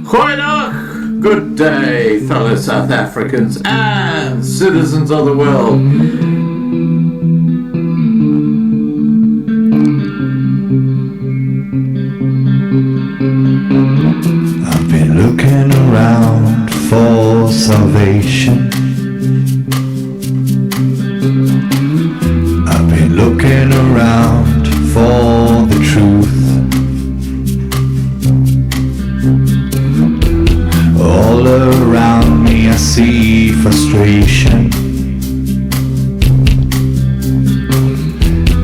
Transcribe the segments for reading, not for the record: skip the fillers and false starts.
Goeiedag! Good day, fellow South Africans and citizens of the world. I've been looking around for salvation. I've been looking around for the truth. All around me I see frustration,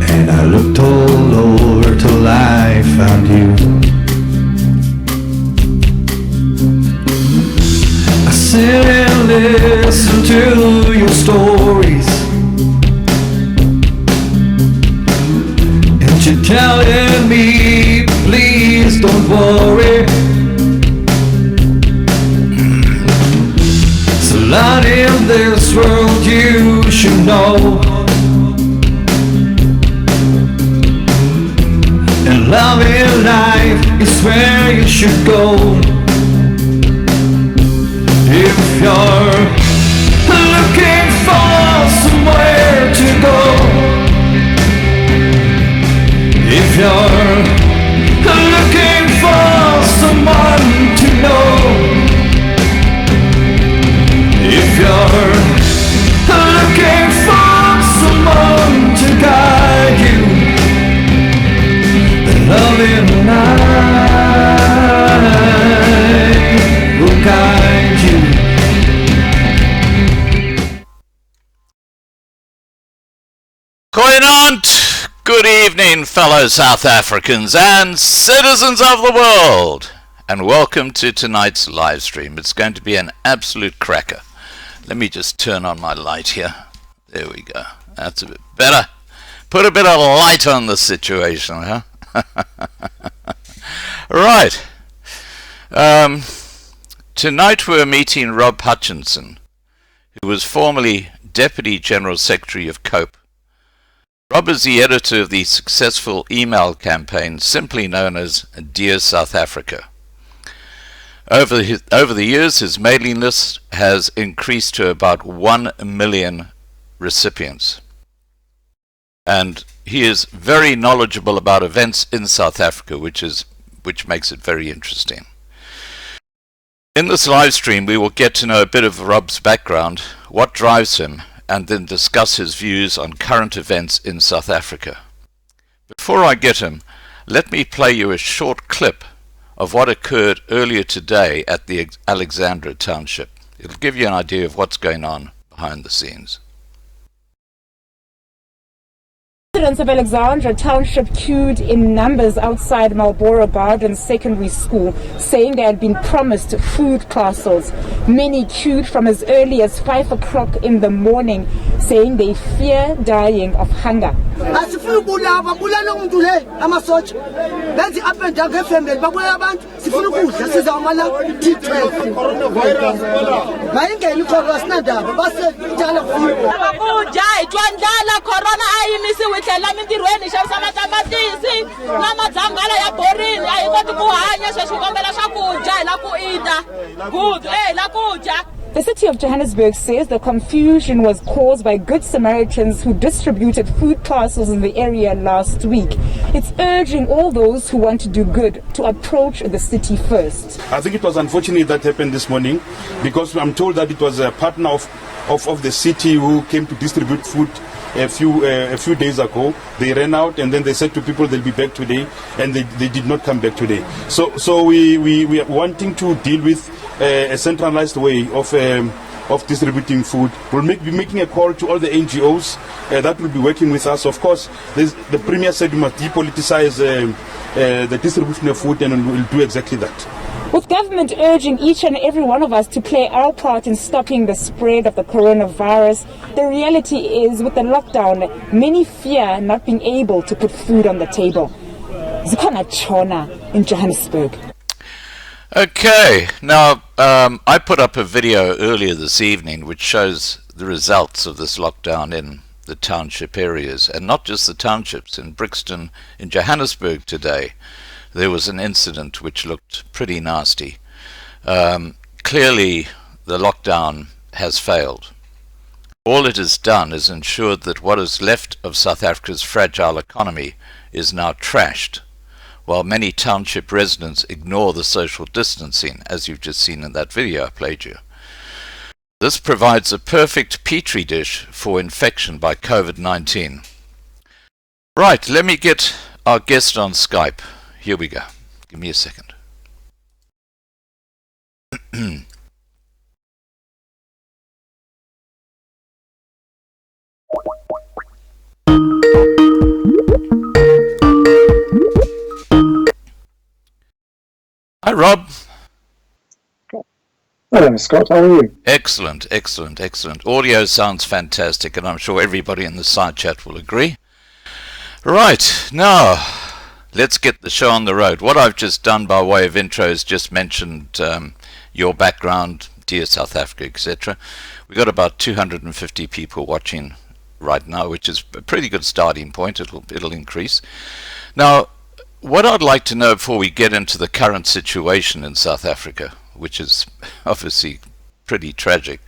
and I looked all over till I found you. I sit and listen to your stories, and you're telling me, please don't worry. Not in this world you should know, and love in life is where you should go. If you're looking for somewhere to go, if you're looking for someone to know, if you're looking for someone to guide you, then love in life will guide you. Goeienaand, good evening, fellow South Africans and citizens of the world, and welcome to tonight's live stream. It's going to be an absolute cracker. Let me just turn on my light here. There we go. That's a bit better. Put a bit of light on the situation, huh? Right. Tonight we're meeting Rob Hutchinson, who was formerly Deputy General Secretary of COPE. Rob is the editor of the successful email campaign simply known as Dear South Africa. Over the years, his mailing list has increased to about 1 million recipients. And he is very knowledgeable about events in South Africa, which makes it very interesting. In this live stream, we will get to know a bit of Rob's background, what drives him, and then discuss his views on current events in South Africa. Before I get him, let me play you a short clip of what occurred earlier today at the Alexandra Township. It'll give you an idea of what's going on behind the scenes. Residents of Alexandra Township queued in numbers outside Marlborough Gardens Secondary School, saying they had been promised food parcels. Many queued from as early as 5 o'clock in the morning, saying they fear dying of hunger. tlhela mintirhweni xavisa matamatisi na mazambhala ya borini a hi koti ku hanya sweswi kombela swakudya hi la ku ita good la ku dya. The city of Johannesburg says the confusion was caused by Good Samaritans who distributed food parcels in the area last week. It's urging all those who want to do good to approach the city first. I think it was unfortunate that happened this morning, because I'm told that it was a partner of the city who came to distribute food a few days ago. They ran out and then they said to people they'll be back today, and they did not come back today. So we are wanting to deal with a centralized way of distributing food. We'll be making a call to all the NGOs that will be working with us. Of course, the Premier said we must depoliticize the distribution of food, and we'll do exactly that. With government urging each and every one of us to play our part in stopping the spread of the coronavirus, the reality is, with the lockdown, many fear not being able to put food on the table. Zikhona Chona in Johannesburg. Okay, now I put up a video earlier this evening which shows the results of this lockdown in the township areas, and not just the townships. In Brixton, in Johannesburg today, there was an incident which looked pretty nasty. Clearly, the lockdown has failed. All it has done is ensured that what is left of South Africa's fragile economy is now trashed, while many township residents ignore the social distancing, as you've just seen in that video I played you. This provides a perfect petri dish for infection by COVID-19. Right, let me get our guest on Skype. Here we go. Give me a second. Hi, Rob. Hello, Scott. How are you? Excellent, excellent, excellent. Audio sounds fantastic, and I'm sure everybody in the side chat will agree. Right, now, let's get the show on the road. What I've just done by way of intro is just mentioned your background, Dear South Africa, etc. We've got about 250 people watching right now, which is a pretty good starting point. It'll increase. Now, what I'd like to know before we get into the current situation in South Africa, which is obviously pretty tragic,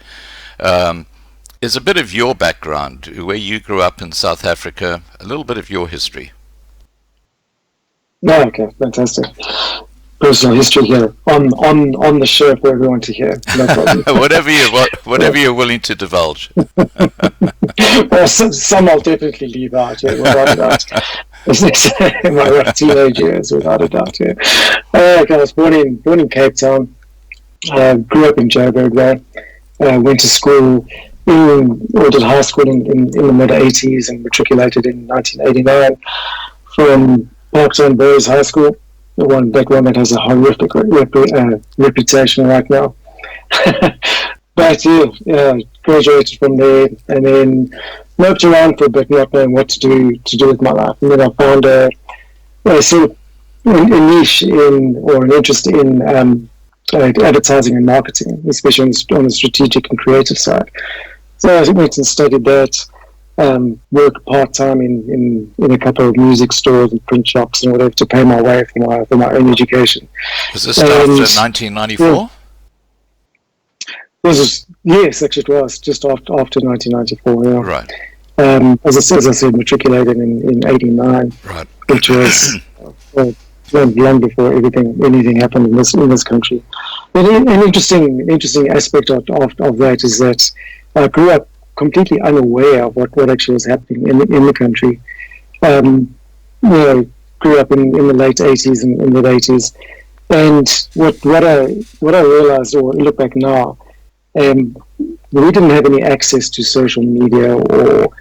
is a bit of your background, where you grew up in South Africa, a little bit of your history. No, okay, fantastic. Personal history here on the show for everyone to hear. No problem. whatever you're willing to divulge. Well, some I'll definitely leave out. Yeah, without a doubt. In my rough teenage years, without a doubt. Yeah. I was born in Cape Town. Grew up in Joburg there. Went to school did high school in the mid 80s and matriculated in 1989 from Parktown Boys High School, the one that has a horrific reputation right now. But yeah, graduated from there and then moped around for a bit, not knowing what to do with my life. And then I found a sort of a niche or an interest in advertising and marketing, especially on the strategic and creative side. So I went and studied that, worked part-time in a couple of music stores and print shops and whatever to pay my way for my own education. Was this after 1994? Yes, actually it was just after 1994. Yeah. Right. As I said, matriculated in 89, right, which was long before anything happened in this country. But an interesting aspect of that is that I grew up completely unaware of what actually was happening in the country. Grew up in the late 80s and mid 80s, and what I realized, or look back now, we didn't have any access to social media or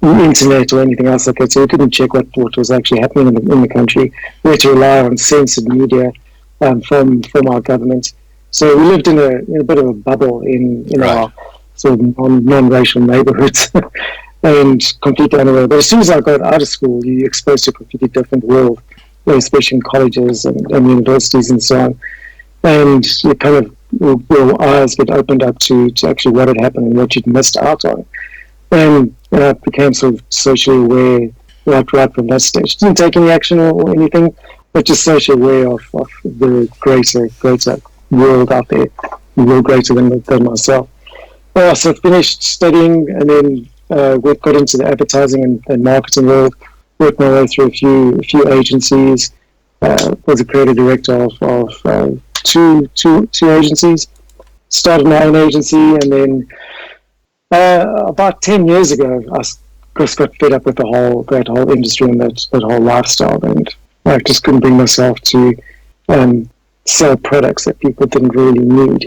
internet or anything else like that, so we couldn't check what was actually happening in the country. We had to rely on censored media from our government. So we lived in a bit of a bubble in right. our sort of non-racial neighborhoods and completely unaware. But as soon as I got out of school, you're exposed to a completely different world, especially in colleges and universities and so on. And you kind of, your eyes get opened up to actually what had happened and what you'd missed out on. And I became sort of socially aware right from that stage. Didn't take any action or anything, but just socially aware of the greater world out there, world greater than myself. So I finished studying and then got into the advertising and marketing world, worked my way through a few agencies, was a creative director of two agencies, started my own agency, and then about 10 years ago, I just got fed up with that whole industry and that whole lifestyle, and I just couldn't bring myself to sell products that people didn't really need.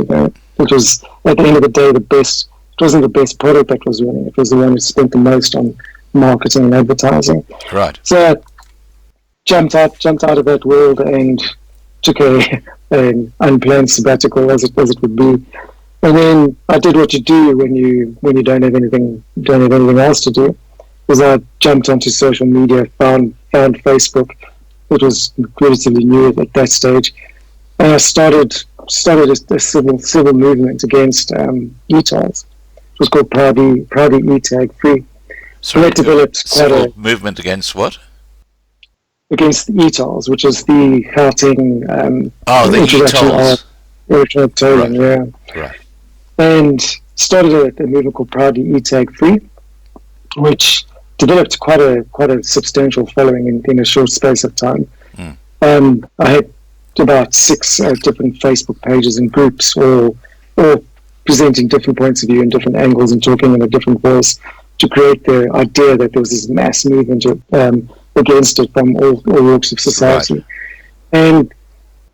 It was, at the end of the day, it wasn't the best product that was winning. It was the one that spent the most on marketing and advertising. Right. So I jumped out of that world and took an unplanned sabbatical, as it would be. And then I did what you do when you don't have anything else to do. Was I jumped onto social media, found Facebook. It was relatively new at that stage, and I started a civil movement against e-tags. It was called Proudly E-Tag Free. Sorry, developed quite civil movement against what? against the ETOLs, which is the Gauteng the introduction ETOLs. of original tolling, Right. yeah. Right. And started a movement called Proudly E-Tag Free, which developed quite a substantial following in a short space of time. I had about 6 different Facebook pages and groups, all presenting different points of view and different angles and talking in a different voice to create the idea that there was this mass movement against it from all walks of society. Right. And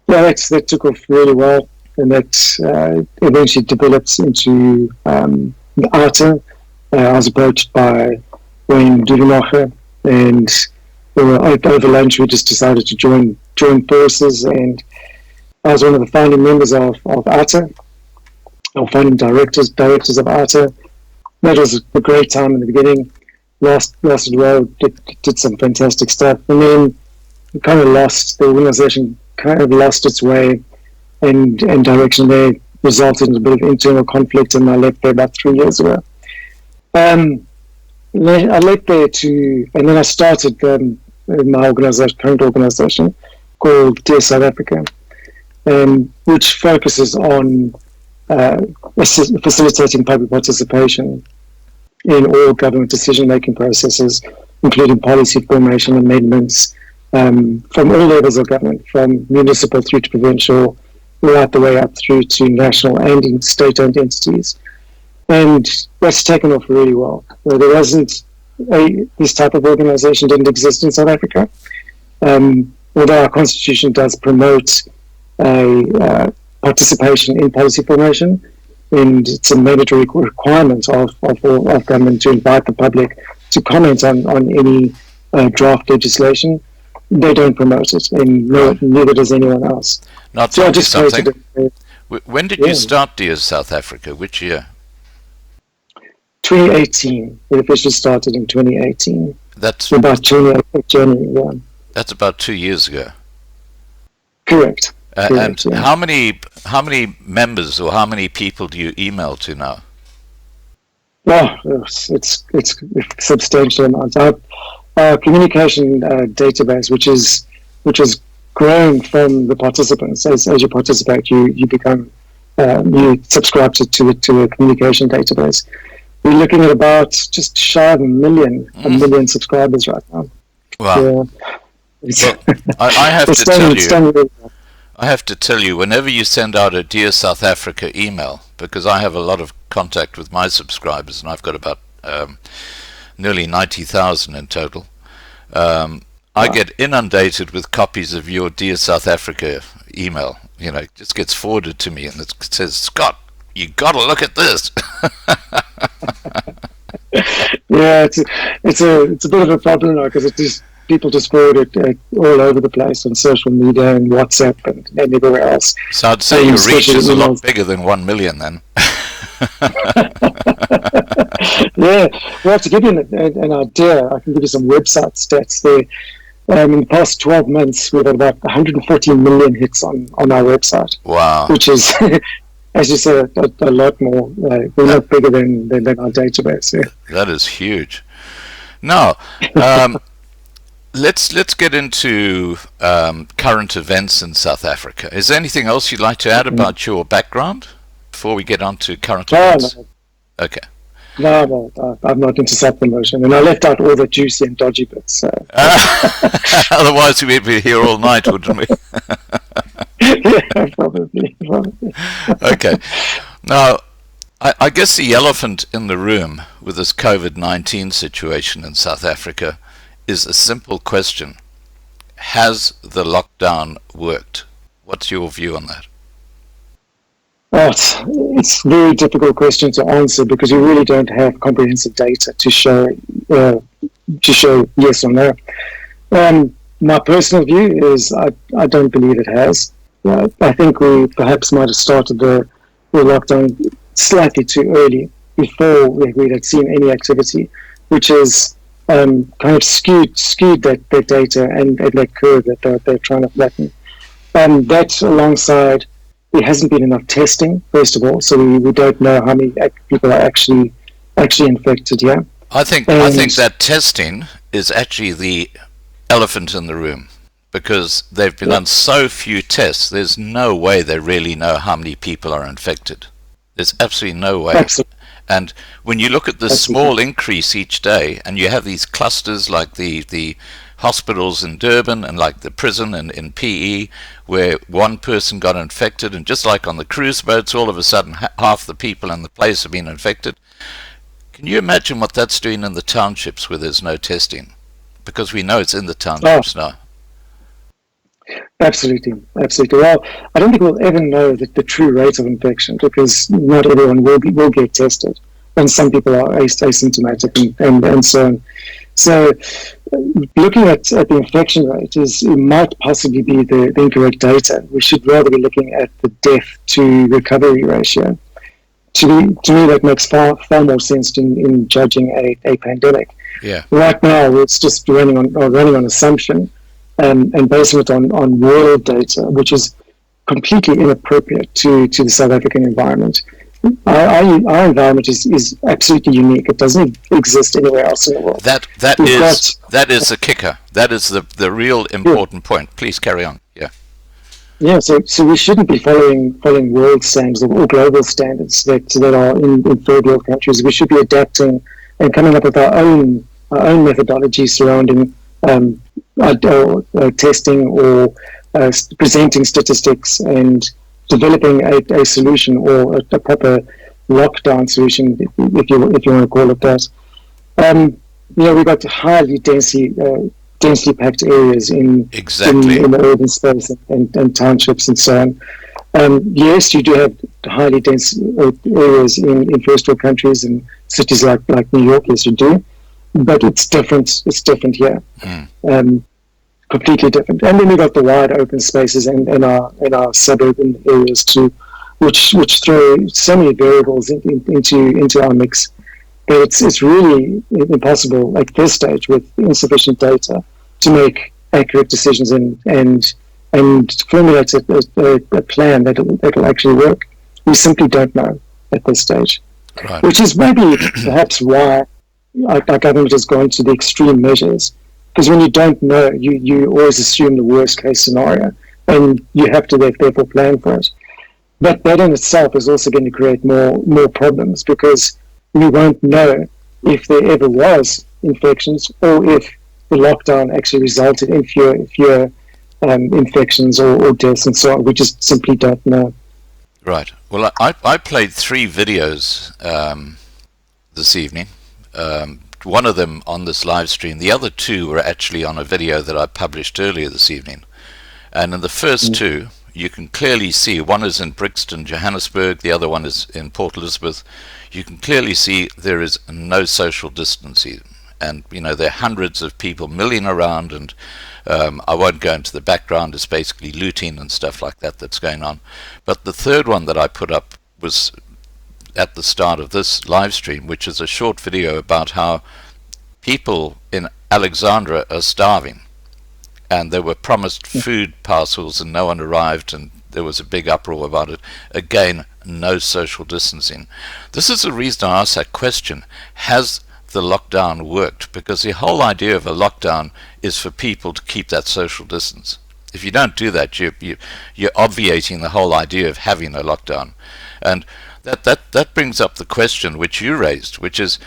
yeah, that took off really well, and that eventually developed into ARTA. I was approached by Wayne Dudenhofer, and over lunch we just decided to join forces, and I was one of the founding members of ARTA, or founding directors of ARTA. That was a great time in the beginning. Lasted well, did some fantastic stuff, and then the organization kind of lost its way and direction there, resulted in a bit of internal conflict, and I left there about 3 years ago. I left there and then I started my current organization called Dear South Africa, which focuses on facilitating public participation in all government decision-making processes, including policy formation, amendments, from all levels of government, from municipal through to provincial, right the way up through to national and state-owned entities. And that's taken off really well. There wasn't this type of organization didn't exist in South Africa. Although our constitution does promote participation in policy formation, and it's a mandatory requirement of government to invite the public to comment on any draft legislation. They don't promote it, and neither does anyone else. Not so I just something. created When did you start Dear South Africa? Which year? 2018. It officially started in 2018. That's about January. Yeah. That's about 2 years ago. Correct. And yeah. how many members or how many people do you email to now? Well, it's substantial amounts. Our communication database, which is growing from the participants. As you participate, you become you subscribe to the communication database. We're looking at about just shy of a million subscribers right now. Wow. Yeah. Well, I have to tell you, whenever you send out a Dear South Africa email, because I have a lot of contact with my subscribers, and I've got about nearly 90,000 in total, I get inundated with copies of your Dear South Africa email. It just gets forwarded to me, and it says, "Scott, you got to look at this." Yeah, it's a bit of a problem now, because people just forward it all over the place on social media and WhatsApp and everywhere else. So I'd say your reach is a lot bigger than 1 million then. Yeah, well, to give you an idea, I can give you some website stats there. In the past 12 months, we've had about 140 million hits on our website. Wow. Which is, as you said, a lot more. We're not bigger than our database. Yeah. That is huge. Now, let's get into current events in South Africa. Is there anything else you'd like to add about your background before we get on to current events? No. Okay. No, I'm not into self-promotion, and I left out all the juicy and dodgy bits. So. Otherwise, we'd be here all night, wouldn't we? Yeah, probably. Okay. Now, I guess the elephant in the room with this COVID-19 situation in South Africa is a simple question. Has the lockdown worked? What's your view on that? Well, it's a very difficult question to answer, because we really don't have comprehensive data to show yes or no. My personal view is I don't believe it has. I think we perhaps might have started the lockdown slightly too early, before we had seen any activity, which is kind of skewed that data and that curve that they're trying to flatten. That alongside, there hasn't been enough testing, first of all, so we don't know how many people are actually infected yet. I think that testing is actually the elephant in the room, because they've been done so few tests. There's no way they really know how many people are infected. There's absolutely no way. Absolutely. And when you look at the small increase each day, and you have these clusters like the hospitals in Durban and like the prison in PE, where one person got infected, and just like on the cruise boats, all of a sudden half the people in the place have been infected. Can you imagine what that's doing in the townships where there's no testing? Because we know it's in the townships now. Absolutely. Well, I don't think we'll ever know the true rate of infection, because not everyone will get tested, and some people are asymptomatic and so on. So, looking at the infection rate it might possibly be the incorrect data. We should rather be looking at the death to recovery ratio. To me, that makes far more sense in judging a pandemic. Yeah. Right now, it's just running on assumption. And basing it on world data, which is completely inappropriate to the South African environment. Our environment is absolutely unique. It doesn't exist anywhere else in the world. That is the kicker. That is the real important point. Please carry on. Yeah. Yeah. So we shouldn't be following world standards or global standards that are in third world countries. We should be adapting and coming up with our own methodology surrounding testing or presenting statistics and developing a solution, or a proper lockdown solution, if you want to call it that. We've got highly densely packed areas in the urban space and townships and so on. Yes, you do have highly dense areas in first world countries and cities like New York. Yes, you do. But it's different. It's different here, completely different. And then we got the wide open spaces and our suburban areas too, which throw so many variables into our mix. But it's really impossible at this stage with insufficient data to make accurate decisions and formulate a plan that'll actually work. We simply don't know at this stage, right. Which is maybe perhaps why our government has gone to the extreme measures, because when you don't know, you always assume the worst case scenario, and you have to therefore plan for it. But that in itself is also going to create more problems, because we won't know if there ever was infections, or if the lockdown actually resulted in fewer infections or deaths and so on. We just simply don't know. Right. Well, I played 3 videos this evening. One of them on this live stream. The other 2 were actually on a video that I published earlier this evening. And in the first 2, you can clearly see, one is in Brixton, Johannesburg, the other one is in Port Elizabeth. You can clearly see there is no social distancing. And, there are hundreds of people milling around, and I won't go into the background. It's basically looting and stuff like that that's going on. But the third one that I put up was at the start of this live stream, which is a short video about how people in Alexandra are starving, and they were promised food parcels and no one arrived, and there was a big uproar about it. Again, no social distancing. This is the reason I asked that question. Has the lockdown worked? Because the whole idea of a lockdown is for people to keep that social distance. If you don't do that, you're obviating the whole idea of having a lockdown. And that brings up the question which you raised, which is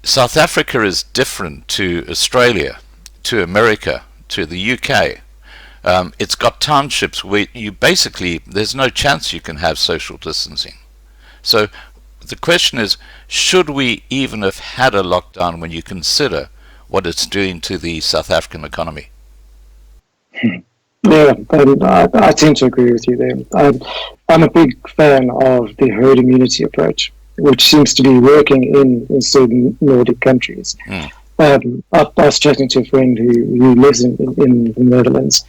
South Africa is different to Australia, to America, to the UK. It's got townships where there's no chance you can have social distancing. So the question is, should we even have had a lockdown when you consider what it's doing to the South African economy? Yeah, I tend to agree with you there. I'm a big fan of the herd immunity approach, which seems to be working in certain Nordic countries. I was chatting to a friend who lives in the Netherlands,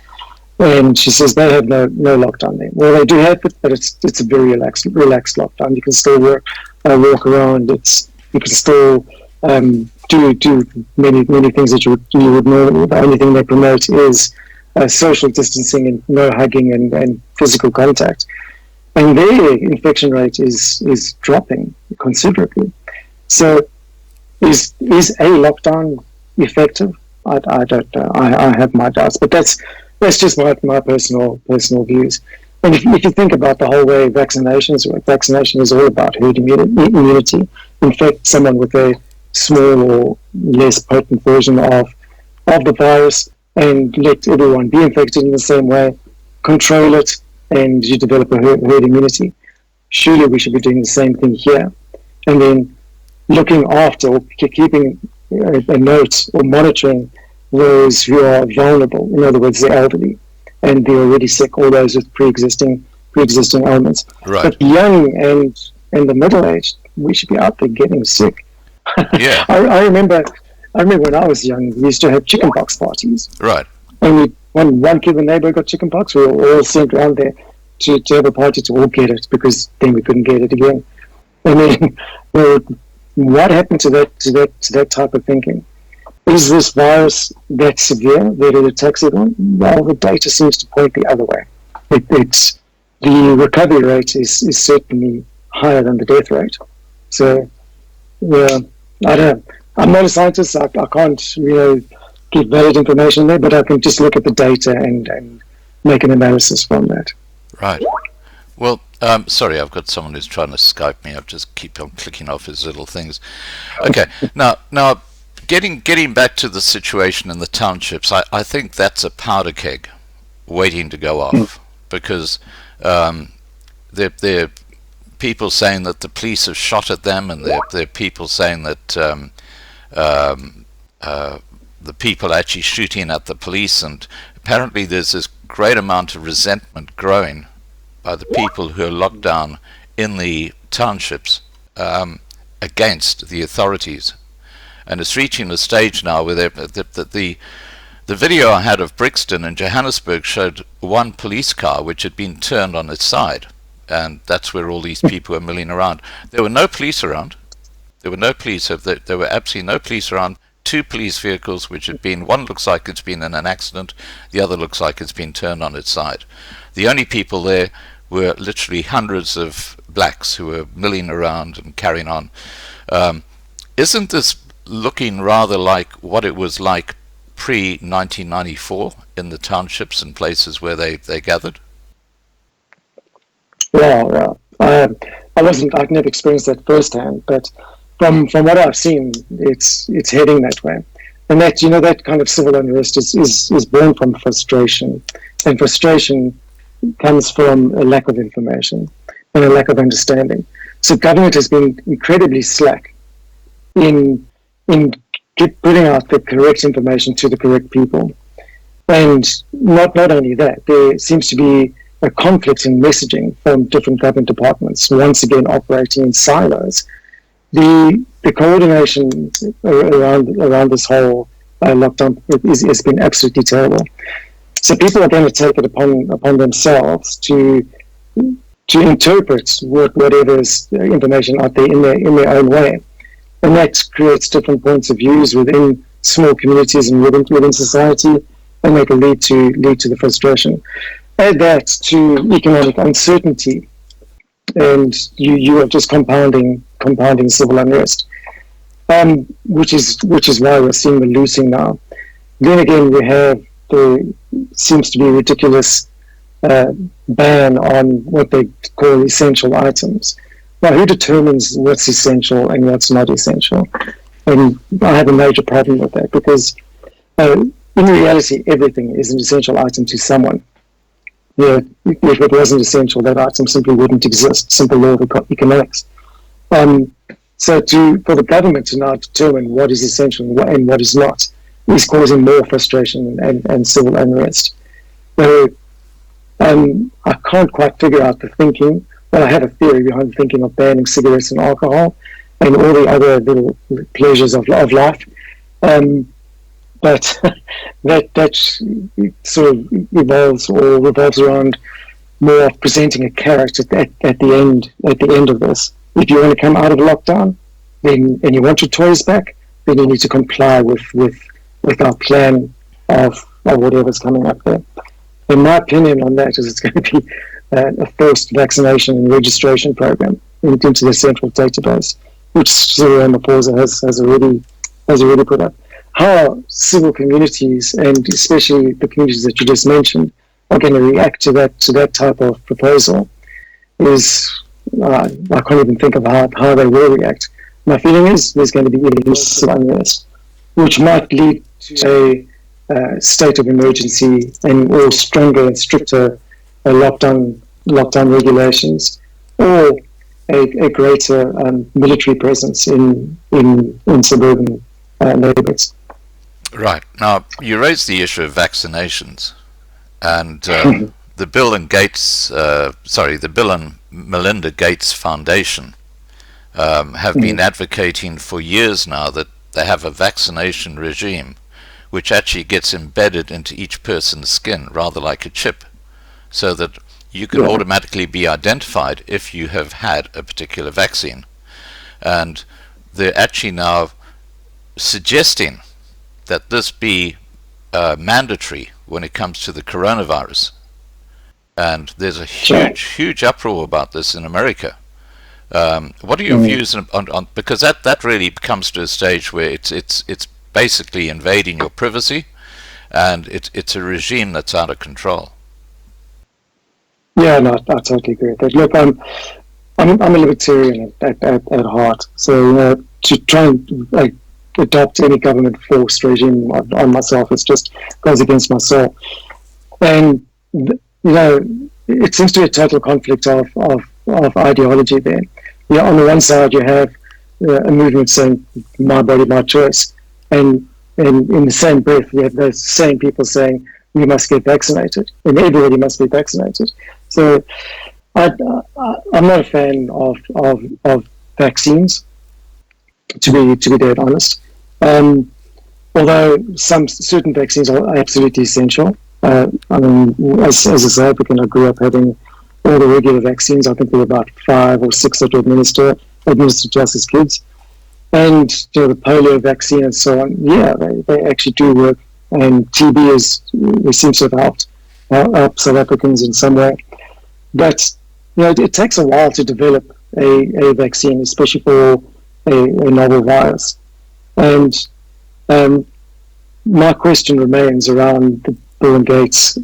and she says they have no lockdown there. Well, they do have it, but it's a very relaxed lockdown. You can still walk around. You can still do many things that you would normally. The only thing they promote is social distancing and no hugging and physical contact. And their infection rate is dropping considerably. So is a lockdown effective? I don't know. I have my doubts, but that's just my personal views. And if you think about the whole way vaccinations work, vaccination is all about herd immunity. Infect someone with a small or less potent version of the virus and let everyone be infected in the same way, control it, and you develop a herd immunity. Surely we should be doing the same thing here. And then looking after or keeping a note or monitoring those who are vulnerable, in other words, the elderly and the already sick, all those with pre-existing ailments. Right. But the young and the middle-aged, we should be out there getting sick. Yeah. I remember when I was young, we used to have chickenpox parties. Right. And one kid in the neighborhood got chickenpox, we were all sent around there to have a party to all get it, because then we couldn't get it again. I mean, what happened to that type of thinking? Is this virus that severe that it attacks everyone? Well, the data seems to point the other way. The recovery rate is certainly higher than the death rate. So, yeah, I don't know. I'm not a scientist. I can't give valid information there, but I can just look at the data and make an analysis from that. Right. Well, sorry, I've got someone who's trying to Skype me. I just keep on clicking off his little things. Okay. Now, getting back to the situation in the townships, I think that's a powder keg waiting to go off, because there are people saying that the police have shot at them, and there are people saying that the people are actually shooting at the police, and apparently there's this great amount of resentment growing by the people who are locked down in the townships against the authorities. And it's reaching a stage now where the video I had of Brixton and Johannesburg showed one police car which had been turned on its side, and that's where all these people were milling around. There were no police around. There were no police. There were absolutely no police around. Two police vehicles which had been, one looks like it's been in an accident, the other looks like it's been turned on its side. The only people there were literally hundreds of blacks who were milling around and carrying on. Isn't this looking rather like what it was like pre-1994 in the townships and places where they gathered? Well, I've never experienced that firsthand, but from what I've seen, it's heading that way. And that kind of civil unrest is born from frustration, and frustration comes from a lack of information and a lack of understanding. So government has been incredibly slack in putting out the correct information to the correct people. And not only that, there seems to be a conflict in messaging from different government departments, once again operating in silos. The coordination around this whole lockdown has been absolutely terrible. So people are going to take it upon themselves to interpret whatever's information out there in their own way, and that creates different points of views within small communities and within society, and that will lead to the frustration. Add that to economic uncertainty, and you are just compounding civil unrest, which is why we're seeing the looting now. Then again, we have seems to be a ridiculous ban on what they call essential items. Now, who determines what's essential and what's not essential? And I have a major problem with that, because in reality, everything is an essential item to someone. If it wasn't essential, that item simply wouldn't exist. Simple law of economics. So for the government to now determine what is essential and what is not is causing more frustration and civil unrest. So I can't quite figure out the thinking. Well, I have a theory behind the thinking of banning cigarettes and alcohol and all the other little pleasures of life. But that sort of revolves around more of presenting a carrot at the end of this. If you want to come out of lockdown, and you want your toys back, then you need to comply with our plan of whatever's coming up there. And my opinion on that is it's going to be a forced vaccination and registration program into the central database, which Cyril Ramaphosa has already put up. how civil communities, and especially the communities that you just mentioned, are going to react to that type of proposal is, I can't even think of how they will react. My feeling is there's going to be even some unrest, which might lead to a state of emergency and or stronger and stricter lockdown regulations, or a greater military presence in suburban neighborhoods. Right. Now, you raised the issue of vaccinations, and the Bill and Melinda Gates Foundation have been advocating for years now that they have a vaccination regime which actually gets embedded into each person's skin, rather like a chip, so that you can automatically be identified if you have had a particular vaccine. And they're actually now suggesting that this be mandatory when it comes to the coronavirus. And there's a huge uproar about this in America. What are your views on because that really comes to a stage where it's basically invading your privacy, and it's a regime that's out of control. Yeah, no, I totally agree with that. Look, I'm a libertarian at heart, so to try and adopt any government forced regime on myself, it just goes against my soul. And it seems to be a total conflict of ideology there. On the one side you have a movement saying my body, my choice, and in the same breath you have those same people saying we must get vaccinated and everybody must be vaccinated. So I'm not a fan of vaccines, to be dead honest. Although certain vaccines are absolutely essential. I mean, as a South African, I grew up having all the regular vaccines. I think there were about 5 or 6 that were administered to us as kids. And the polio vaccine and so on, they actually do work. And TB seems to have helped South Africans in some way. But it takes a while to develop a vaccine, especially for a novel virus. And my question remains around the Bill Gates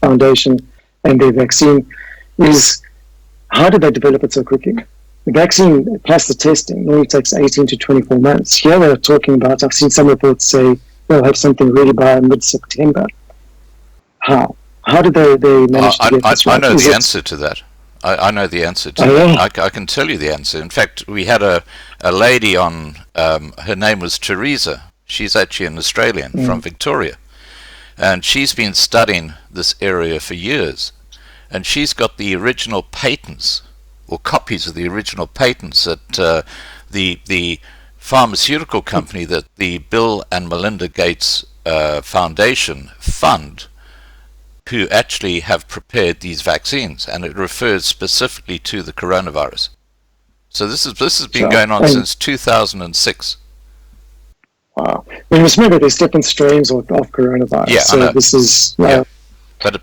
Foundation and their vaccine is, how did they develop it so quickly? The vaccine plus the testing normally takes 18 to 24 months. Here they're talking about, I've seen some reports say they'll have something ready by mid-September. How did they manage to get this right? I know the answer to that. I know the answer to that. I can tell you the answer. In fact, we had a lady on, her name was Teresa. She's actually an Australian from Victoria. And she's been studying this area for years. And she's got the original patents, or copies of the original patents that the pharmaceutical company that the Bill and Melinda Gates Foundation fund, who actually have prepared these vaccines, and it refers specifically to the coronavirus. So this has been going on since 2006. Wow! I must remember there's different strains of coronavirus. Yeah, so this is but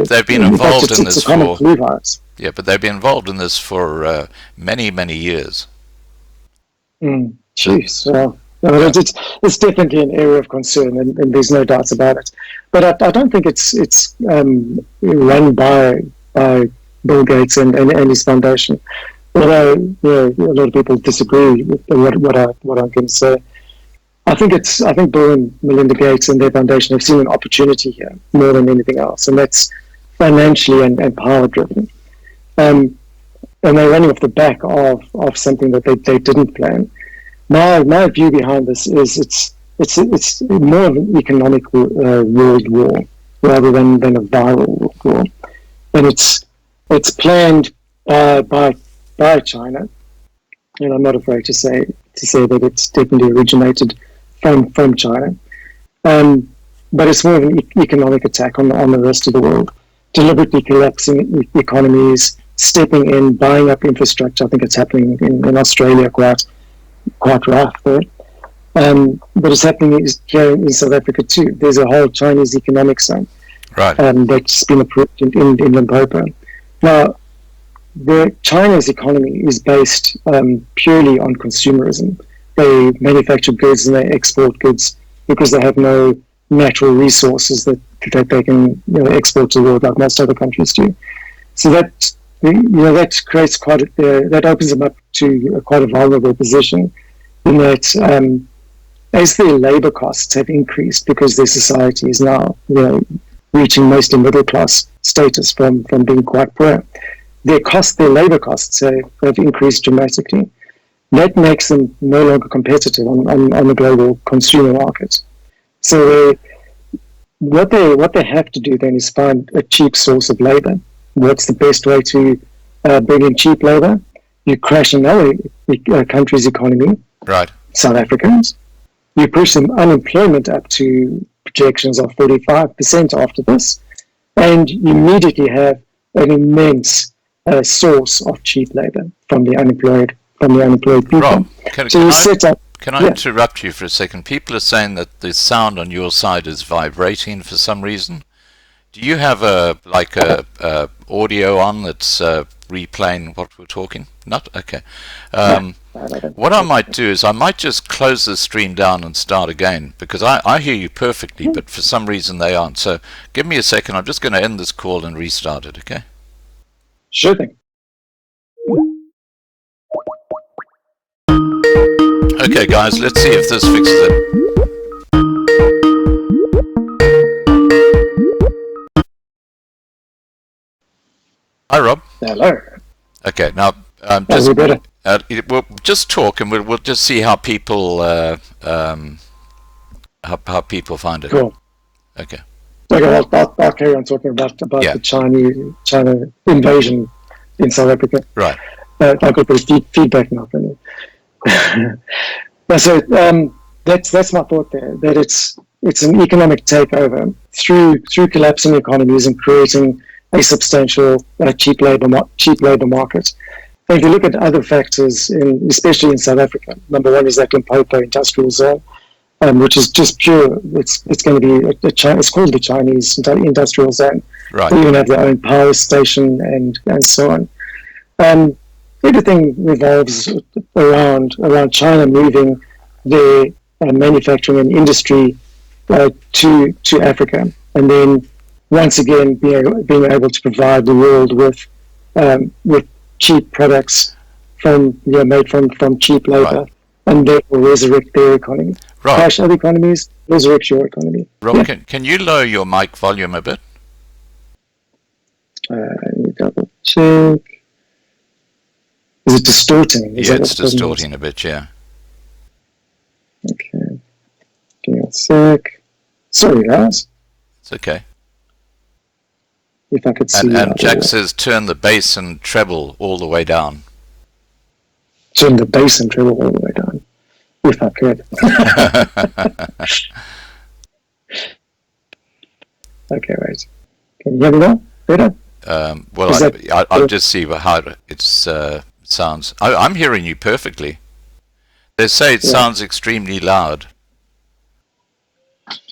they've been involved in this for flu virus. Yeah, but they've been involved in this for many years. Jeez. It's definitely an area of concern, and there's no doubts about it. But I don't think it's run by Bill Gates and his foundation. Although a lot of people disagree with what I'm going to say. I think Bill and Melinda Gates and their foundation have seen an opportunity here more than anything else, and that's financially and power driven. And they're running off the back of something that they didn't plan. My view behind this is it's more of an economic world war rather than a viral world war, and it's planned by China, and I'm not afraid to say that it's definitely originated from China, but it's more of an economic attack on the rest of the world, deliberately collapsing economies, stepping in, buying up infrastructure. I think it's happening in Australia quite rough there. But it's happening here in South Africa too. There's a whole Chinese economic zone that's been approved in Limpopo. Now, China's economy is based purely on consumerism. they manufacture goods and they export goods because they have no natural resources that they can export to the world like most other countries do. So that that creates that opens them up to quite a vulnerable position in that as their labor costs have increased because their society is now reaching mostly middle class status from being quite poor, their labor costs have increased dramatically. That makes them no longer competitive on the global consumer market. So what they have to do then is find a cheap source of labor. What's the best way to bring in cheap labor? You crash another country's economy, right? South Africans. You push them unemployment up to projections of 45% after this, and you immediately have an immense source of cheap labor from the unemployed people. Rob, can I Yeah. interrupt you for a second? People are saying that the sound on your side is vibrating for some reason. Do you have a audio on that's replaying what we're talking? Not? Okay. What I might do is I might just close the stream down and start again, because I hear you perfectly, but for some reason they aren't. So give me a second. I'm just going to end this call and restart it, okay? Sure thing. Okay, guys, let's see if this fixes it. Hi, Rob. Hello. Okay, now we'll just talk, and we'll just see how people how people find it. Cool. Okay. Okay, I'll carry on talking about the China invasion in South Africa. Right. I've got a bit of feedback now from you. So that's my thought there. That it's an economic takeover through collapsing economies and creating a substantial cheap labor market. And if you look at other factors, especially in South Africa, number one is that Limpopo industrial zone, which is just pure. It's going to be it's called the Chinese industrial zone. Right. They even have their own power station and so on. Everything revolves around China moving their manufacturing and industry to Africa, and then once again being able to provide the world with cheap products made from cheap labor, right. And therefore resurrect their economy. Right. Crash other economies, resurrect your economy. Rob, Yeah. can you lower your mic volume a bit? Let me double check. Is it distorting? Yeah, it's distorting a bit, yeah. Okay. Give me a sec. Sorry, guys. It's okay. If I could see. And Jack says turn the bass and treble all the way down. Turn the bass and treble all the way down. If I could. Okay, wait. Can you hear me now? Better? I'll just see how it sounds. I'm hearing you perfectly. They say it sounds extremely loud.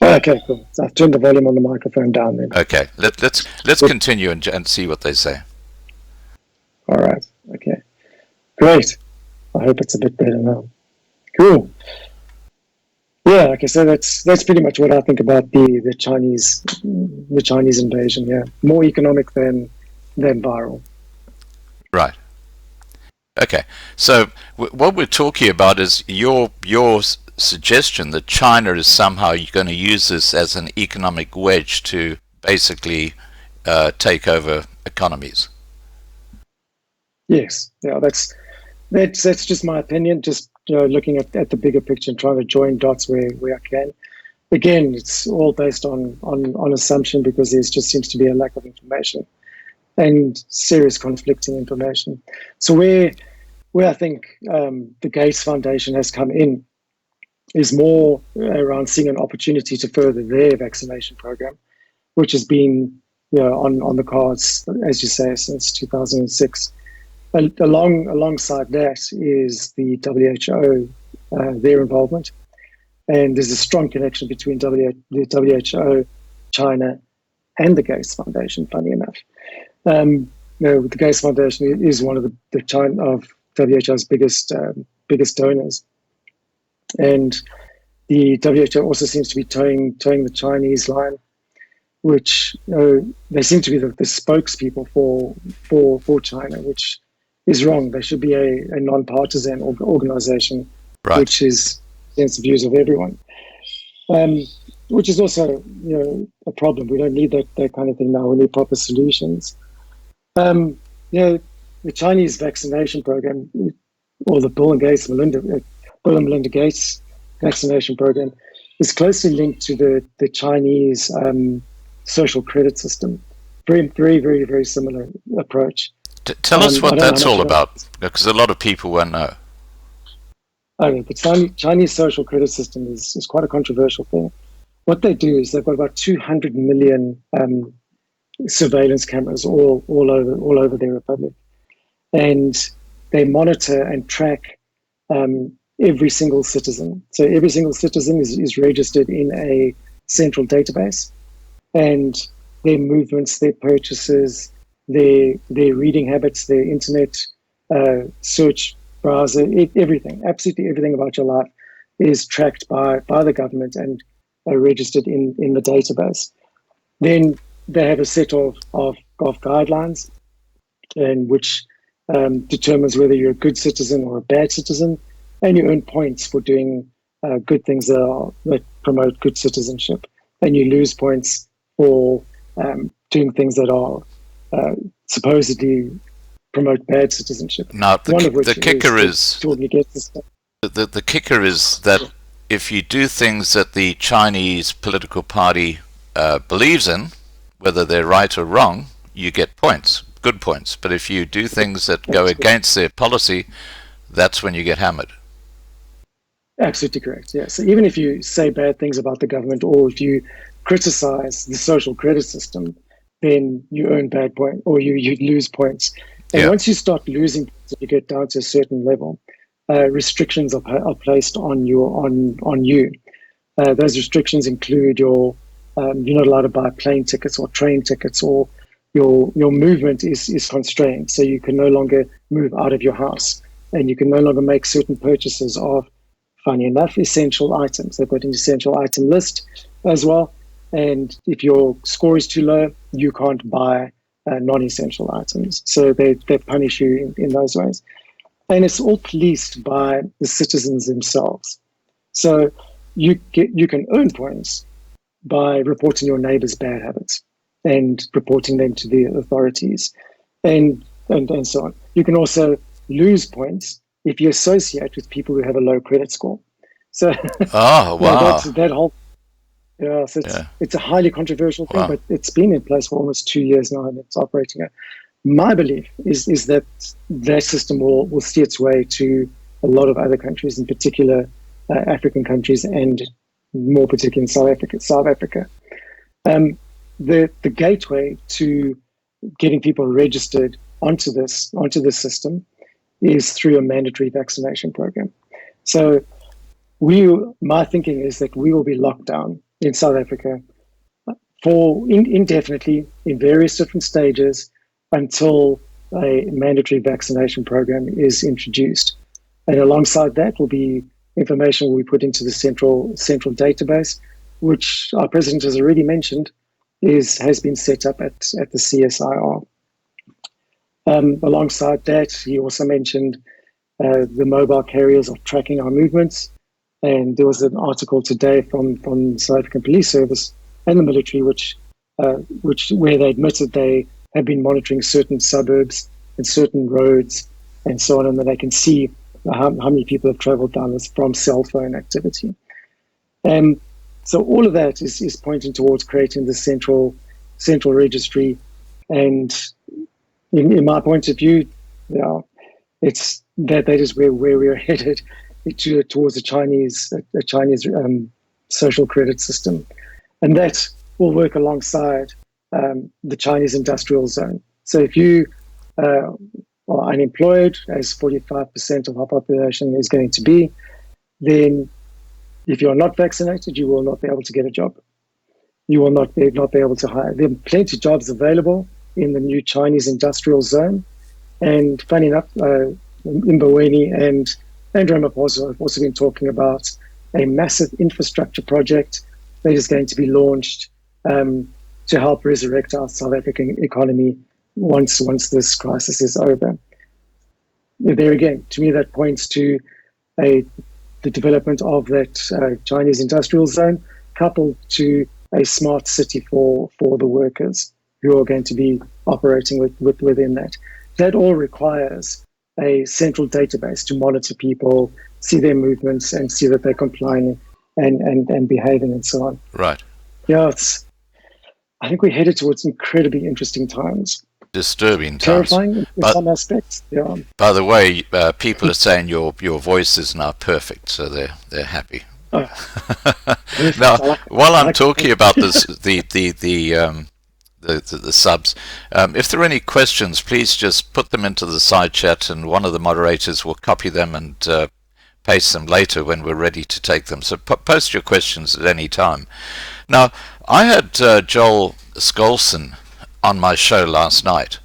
Okay, cool. So I've turned the volume on the microphone down then. Okay, let's continue and see what they say. All right. Okay. Great. I hope it's a bit better now. Cool. Yeah. Okay. So that's pretty much what I think about the Chinese invasion. Yeah. More economic than viral. Right. Okay. So what we're talking about is your suggestion that China is somehow going to use this as an economic wedge to basically take over economies. Yes. Yeah. That's just my opinion. Just looking at the bigger picture and trying to join dots where I can. Again, it's all based on assumption because there just seems to be a lack of information and serious conflicting information. So where I think the Gates Foundation has come in is more around seeing an opportunity to further their vaccination program, which has been on the cards, as you say, since 2006. Alongside that is the WHO, their involvement, and there's a strong connection between the WHO, China, and the Gates Foundation. Funny enough, the Gates Foundation is one of the China of WHO's biggest donors, And the WHO also seems to be towing the Chinese line, which they seem to be the spokespeople for China, which is wrong. They should be a non-partisan organization, Right. which is against the views of everyone. Which is also, a problem. We don't need that kind of thing now. We need proper solutions. The Chinese vaccination program, or the Bill and Melinda Gates vaccination program, is closely linked to the Chinese social credit system. Very, very, very, very similar approach. Tell us I what don't know that's how much all about, because a lot of people won't know. Okay, the Chinese social credit system is quite a controversial thing. What they do is they've got about 200 million surveillance cameras all over their republic, and they monitor and track every single citizen. So every single citizen is registered in a central database, and their movements, their purchases, their reading habits, their internet search browser, everything, absolutely everything about your life is tracked by the government and registered in the database. Then they have a set of guidelines, and which determines whether you're a good citizen or a bad citizen, and you earn points for doing good things that promote good citizenship, and you lose points for doing things that are supposedly promote bad citizenship. Now, the kicker is totally against this stuff. the kicker is that if you do things that the Chinese political party believes in, whether they're right or wrong, you get points, good points. But if you do things that go against their policy, that's when you get hammered. Absolutely correct. Yeah. So even if you say bad things about the government, or if you criticize the social credit system, then you earn bad points, or you lose points. And once you start losing points, you get down to a certain level, restrictions are placed on you. Those restrictions include you're not allowed to buy plane tickets or train tickets, or your movement is constrained. So you can no longer move out of your house, and you can no longer make certain purchases of, funny enough, essential items. They've got an essential item list as well. And if your score is too low, you can't buy non-essential items. So they punish you in those ways. And it's all policed by the citizens themselves. So you can earn points by reporting your neighbor's bad habits and reporting them to the authorities and so on. You can also lose points if you associate with people who have a low credit score. So Oh, wow. that whole it's a highly controversial thing, but it's been in place for almost 2 years now, and it's operating. My belief is that that system will see its way to a lot of other countries, in particular African countries, and more particularly in South Africa. The gateway to getting people registered onto this system is through a mandatory vaccination program. So my thinking is that we will be locked down in South Africa for indefinitely in various different stages until a mandatory vaccination program is introduced. And alongside that will be information we put into the central database, which our president has already mentioned has been set up at the CSIR. Alongside that, he also mentioned the mobile carriers are tracking our movements. And there was an article today from South African Police Service and the military, where they admitted they have been monitoring certain suburbs and certain roads and so on, and that they can see how many people have traveled down this from cell phone activity. So all of that is pointing towards creating the central registry. And in my point of view, it's that is where we are headed, towards a Chinese social credit system, and that will work alongside the Chinese industrial zone. So if you are unemployed, as 45% of our population is going to be, then if you're not vaccinated, you will not be able to get a job. You will not be able to hire. There are plenty of jobs available in the new Chinese industrial zone, and funny enough, Mboweni and and Ramaphosa have also been talking about a massive infrastructure project that is going to be launched to help resurrect our South African economy once this crisis is over. There again, to me, that points to the development of that Chinese industrial zone, coupled to a smart city for the workers who are going to be operating within that. That all requires a central database to monitor people, see their movements, and see that they're complying and behaving and so on. Right. Yeah, I think we're headed towards incredibly interesting times. Disturbing times. Terrifying in some aspects. Yeah. By the way, people are saying your voice is now perfect, so they're happy. Oh, Now, while I'm talking about this, the subs, if there are any questions, please just put them into the side chat, and one of the moderators will copy them and paste them later when we're ready to take them. So post your questions at any time. Now, I had Joel Skolson on my show last night,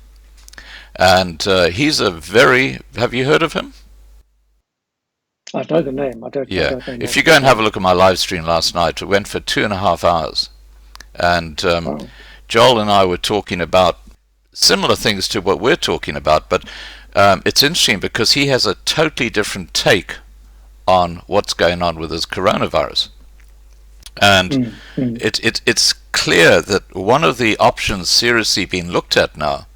and he's a very... Have you heard of him? I know the name. I don't. Yeah. I don't know. If you go and have a look at my live stream last night, it went for 2.5 hours, and Wow. Joel and I were talking about similar things to what we're talking about, but it's interesting because he has a totally different take on what's going on with this coronavirus. And it's clear that one of the options seriously being looked at now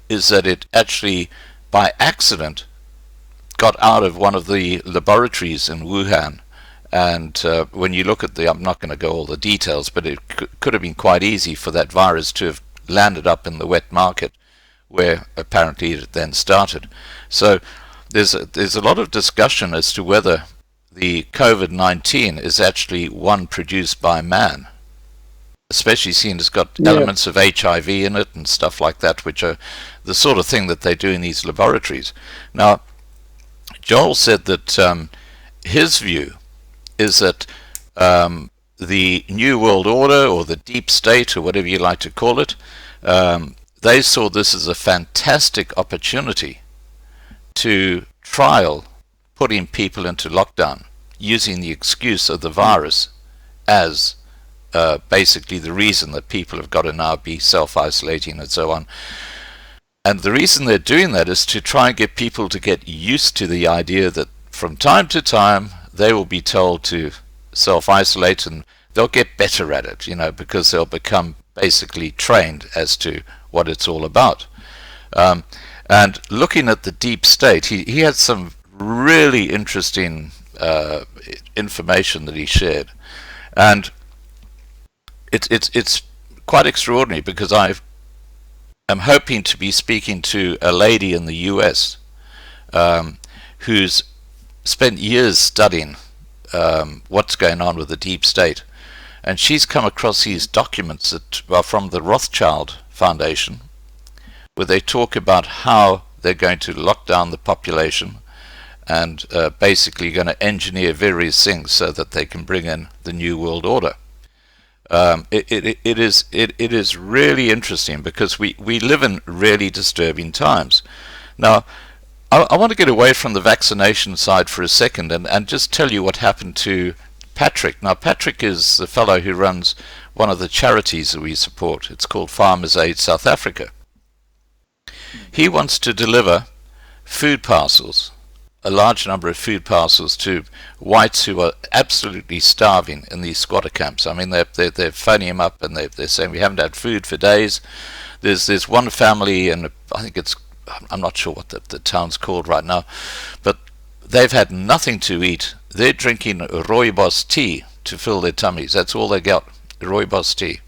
is that it actually, by accident, got out of one of the laboratories in Wuhan. And when you look at I'm not going to go all the details, but it could have been quite easy for that virus to have landed up in the wet market, where apparently it then started. So there's a lot of discussion as to whether the COVID-19 is actually one produced by man, especially seeing it's got elements of HIV in it and stuff like that, which are the sort of thing that they do in these laboratories. Now, Joel said that his view is that the New World Order, or the Deep State, or whatever you like to call it, they saw this as a fantastic opportunity to trial putting people into lockdown, using the excuse of the virus as basically the reason that people have got to now be self-isolating and so on. And the reason they're doing that is to try and get people to get used to the idea that from time to time they will be told to self-isolate, and they'll get better at it, because they'll become basically trained as to what it's all about. And looking at the Deep State, he had some really interesting information that he shared, and it's quite extraordinary, because I'm hoping to be speaking to a lady in the US who's spent years studying what's going on with the Deep State, and she's come across these documents that are from the Rothschild Foundation, where they talk about how they're going to lock down the population and basically going to engineer various things so that they can bring in the New World Order. It is really interesting, because we live in really disturbing times. Now, I want to get away from the vaccination side for a second and just tell you what happened to Patrick. Now, Patrick is the fellow who runs one of the charities that we support. It's called Farmers Aid South Africa. He wants to deliver food parcels, a large number of food parcels, to whites who are absolutely starving in these squatter camps. I mean, they're phoning him up and they're saying, we haven't had food for days. There's one family, and I think I'm not sure what the town's called right now, but they've had nothing to eat. They're drinking rooibos tea to fill their tummies. That's all they got, rooibos tea.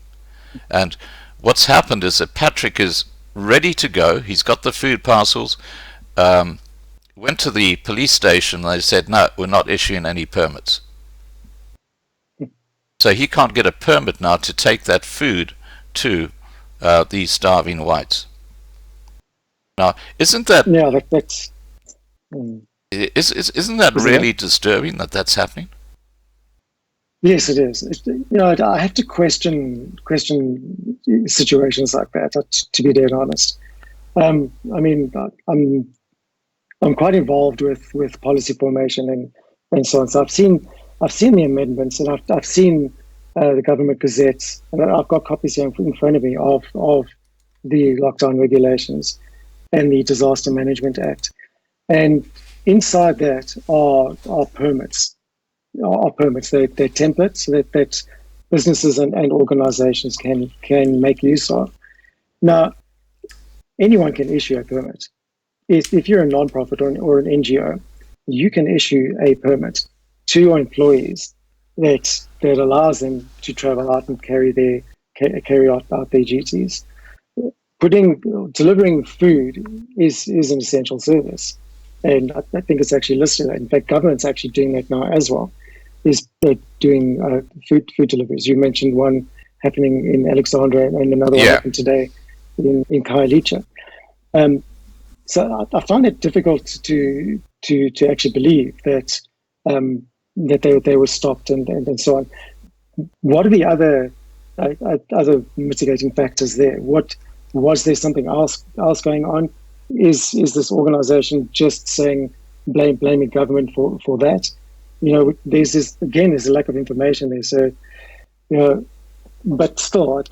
And what's happened is that Patrick is ready to go. He's got the food parcels. Went to the police station, and they said, no, we're not issuing any permits. So he can't get a permit now to take that food to these starving whites. Now, isn't that... Yeah, that's... Isn't that really disturbing that that's happening? Yes, it is. I have to question situations like that, to be dead honest. I mean, I'm I'm quite involved with policy formation and so on. So I've seen the amendments, and I've seen the government gazettes, and I've got copies here in front of me of the lockdown regulations and the Disaster Management Act. And inside that are permits. They're templates that businesses and organizations can make use of. Now, anyone can issue a permit. If you're a non-profit or an NGO, you can issue a permit to your employees that allows them to travel out and carry out their duties. Delivering food is an essential service, and I think it's actually listed. In fact, government's actually doing that now as well. Is doing food deliveries. You mentioned one happening in Alexandra, and another one happened today in Khayelitsha. So I find it difficult to actually believe that they were stopped and so on. What are the other mitigating factors there? What was there something else going on? Is this organization just saying blaming government for that? There's a lack of information there. So, but still,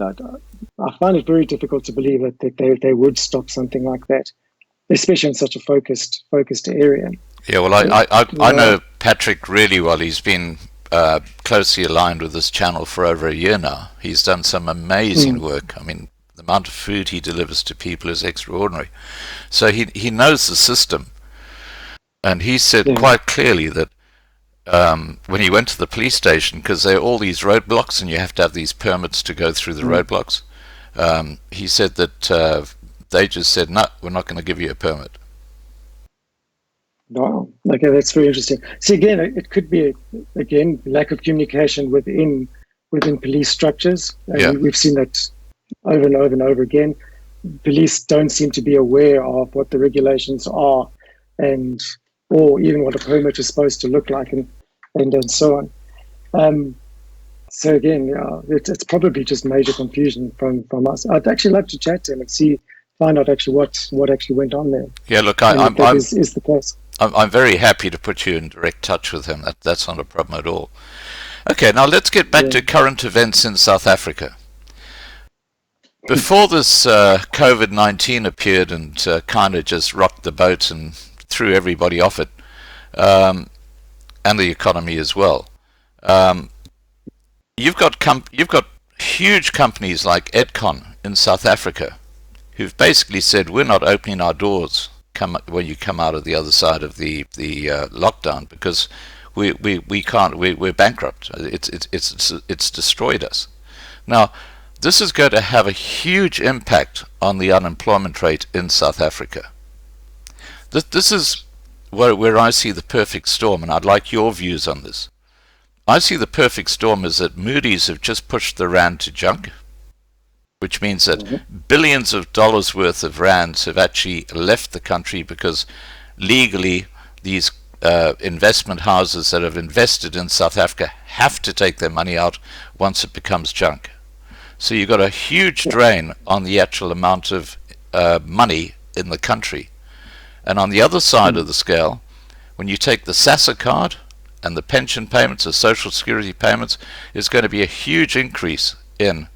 I find it very difficult to believe that they would stop something like that, especially in such a focused area. Yeah, well, I know Patrick really well. He's been closely aligned with this channel for over a year now. He's done some amazing work. I mean, the amount of food he delivers to people is extraordinary. So he knows the system. And he said quite clearly that when he went to the police station, because there are all these roadblocks and you have to have these permits to go through the roadblocks, he said that they just said, no, we're not going to give you a permit. Wow. Okay, that's very interesting. See, again, it could be, lack of communication within police structures. We've seen that over and over and over again. Police don't seem to be aware of what the regulations are or even what a permit is supposed to look like and so on. So again, it's probably just major confusion from us. I'd actually love to chat to him and find out actually what actually went on there. Yeah, look, is the case. I'm very happy to put you in direct touch with him. That's not a problem at all. Okay, now let's get back to current events in South Africa. Before this COVID-19 appeared and kind of just rocked the boat and threw everybody off it, and the economy as well. You've got huge companies like Edcon in South Africa who've basically said we're not opening our doors when you come out of the other side of the lockdown because we can't, we're bankrupt. It's destroyed us. Now, this is going to have a huge impact on the unemployment rate in South Africa. This is where I see the perfect storm, and I'd like your views on this. I see the perfect storm is that Moody's have just pushed the rand to junk, which means that billions of dollars worth of rands have actually left the country because legally these investment houses that have invested in South Africa have to take their money out once it becomes junk. So you've got a huge drain on the actual amount of money in the country. And on the other side of the scale, when you take the SASSA card and the pension payments, the social security payments, is going to be a huge increase in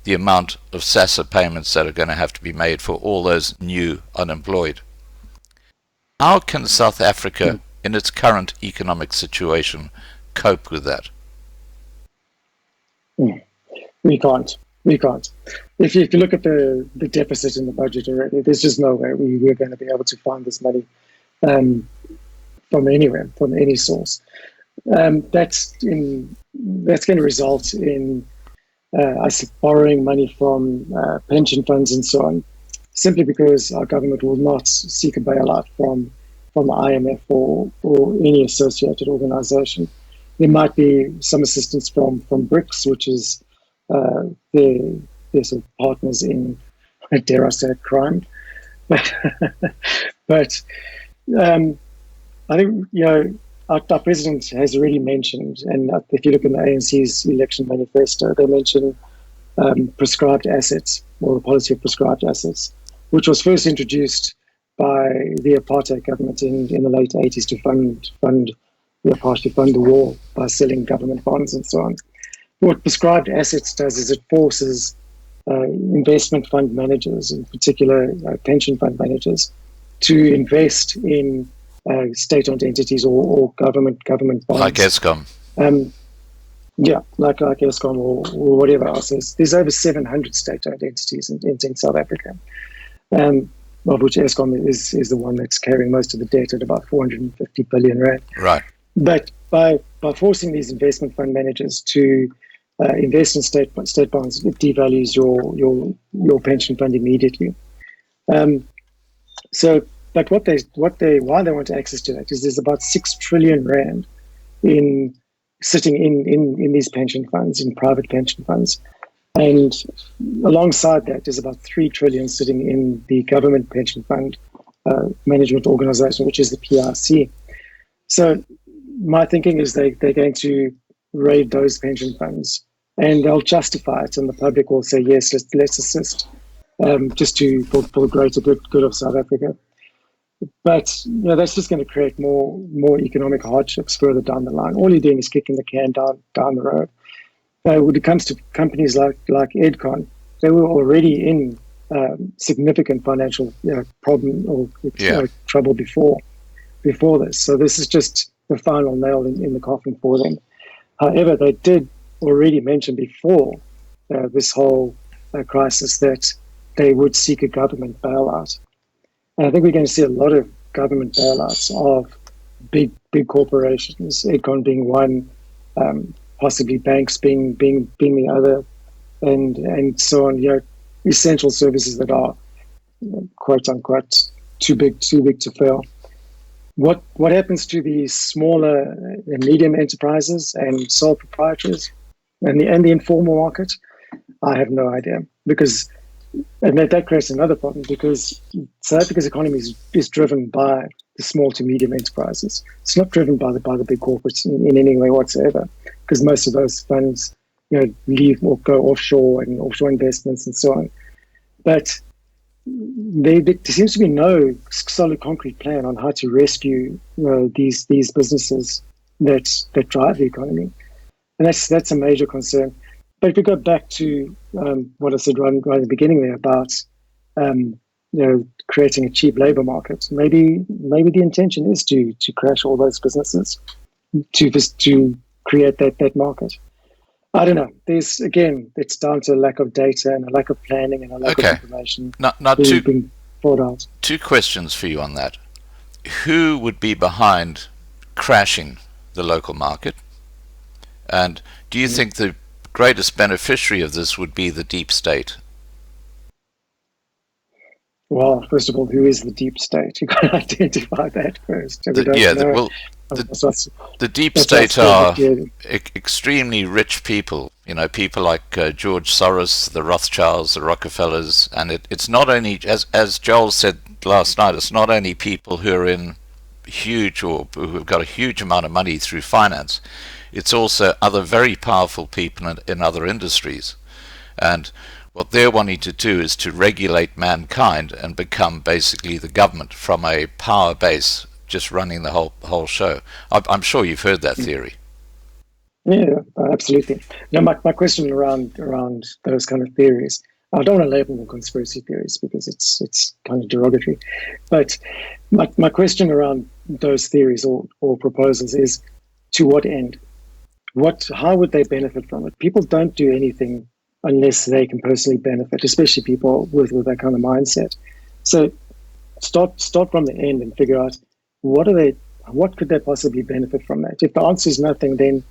the amount of SASSA payments that are going to have to be made for all those new unemployed. How can South Africa, in its current economic situation, cope with that? We can't. If you look at the deficit in the budget already, there's just no way we're going to be able to find this money from anywhere, from any source. That's going to result in us borrowing money from pension funds and so on, simply because our government will not seek a bailout from the IMF or any associated organization. There might be some assistance from BRICS, which is their sort of partners in, DearSA, crime. But I think, our president has already mentioned, and if you look in the ANC's election manifesto, they mention prescribed assets, or the policy of prescribed assets, which was first introduced by the apartheid government in the late 80s to fund the apartheid, to fund the war by selling government bonds and so on. What prescribed assets does is it forces investment fund managers, in particular pension fund managers, to invest in state-owned entities or government bonds. Like ESCOM. Yeah, like ESCOM or whatever else. There's over 700 state-owned entities in South Africa, of which ESCOM is the one that's carrying most of the debt at about 450 billion rand. Right. But by forcing these investment fund managers to invest in state bonds, it devalues your pension fund immediately. But why they want access to that is there's about 6 trillion rand sitting in these pension funds, in private pension funds, and alongside that there's about 3 trillion sitting in the government pension fund management organization, which is the PRC. So my thinking is they're going to raid those pension funds, and they'll justify it, and the public will say yes, let's assist, just for the greater good of South Africa. But that's just going to create more economic hardships further down the line. All you're doing is kicking the can down the road. When it comes to companies like Edcon, they were already in significant financial problem or trouble before this. So this is just the final nail in the coffin for them. However, they did already mention before this whole crisis that they would seek a government bailout. And I think we're going to see a lot of government bailouts of big corporations, Edcon being one, possibly banks being the other, and so on. Essential services that are quote unquote too big to fail. What happens to the smaller and medium enterprises and sole proprietors and the informal market? I have no idea, and that creates another problem, because South Africa's economy is driven by the small to medium enterprises. It's not driven by the big corporates in any way whatsoever, because most of those funds leave or go offshore and offshore investments and so on. But there seems to be no solid concrete plan on how to rescue these businesses that drive the economy, and that's a major concern. But if we go back to what I said right at the beginning there about creating a cheap labor market, maybe the intention is to crash all those businesses to create that market. I don't know. It's down to a lack of data and a lack of planning and a lack of information. Now being brought out. 2 questions for you on that. Who would be behind crashing the local market? And do you think the greatest beneficiary of this would be the deep state? Well, first of all, who is the deep state? You've got to identify that first. The deep state are extremely rich people. People like George Soros, the Rothschilds, the Rockefellers, and it's not only, as Joel said last night, it's not only people who are in huge or who have got a huge amount of money through finance. It's also other very powerful people in other industries. And what they're wanting to do is to regulate mankind and become basically the government from a power base, just running the whole show. I'm sure you've heard that theory. Yeah, absolutely. Now, my question around those kind of theories, I don't want to label them conspiracy theories because it's kind of derogatory. But my question around those theories or proposals is, to what end? How would they benefit from it? People don't do anything unless they can personally benefit, especially people with that kind of mindset. So start from the end and figure out what could they possibly benefit from that. If the answer is nothing, then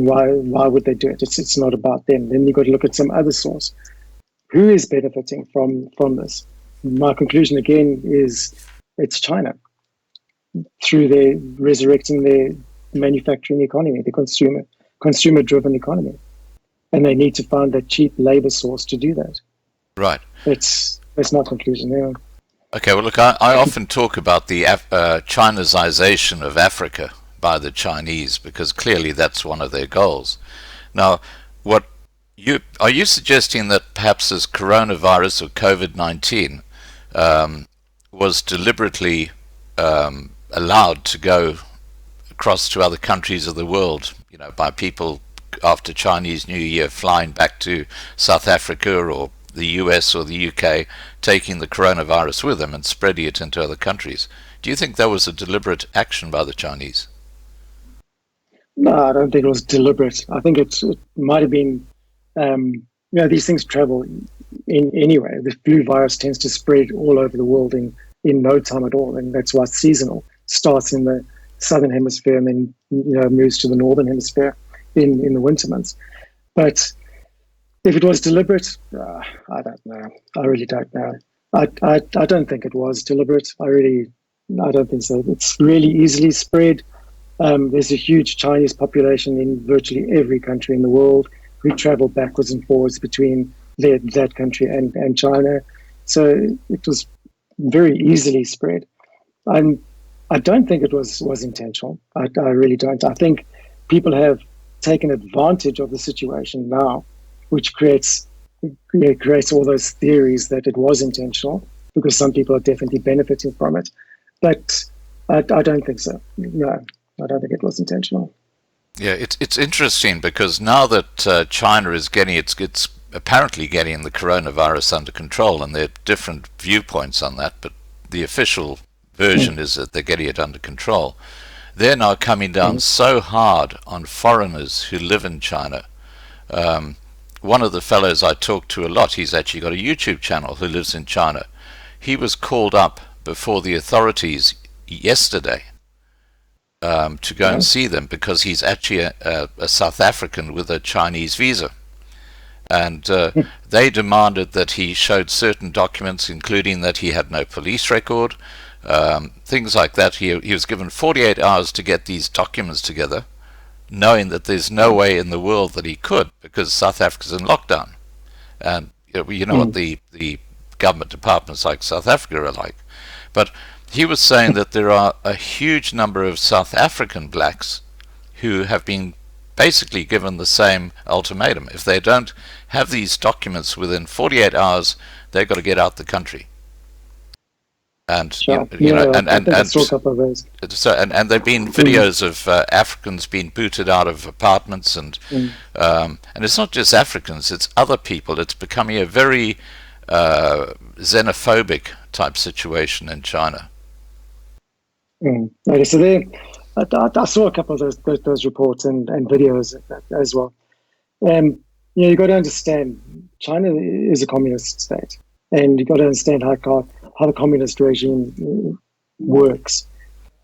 why would they do it? It's not about them. Then you've got to look at some other source. Who is benefiting from this? My conclusion again is it's China, through their resurrecting their manufacturing economy, the consumer-driven economy, and they need to find that cheap labor source to do that. Right. That's my conclusion. Yeah. Okay. Well, look, I often talk about the Chinization of Africa by the Chinese, because clearly that's one of their goals. Now, are you suggesting that perhaps this coronavirus or COVID-19 was deliberately allowed to go across to other countries of the world, by people after Chinese New Year flying back to South Africa or the US or the UK, taking the coronavirus with them and spreading it into other countries. Do you think that was a deliberate action by the Chinese? No, I don't think it was deliberate. I think it might have been, these things travel in anyway. The flu virus tends to spread all over the world in no time at all, and that's why it's seasonal. Starts in the southern hemisphere and then moves to the northern hemisphere in the winter months. But if it was deliberate, I don't know. I really don't know. I don't think it was deliberate. I don't think so. It's really easily spread. There's a huge Chinese population in virtually every country in the world who travel backwards and forwards between that country and China. So it was very easily spread. I don't think it was intentional. I really don't. I think people have taken advantage of the situation now, which creates all those theories that it was intentional, because some people are definitely benefiting from it. But I don't think so. No, I don't think it was intentional. Yeah, it's interesting because now that China is it's apparently getting the coronavirus under control, and there are different viewpoints on that, but the official version is that they're getting it under control. They're now coming down so hard on foreigners who live in China. One of the fellows I talk to a lot, he's actually got a YouTube channel, who lives in China. He was called up before the authorities yesterday to go and see them, because he's actually a South African with a Chinese visa. And they demanded that he showed certain documents, including that he had no police record, things like that. He was given 48 hours to get these documents together, knowing that there's no way in the world that he could, because South Africa's in lockdown. And you know what the government departments like South Africa are like. But he was saying that there are a huge number of South African blacks who have been basically given the same ultimatum. If they don't have these documents within 48 hours, they've got to get out the country. And Sure. and I saw a couple of those. so and there've been videos of Africans being booted out of apartments, and it's not just Africans, it's other people. It's becoming a very xenophobic type situation in China. Okay, so I saw a couple of those reports and videos as well. You got to understand, China is a communist state, and you got to understand how the communist regime works.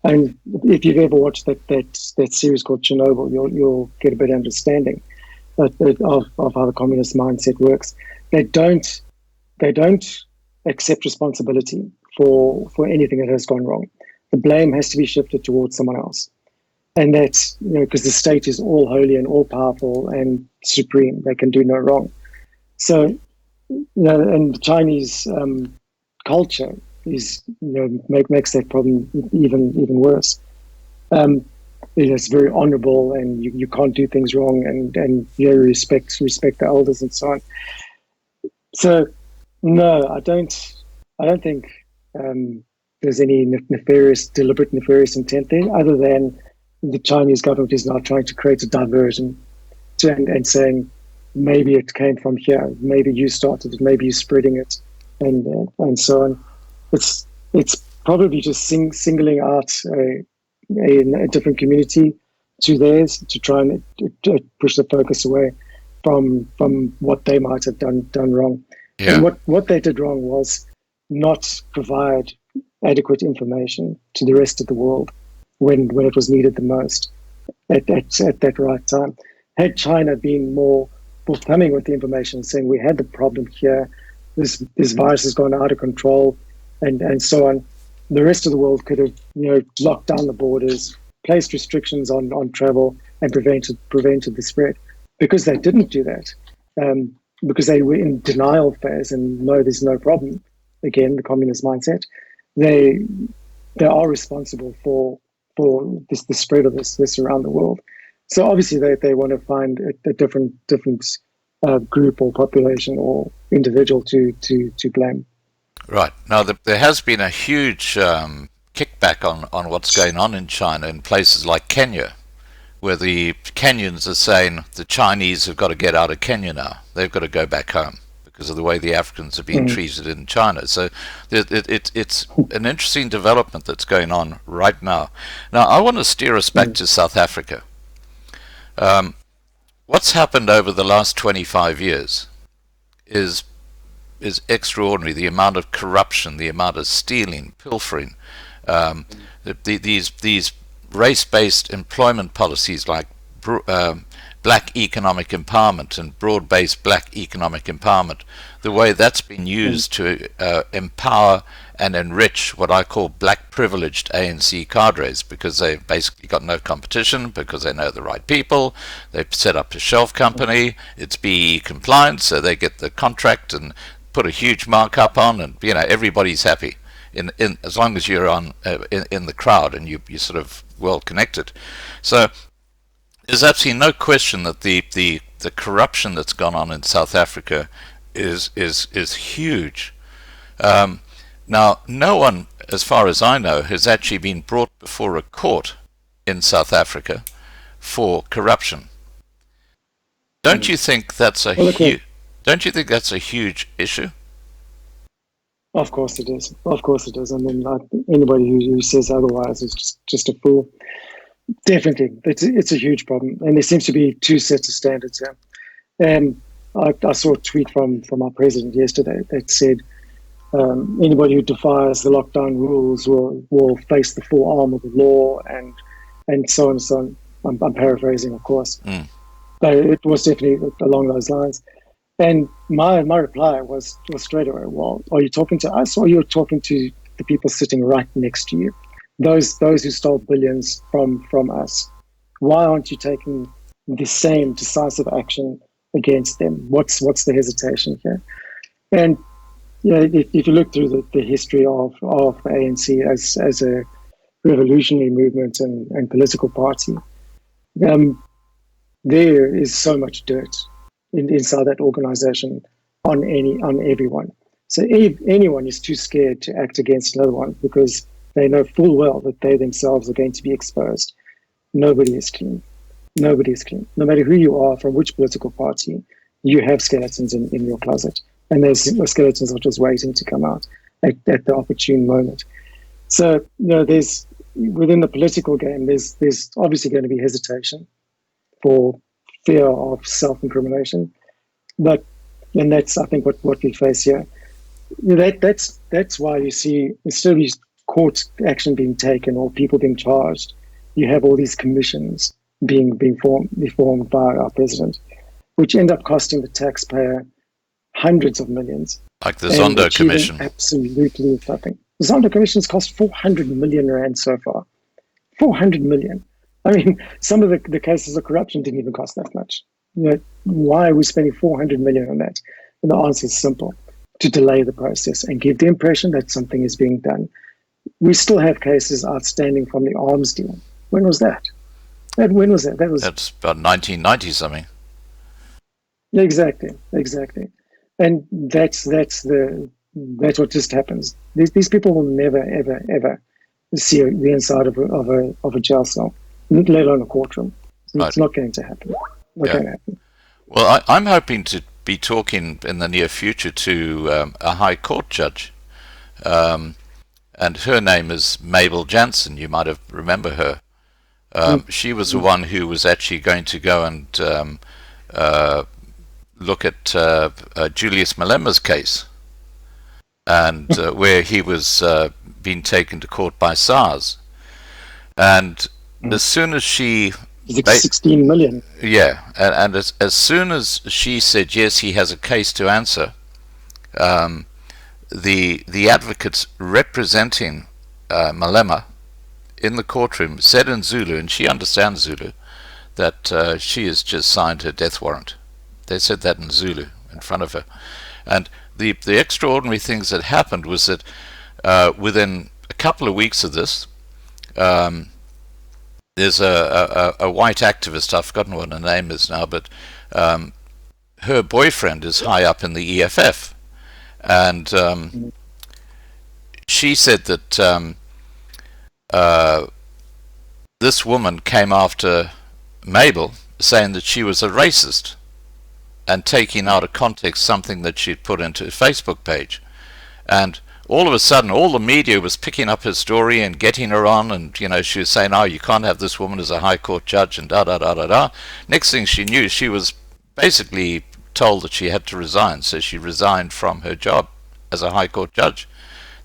And if you've ever watched that series called Chernobyl, you'll get a better understanding of how the communist mindset works. They don't accept responsibility for anything that has gone wrong. The blame has to be shifted towards someone else. And that's, because the state is all holy and all powerful and supreme. They can do no wrong. So, and the Chinese culture is, makes that problem even worse. It's very honorable, and you can't do things wrong, and respect the elders and so on. So, no, I don't think there's any deliberate nefarious intent there, other than the Chinese government is now trying to create a diversion and saying, maybe it came from here, maybe you started it, maybe you're spreading it, and so on. It's probably just singling out a different community to theirs to try and to push the focus away from what they might have done wrong. Yeah. And what they did wrong was not provide adequate information to the rest of the world when it was needed the most at that right time. Had China been more forthcoming with the information, saying we had the problem here, this virus has gone out of control, and so on, the rest of the world could have locked down the borders, placed restrictions on travel, and prevented the spread. Because they didn't do that, because they were in denial phase and no, there's no problem. Again, the communist mindset. They are responsible for the spread of this around the world. So obviously they want to find a different group or population or individual to blame. Right. Now, there has been a huge kickback on what's going on in China in places like Kenya, where the Kenyans are saying the Chinese have got to get out of Kenya now. They've got to go back home because of the way the Africans are being treated in China. So it's an interesting development that's going on right now. Now, I want to steer us back to South Africa. What's happened over the last 25 years is extraordinary. The amount of corruption, the amount of stealing, pilfering, these race-based employment policies like black economic empowerment and broad-based black economic empowerment, the way that's been used to empower and enrich what I call black privileged ANC cadres, because they've basically got no competition, because they know the right people. They've set up a shelf company, it's BE compliant, so they get the contract and put a huge markup on, and everybody's happy in as long as you're on in the crowd and you're sort of well connected. So there's absolutely no question that the corruption that's gone on in South Africa is huge. Now, no one, as far as I know, has actually been brought before a court in South Africa for corruption. Don't you think that's a huge issue? Of course it is. Of course it is. I mean, anybody who says otherwise is just a fool. Definitely, it's a huge problem, and there seems to be two sets of standards here. And I saw a tweet from our president yesterday that said anybody who defies the lockdown rules will face the full arm of the law, and so on and so on. I'm paraphrasing, of course, but it was definitely along those lines. And my reply was straight away, well, are you talking to us, or you're talking to the people sitting right next to you? Those who stole billions from us. Why aren't you taking the same decisive action against them? What's the hesitation here? And if you look through the history of the ANC as a revolutionary movement and political party, there is so much dirt inside that organization on everyone. So if anyone is too scared to act against another one because they know full well that they themselves are going to be exposed, nobody is clean. Nobody is clean. No matter who you are, from which political party, you have skeletons in your closet. And those skeletons are just waiting to come out at the opportune moment. So, there's within the political game, there's obviously going to be hesitation for fear of self-incrimination. And that's, I think, what we face here. That's why you see, instead of court action being taken or people being charged, you have all these commissions being formed by our president, which end up costing the taxpayer hundreds of millions. Like the Zondo Commission. Absolutely nothing. The Zondo Commission's cost 400 million rand so far. 400 million. I mean, some of the cases of corruption didn't even cost that much. Why are we spending 400 million on that? And the answer is simple: to delay the process and give the impression that something is being done. We still have cases outstanding from the arms deal. When was that? When was that? That's about 1990 something. Exactly. And that's what just happens. These people will never, ever, ever see the inside of a jail cell, let alone a courtroom. It's not going to happen. Not going to happen. Well, I'm hoping to be talking in the near future to a High Court judge, and her name is Mabel Jansen. You might have remember her. She was the one who was actually going to go and look at Julius Malema's case, and where he was being taken to court by SARS. And as soon as she... 16 million. Yeah, and as soon as she said, yes, he has a case to answer, the advocates representing Malema in the courtroom said in Zulu, and she understands Zulu, that she has just signed her death warrant. They said that in Zulu in front of her. And the extraordinary things that happened was that within a couple of weeks of this, there's a white activist, I've forgotten what her name is now, but her boyfriend is high up in the EFF. And she said that this woman came after Mabel, saying that she was a racist and taking out of context something that she'd put into her Facebook page. And all of a sudden, all the media was picking up her story and getting her on, and she was saying, "Oh, you can't have this woman as a high court judge," and da da da da da. Next thing she knew, she was basically told that she had to resign, so she resigned from her job as a high court judge.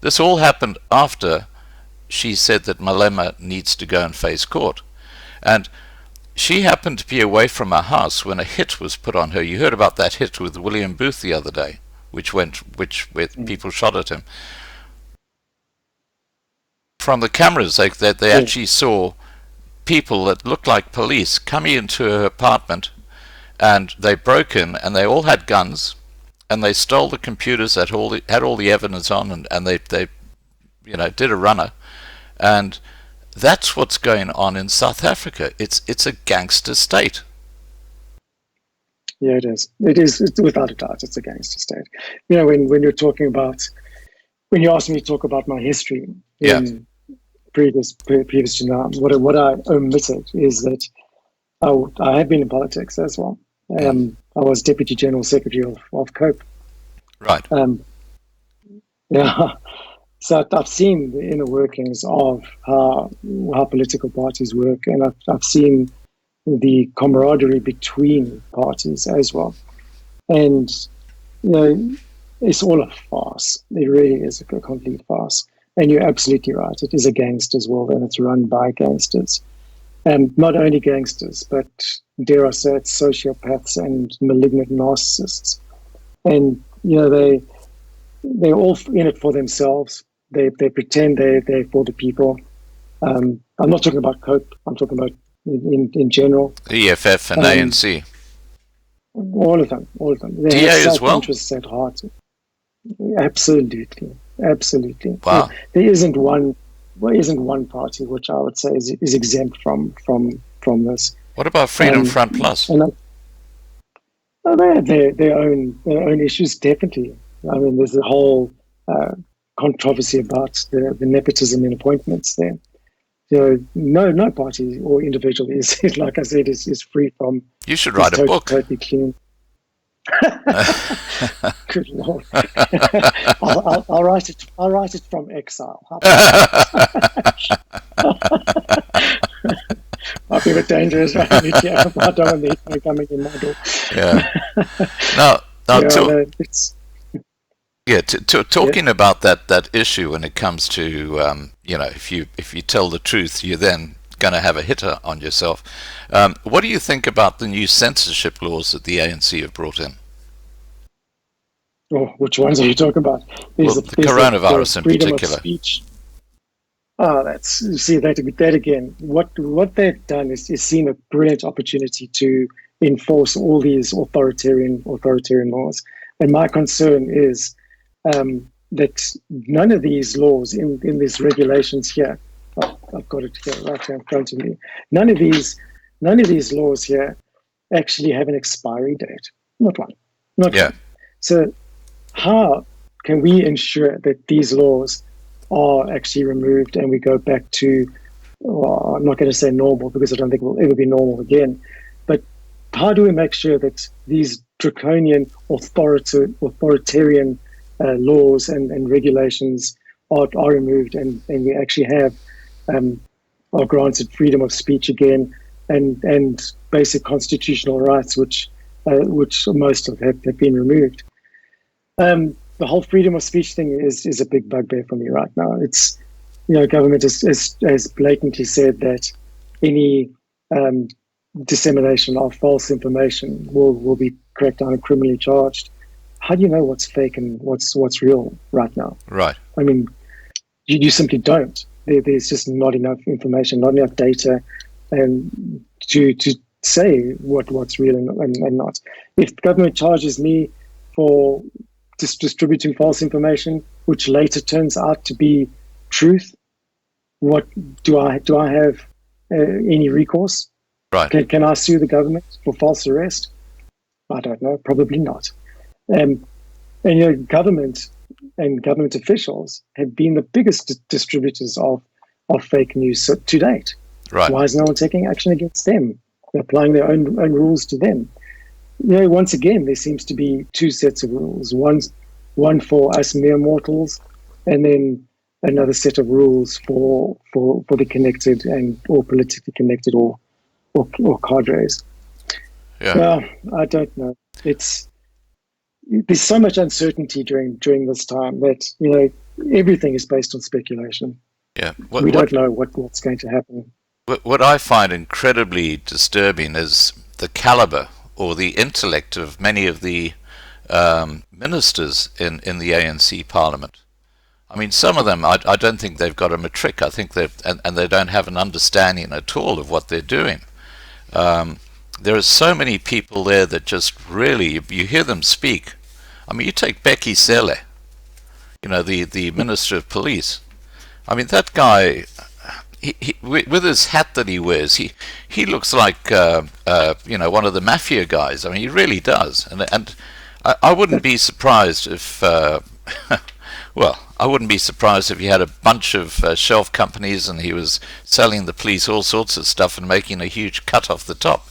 This all happened after she said that Malema needs to go and face court, and she happened to be away from her house when a hit was put on her. You heard about that hit with William Booth the other day, where people shot at him. From the cameras, they actually saw people that looked like police coming into her apartment, and they broke in, and they all had guns, and they stole the computers that had all the evidence on, and they did a runner. And that's what's going on in South Africa. It's a gangster state. Yeah, it is. It's without a doubt, it's a gangster state. When you're talking about, when you asked me to talk about my history in previous to now, what I omitted is that I have been in politics as well. I was Deputy General Secretary of COPE. Right. Yeah. So I've seen the inner workings of how political parties work, and I've seen the camaraderie between parties as well. And it's all a farce. It really is a complete farce. And you're absolutely right. It is a gangsters world, and it's run by gangsters. And not only gangsters, but dare I say it, sociopaths and malignant narcissists. And they're all in it for themselves. They pretend they're for the people. I'm not talking about COPE. I'm talking about in general. EFF and ANC. All of them. They DA have as well? self-interests at heart. Absolutely. Wow. There isn't one party which I would say is exempt from this. What about Freedom Front Plus? They have their own issues, definitely. I mean, there's a whole controversy about the nepotism in appointments there. No party or individual is, like I said, is free from. You should write a book. Totally clean. Good Lord! I'll write it. I'll write it from exile. Might be a bit dangerous, right? I don't want the Hitler coming in my door. Talking about that issue when it comes to if you tell the truth, you're then going to have a hitter on yourself. What do you think about the new censorship laws that the ANC have brought in? Oh, which ones are you talking about? The coronavirus in particular. Speech. Oh, that again. What they've done is seen a brilliant opportunity to enforce all these authoritarian laws. And my concern is that none of these laws in these regulations here, I've got it here right here in front of me. None of these laws here actually have an expiry date. Not one. Not one. So how can we ensure that these laws are actually removed and we go back to, well, I'm not going to say normal because I don't think it will ever be normal again, but how do we make sure that these draconian authoritarian laws and regulations are removed and we actually have are granted freedom of speech again and basic constitutional rights which most of have been removed. The whole freedom of speech thing is a big bugbear for me right now. It's, government has blatantly said that any dissemination of false information will be cracked down and criminally charged. How do you know what's fake and what's real right now? Right. I mean, you simply don't. There's just not enough information, not enough data, and to say what's real and not. If government charges me for distributing false information, which later turns out to be truth, what do I have any recourse? Right. Can I sue the government for false arrest? I don't know. Probably not. And government and government officials have been the biggest distributors of fake news to date. Right. Why is no one taking action against them? They're applying their own rules to them. Once again, there seems to be two sets of rules. One for us mere mortals, and then another set of rules for the connected or politically connected or cadres. Yeah. Well, I don't know. There's so much uncertainty during this time that everything is based on speculation. Yeah. We don't know what's going to happen. What I find incredibly disturbing is the caliber or the intellect of many of the ministers in the ANC Parliament. I mean, some of them, I don't think they've got a matric. I think and they don't have an understanding at all of what they're doing. There are so many people there that just really, you hear them speak. I mean, you take Becky Cele, the Minister of Police. I mean, that guy, he with his hat that he wears, he looks like one of the mafia guys. I mean, he really does. And I wouldn't be surprised if I wouldn't be surprised if he had a bunch of shelf companies and he was selling the police all sorts of stuff and making a huge cut off the top.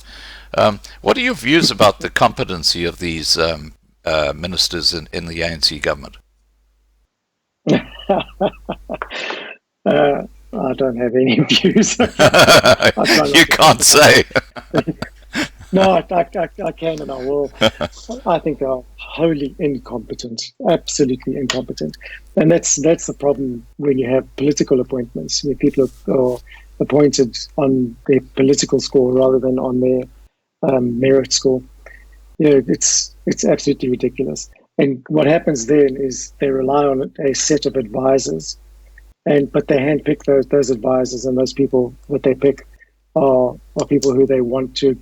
What are your views about the competency of these ministers in the ANC government? I don't have any views. You can't say. No, I can and I will. I think they are wholly incompetent, absolutely incompetent. And that's the problem when you have political appointments, where people are appointed on their political score rather than on their merit score. It's absolutely ridiculous. And what happens then is they rely on a set of advisors, but they handpick those advisors, and those people that they pick are people who they want to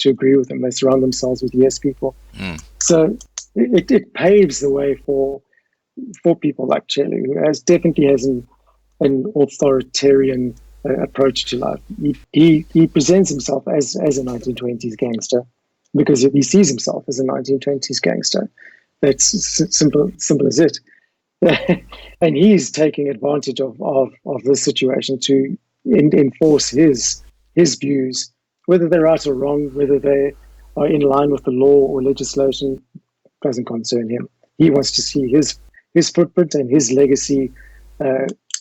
agree with them. They surround themselves with yes people. So it paves the way for people like Chele, who definitely has an authoritarian approach to life. He presents himself as a 1920s gangster because he sees himself as a 1920s gangster. That's simple as it. And he's taking advantage of this situation to enforce his views, whether they're right or wrong, whether they are in line with the law or legislation, doesn't concern him. He wants to see his footprint and his legacy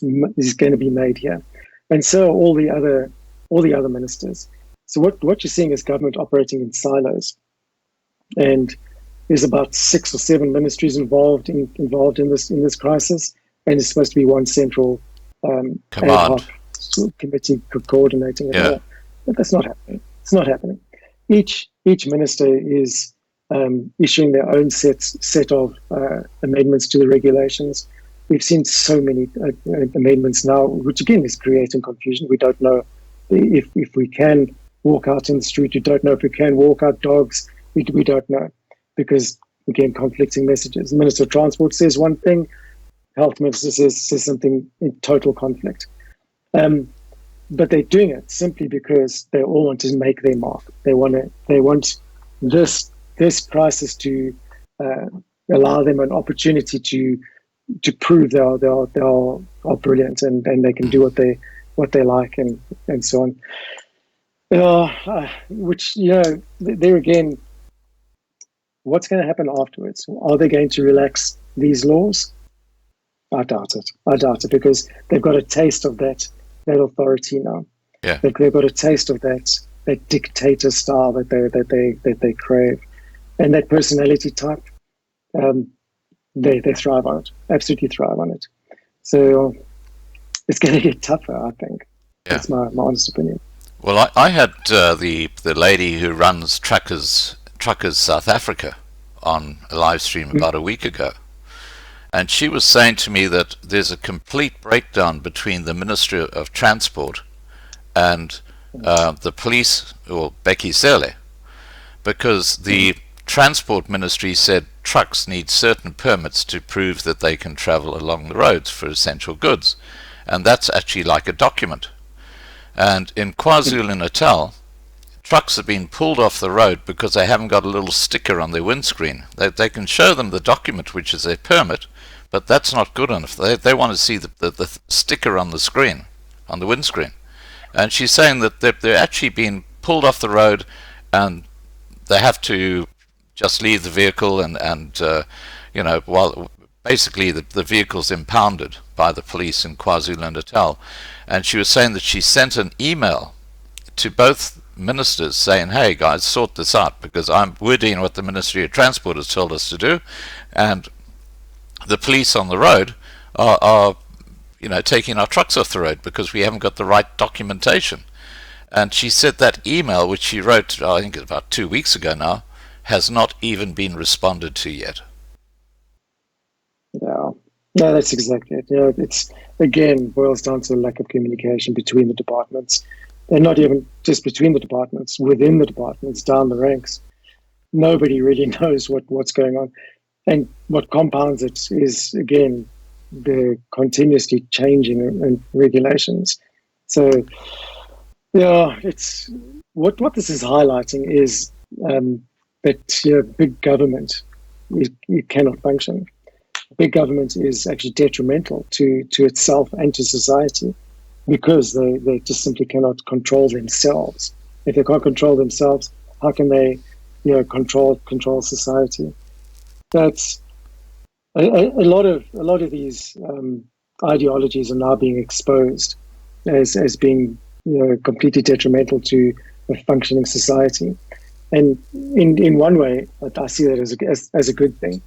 is going to be made here, and so all the other ministers. So what you're seeing is government operating in silos, and there's about 6 or 7 ministries involved in this crisis, and it's supposed to be one central command committee coordinating it all. But that's not happening. It's not happening. Each minister is issuing their own set of amendments to the regulations. We've seen so many amendments now, which again is creating confusion. We don't know if we can walk out in the street. We don't know if we can walk out dogs. We don't know, because again, conflicting messages. The Minister of Transport says one thing, Health Minister says something in total conflict. But they're doing it simply because they all want to make their mark. They want this crisis to allow them an opportunity to prove they are brilliant and they can do what they like and so on. Which there again, what's going to happen afterwards? Are they going to relax these laws? I doubt it, because they've got a taste of that authority now. Yeah. They've got a taste of that dictator style that they crave, and that personality type. They thrive on it. Absolutely thrive on it. So it's going to get tougher, I think. Yeah. That's my honest opinion. Well, I had the lady who runs Truckers South Africa on a live stream about a week ago. And she was saying to me that there's a complete breakdown between the Ministry of Transport and the police, or Becky Cele, because the Transport Ministry said trucks need certain permits to prove that they can travel along the roads for essential goods. And that's actually like a document. And in KwaZulu-Natal, trucks have been pulled off the road because they haven't got a little sticker on their windscreen. They can show them the document, which is their permit, but that's not good enough. They want to see the sticker on the screen, on the windscreen. And she's saying that they're actually being pulled off the road, and they have to just leave the vehicle, and while basically the vehicle's impounded by the police in KwaZulu-Natal. And she was saying that she sent an email to both ministers saying, hey guys, sort this out, because we're doing what the Ministry of Transport has told us to do, and the police on the road are taking our trucks off the road because we haven't got the right documentation. And she said that email, which she wrote, I think about 2 weeks ago now, has not even been responded to yet. No, that's exactly it. It's again boils down to a lack of communication between the departments, and not even just between the departments, within the departments, down the ranks. Nobody really knows what's going on. And what compounds it is, again, the continuously changing regulations. So, it's what this is highlighting is that big government, it cannot function. Big government is actually detrimental to itself and to society, because they just simply cannot control themselves. If they can't control themselves, how can they control society? That's a lot of these ideologies are now being exposed as being completely detrimental to a functioning society. And in one way, I see that as a good thing,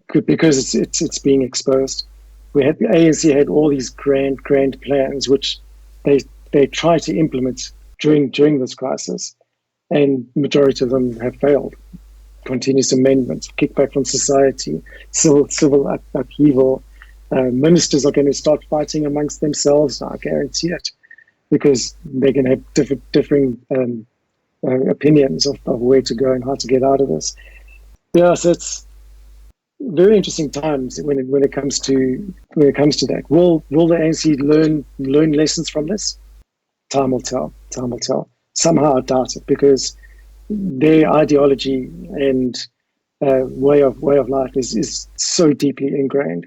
because it's being exposed. We had the ANC had all these grand plans which they try to implement during this crisis, and majority of them have failed. Continuous amendments, kickback from society, civil upheaval. Ministers are going to start fighting amongst themselves. I guarantee it, because they're going to have differing opinions of where to go and how to get out of this. So it's very interesting times when it comes to that. Will the ANC learn lessons from this? Time will tell. Somehow I doubt it, because their ideology and way of life is so deeply ingrained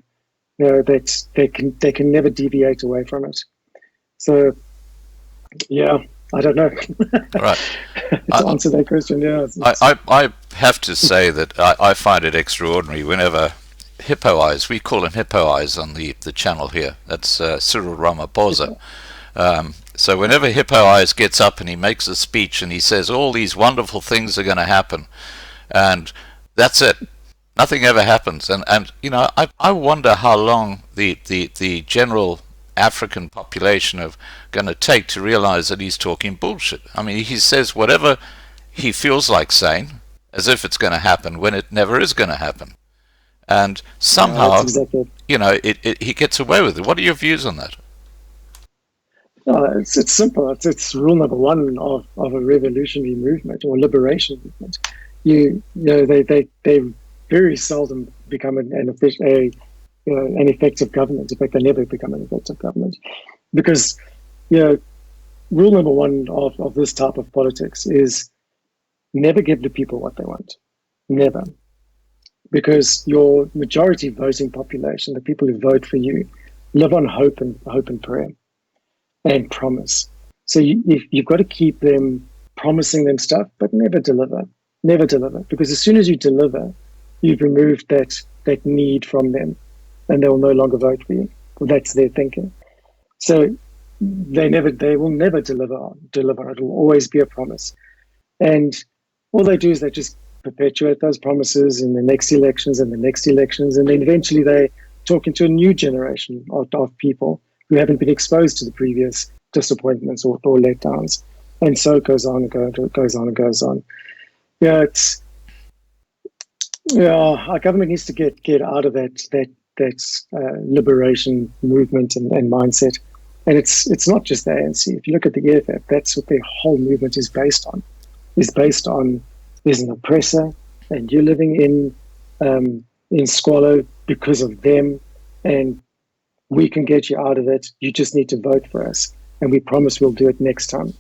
that they can never deviate away from it. So I don't know. Right. To answer that question, I have to say that I find it extraordinary whenever Hippo Eyes, we call him Hippo Eyes on the channel here, that's Cyril Ramaphosa. So whenever Hippo Eyes gets up and he makes a speech and he says all these wonderful things are going to happen, and that's it, nothing ever happens. And I wonder how long the general African population are going to take to realize that he's talking bullshit. I mean, he says whatever he feels like saying as if it's going to happen when it never is going to happen. And somehow, he gets away with it. What are your views on that? It's simple. It's rule number one of a revolutionary movement or liberation movement. They very seldom become an effective government. In fact, they never become an effective government, because rule number one of this type of politics is never give the people what they want. Never. Because your majority voting population, the people who vote for you, live on hope and prayer and promise. So you've got to keep them promising them stuff, but never deliver. Never deliver. Because as soon as you deliver, you've removed that need from them, and they will no longer vote for you. Well, that's their thinking. So they will never deliver. It will always be a promise. And all they do is they just perpetuate those promises in the next elections and the next elections, and then eventually they talk into a new generation of people who haven't been exposed to the previous disappointments or letdowns, and so it goes on and goes on. Our government needs to get out of that liberation movement and mindset, and it's not just the ANC. If you look at the EFF, that's what their whole movement is based on. There's an oppressor, and you're living in squalor because of them, and we can get you out of it. You just need to vote for us, and we promise we'll do it next time.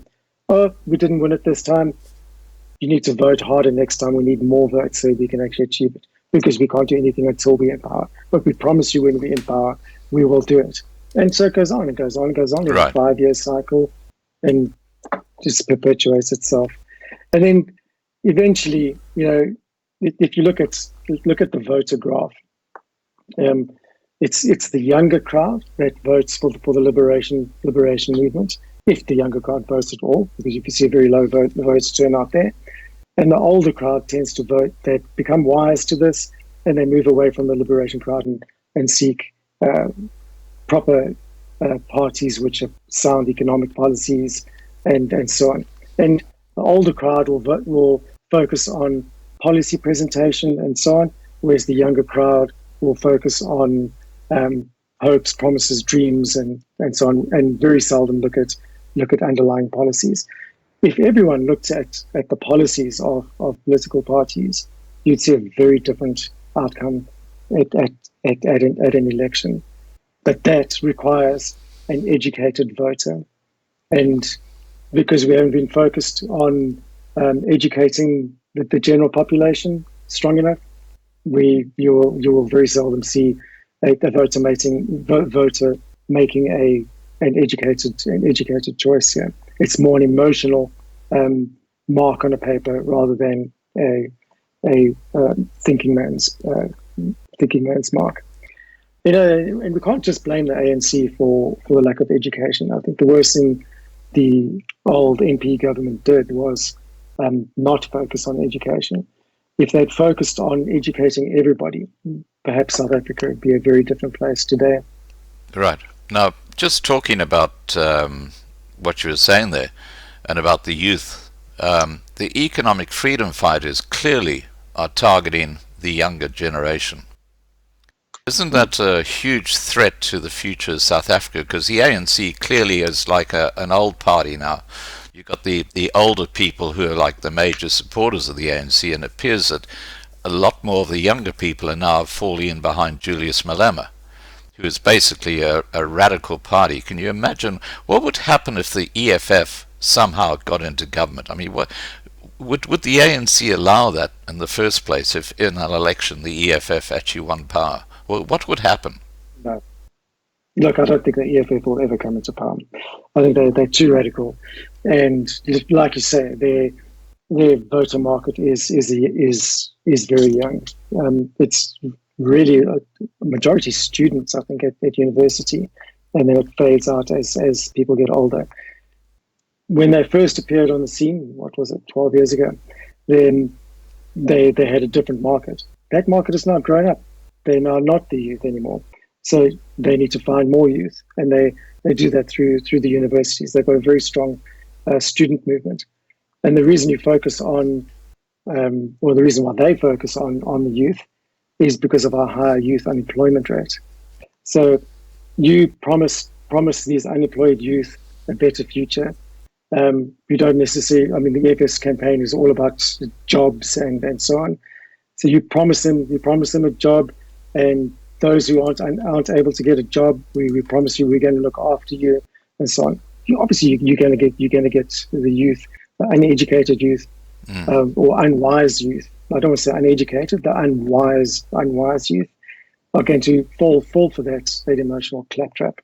Oh, we didn't win it this time. You need to vote harder next time. We need more votes so we can actually achieve it. because we can't do anything until we're in power. But we promise you when we're in power, we will do it. And so it goes on, it goes on, it goes on in a 5-year cycle, and just perpetuates itself. And then eventually, if you look at the voter graph, it's the younger crowd that votes for the liberation movement, if the younger crowd votes at all, because you can see a very low votes turnout there. And the older crowd tends to vote, that become wise to this, and they move away from the liberation crowd and seek proper parties which have sound economic policies and so on. And the older crowd will focus on policy presentation and so on, whereas the younger crowd will focus on hopes, promises, dreams, and so on, and very seldom look at underlying policies. If everyone looked at the policies of political parties, you'd see a very different outcome at an election. But that requires an educated voter. And because we haven't been focused on educating the general population strong enough, you will very seldom see a voter making an educated choice here. It's more an emotional mark on a paper rather than a thinking man's mark. And we can't just blame the ANC for the lack of education. I think the worst thing the old NP government did was not focus on education. If they'd focused on educating everybody, perhaps South Africa would be a very different place today. Right. Now, just talking about what you were saying there, and about the youth, the economic freedom fighters clearly are targeting the younger generation. Isn't that a huge threat to the future of South Africa? Because the ANC clearly is like an old party now. You've got the older people who are like the major supporters of the ANC, and it appears that a lot more of the younger people are now falling in behind Julius Malema, who is basically a radical party. Can you imagine what would happen if the EFF somehow got into government? I mean, what would the ANC allow that in the first place if in an election the EFF actually won power? Well, what would happen? No. Look, I don't think the EFF will ever come into power. I think they're too radical. And like you say, their voter market is very young. It's really a majority students, I think, at university, and then it fades out as people get older. When they first appeared on the scene, what was it, 12 years ago, then they had a different market. That market has now grown up. They're now not the youth anymore. So they need to find more youth, and they do that through the universities. They've got a very strong student movement. And the reason you focus on, or the reason why they focus on the youth is because of our higher youth unemployment rate. So you promise these unemployed youth a better future. You don't necessarily, I mean, the EFS campaign is all about jobs and so on. So you promise them a job, and those who aren't able to get a job, we promise you we're going to look after you, and so on. Obviously, you're going to get the youth, the uneducated youth, or unwise youth. I don't want to say uneducated. The unwise youth are going to fall for that emotional claptrap.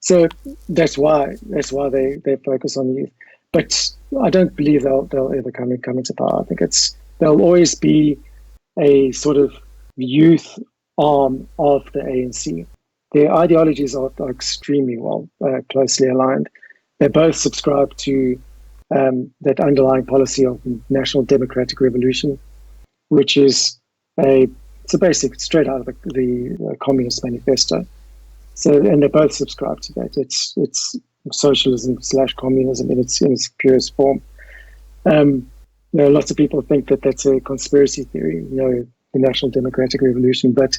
So that's why they focus on the youth. But I don't believe they'll ever come into power. I think they'll always be a sort of youth arm of the ANC. Their ideologies are extremely closely aligned. They both subscribe to that underlying policy of national democratic revolution, which is it's a basic straight out of the Communist Manifesto. So, and they both subscribe to that. It's socialism / communism in its purest form. Lots of people think that that's a conspiracy theory, the National Democratic Revolution, but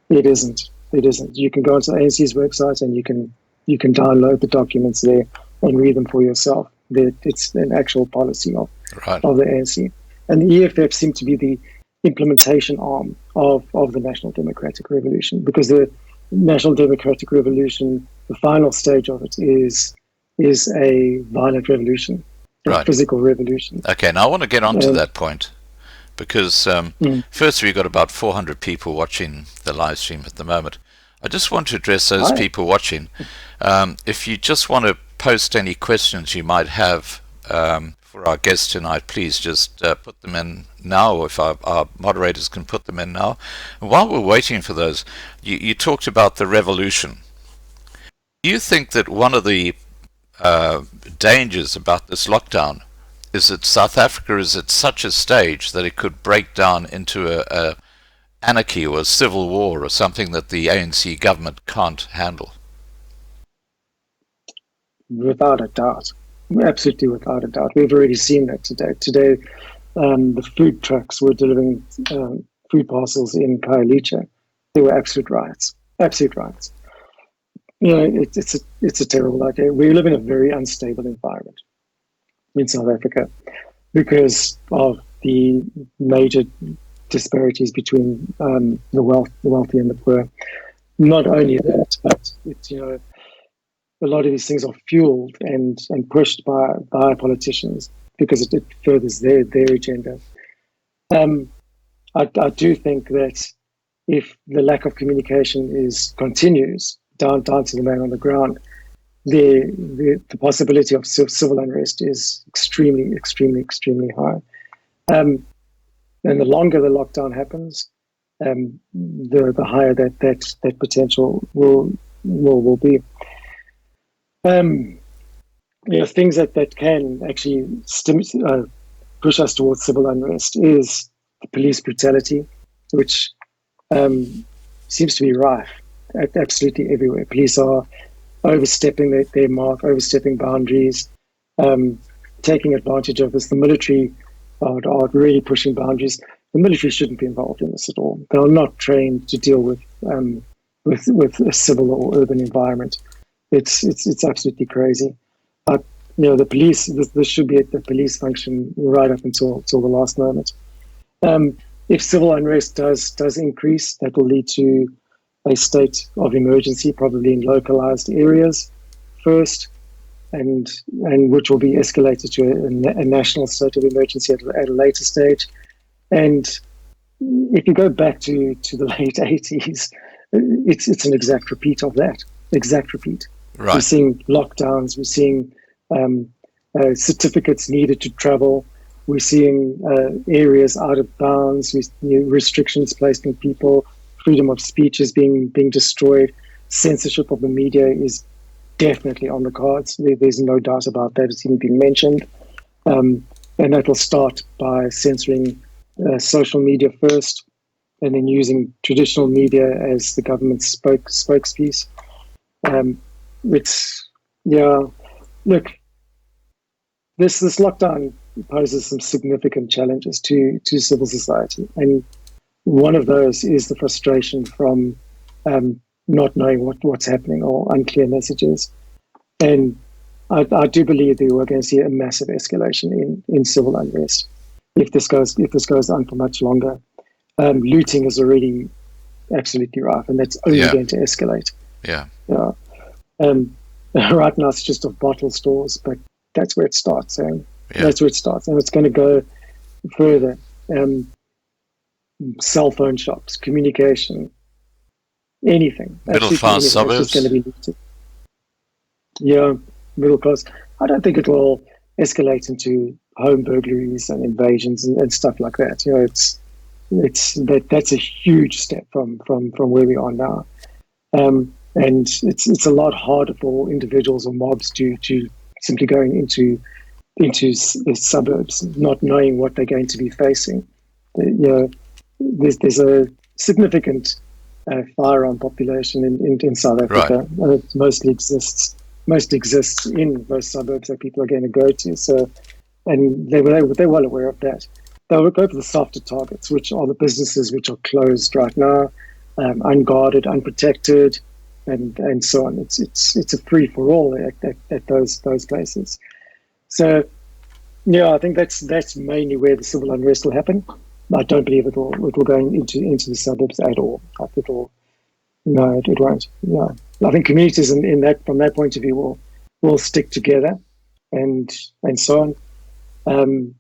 it isn't. It isn't. You can go onto the ANC's website and you can download the documents there and read them for yourself. It's an actual policy of the ANC. And the EFF seem to be the implementation arm of the National Democratic Revolution, because the National Democratic Revolution, the final stage of it is a violent revolution, a physical revolution. Okay, now I want to get on to that point, because first we've got about 400 people watching the live stream at the moment. I just want to address those people watching. If you just want to post any questions you might have for our guest tonight, please just put them in now, if our moderators can put them in now. And while we're waiting for those, you talked about the revolution. Do you think that one of the dangers about this lockdown is that South Africa is at such a stage that it could break down into a anarchy or a civil war or something that the ANC government can't handle? Without a doubt. Absolutely without a doubt. We've already seen that today. Today, the food trucks were delivering food parcels in Khayelitsha. There were absolute riots. Absolute riots. It's a terrible idea. We live in a very unstable environment in South Africa because of the major disparities between the wealthy and the poor. Not only that, but it's, a lot of these things are fueled and pushed by politicians because it furthers their agenda. I do think that if the lack of communication continues down to the man on the ground, the possibility of civil unrest is extremely, extremely, extremely high. And the longer the lockdown happens, the higher that potential will be. Things that can actually push us towards civil unrest is the police brutality, which seems to be rife absolutely everywhere. Police are overstepping their mark, overstepping boundaries, taking advantage of this. The military are really pushing boundaries. The military shouldn't be involved in this at all. They are not trained to deal with a civil or urban environment. It's absolutely crazy. But the police, this should be the police function right up until the last moment. If civil unrest does increase, that will lead to a state of emergency, probably in localized areas first, and which will be escalated to a national state of emergency at a later stage. And if you go back to the late 80s, it's an exact repeat of that. Exact repeat. Right. We're seeing lockdowns. We're seeing certificates needed to travel. We're seeing areas out of bounds. Restrictions placed on people. Freedom of speech is being destroyed. Censorship of the media is definitely on the cards. There's no doubt about that. It's even been mentioned. And that will start by censoring social media first, and then using traditional media as the government's spokespiece. Look, this lockdown poses some significant challenges to civil society, and one of those is the frustration from not knowing what's happening or unclear messages. And I do believe that we're going to see a massive escalation in civil unrest if this goes on for much longer. Looting is already absolutely rife, and that's only going to escalate. Yeah. Right now it's just of bottle stores, but that's where it starts. That's where it starts, and it's going to go further. Cell phone shops, communication, anything. Middle class suburbs. Going to be looted. Yeah, middle class. I don't think it will escalate into home burglaries and invasions and stuff like that. That's a huge step from where we are now. And it's a lot harder for individuals or mobs to simply going into suburbs, not knowing what they're going to be facing. There's a significant firearm population in South Africa. Right. It mostly exists in those suburbs that people are going to go to. So, and they're well aware of that. They'll go for the softer targets, which are the businesses which are closed right now, unguarded, unprotected, and so on. It's a free for all at those places. So, I think that's mainly where the civil unrest will happen. I don't believe it will go into the suburbs at all. It won't. Yeah, I think communities from that point of view will stick together, and so on.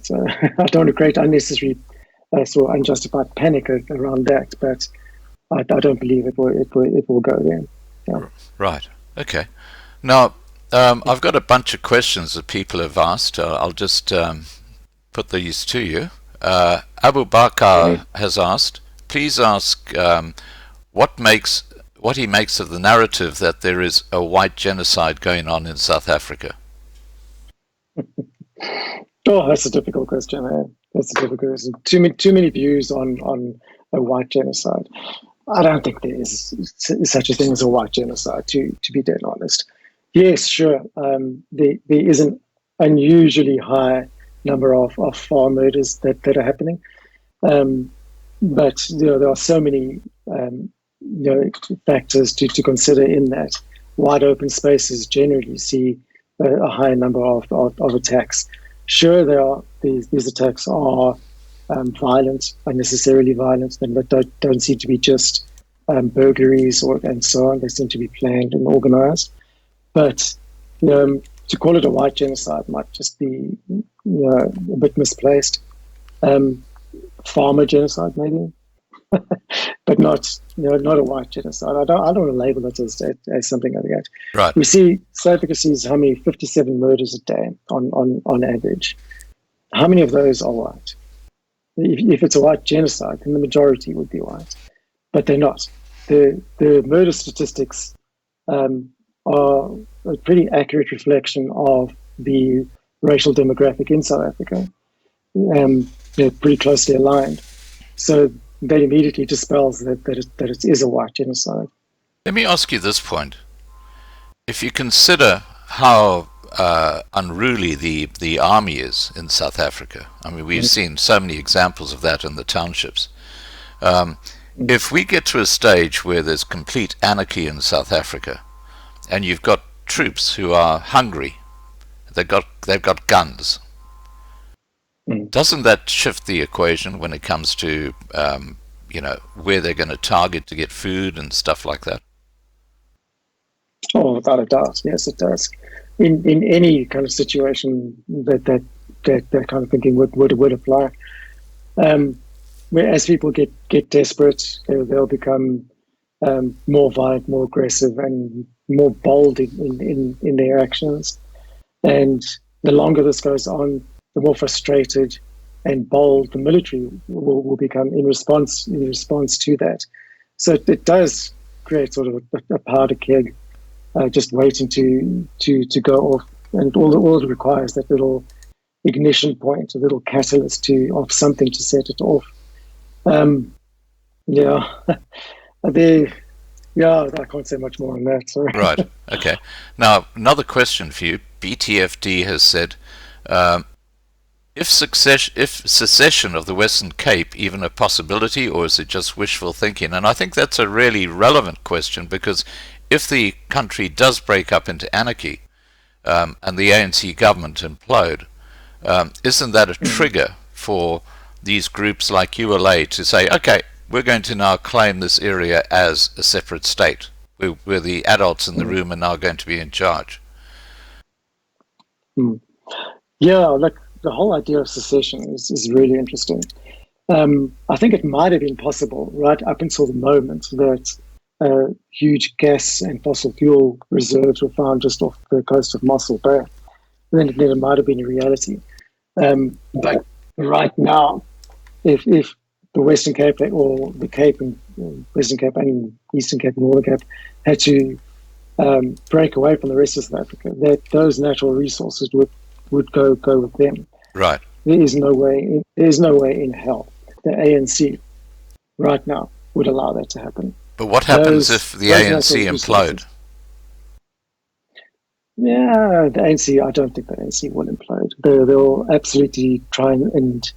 So I don't want to create unnecessary, sort of unjustified panic around that, but I don't believe it will go there. Yeah. Right. Okay. Now, I've got a bunch of questions that people have asked. I'll just put these to you. Abu Bakr has asked, please ask what he makes of the narrative that there is a white genocide going on in South Africa. Oh, that's a difficult question, man. That's a difficult question. Too many views on a white genocide. I don't think there is such a thing as a white genocide, to be dead honest. Yes, sure. There is an unusually high number of farm murders that are happening. But there are so many factors to consider in that. Wide open spaces generally see a high number of attacks. Sure, these attacks are violent, unnecessarily violent, but don't seem to be just burglaries and so on. They seem to be planned and organized. But to call it a white genocide might just be a bit misplaced. Farmer genocide, maybe, but not a white genocide. I don't want to label it as something like that. Right. We see South Africa sees how many 57 murders a day on average. How many of those are white? If it's a white genocide, then the majority would be white, but they're not. The murder statistics are a pretty accurate reflection of the racial demographic in South Africa. They're pretty closely aligned. So that immediately dispels that it is a white genocide. Let me ask you this point. If you consider how unruly the army is in South Africa, I mean, we've seen so many examples of that in the townships. If we get to a stage where there's complete anarchy in South Africa, and you've got troops who are hungry, they've got guns, doesn't that shift the equation when it comes to where they're going to target to get food and stuff like that? Oh, without a doubt, yes, it does. In any kind of situation that kind of thinking would apply. As people get desperate, they'll become more violent, more aggressive, and more bold in their actions. And the longer this goes on, the more frustrated and bold the military will become in response to that. So it does create sort of a powder keg, just waiting to go off, and all it requires that little ignition point, a little catalyst of something to set it off. I can't say much more on that. Sorry. Right. Okay. Now, another question for you. BTFD has said, if secession of the Western Cape even a possibility, or is it just wishful thinking? And I think that's a really relevant question, because if the country does break up into anarchy and the ANC government implode, isn't that a trigger for these groups like ULA to say, okay, we're going to now claim this area as a separate state, where the adults in the room are now going to be in charge? Yeah, look, the whole idea of secession is really interesting. I think it might have been possible right up until the moment that huge gas and fossil fuel reserves were found just off the coast of Mossel Bay. Then it might have been a reality. But right now, if the Western Cape or the Cape and Western Cape and Eastern Cape and Northern Cape had to break away from the rest of South Africa, that those natural resources would go with them. Right. There is no way in hell the ANC right now would allow that to happen. But what happens if the ANC implode? Yeah, the ANC. I don't think the ANC will implode. They'll absolutely try and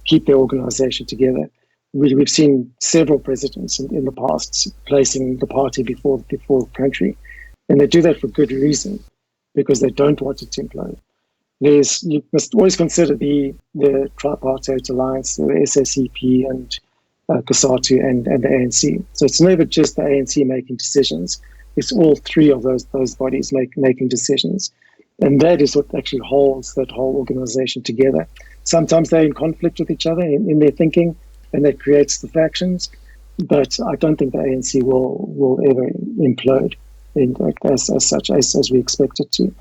keep their organisation together. We've seen several presidents in the past placing the party before the country, and they do that for good reason, because they don't want it to implode. You must always consider the tripartite alliance, the SSCP and COSATU and the ANC. So it's never just the ANC making decisions. It's all three of those bodies making decisions. And that is what actually holds that whole organization together. Sometimes they're in conflict with each other in their thinking, and that creates the factions. But I don't think the ANC will ever implode as such as we expect it to.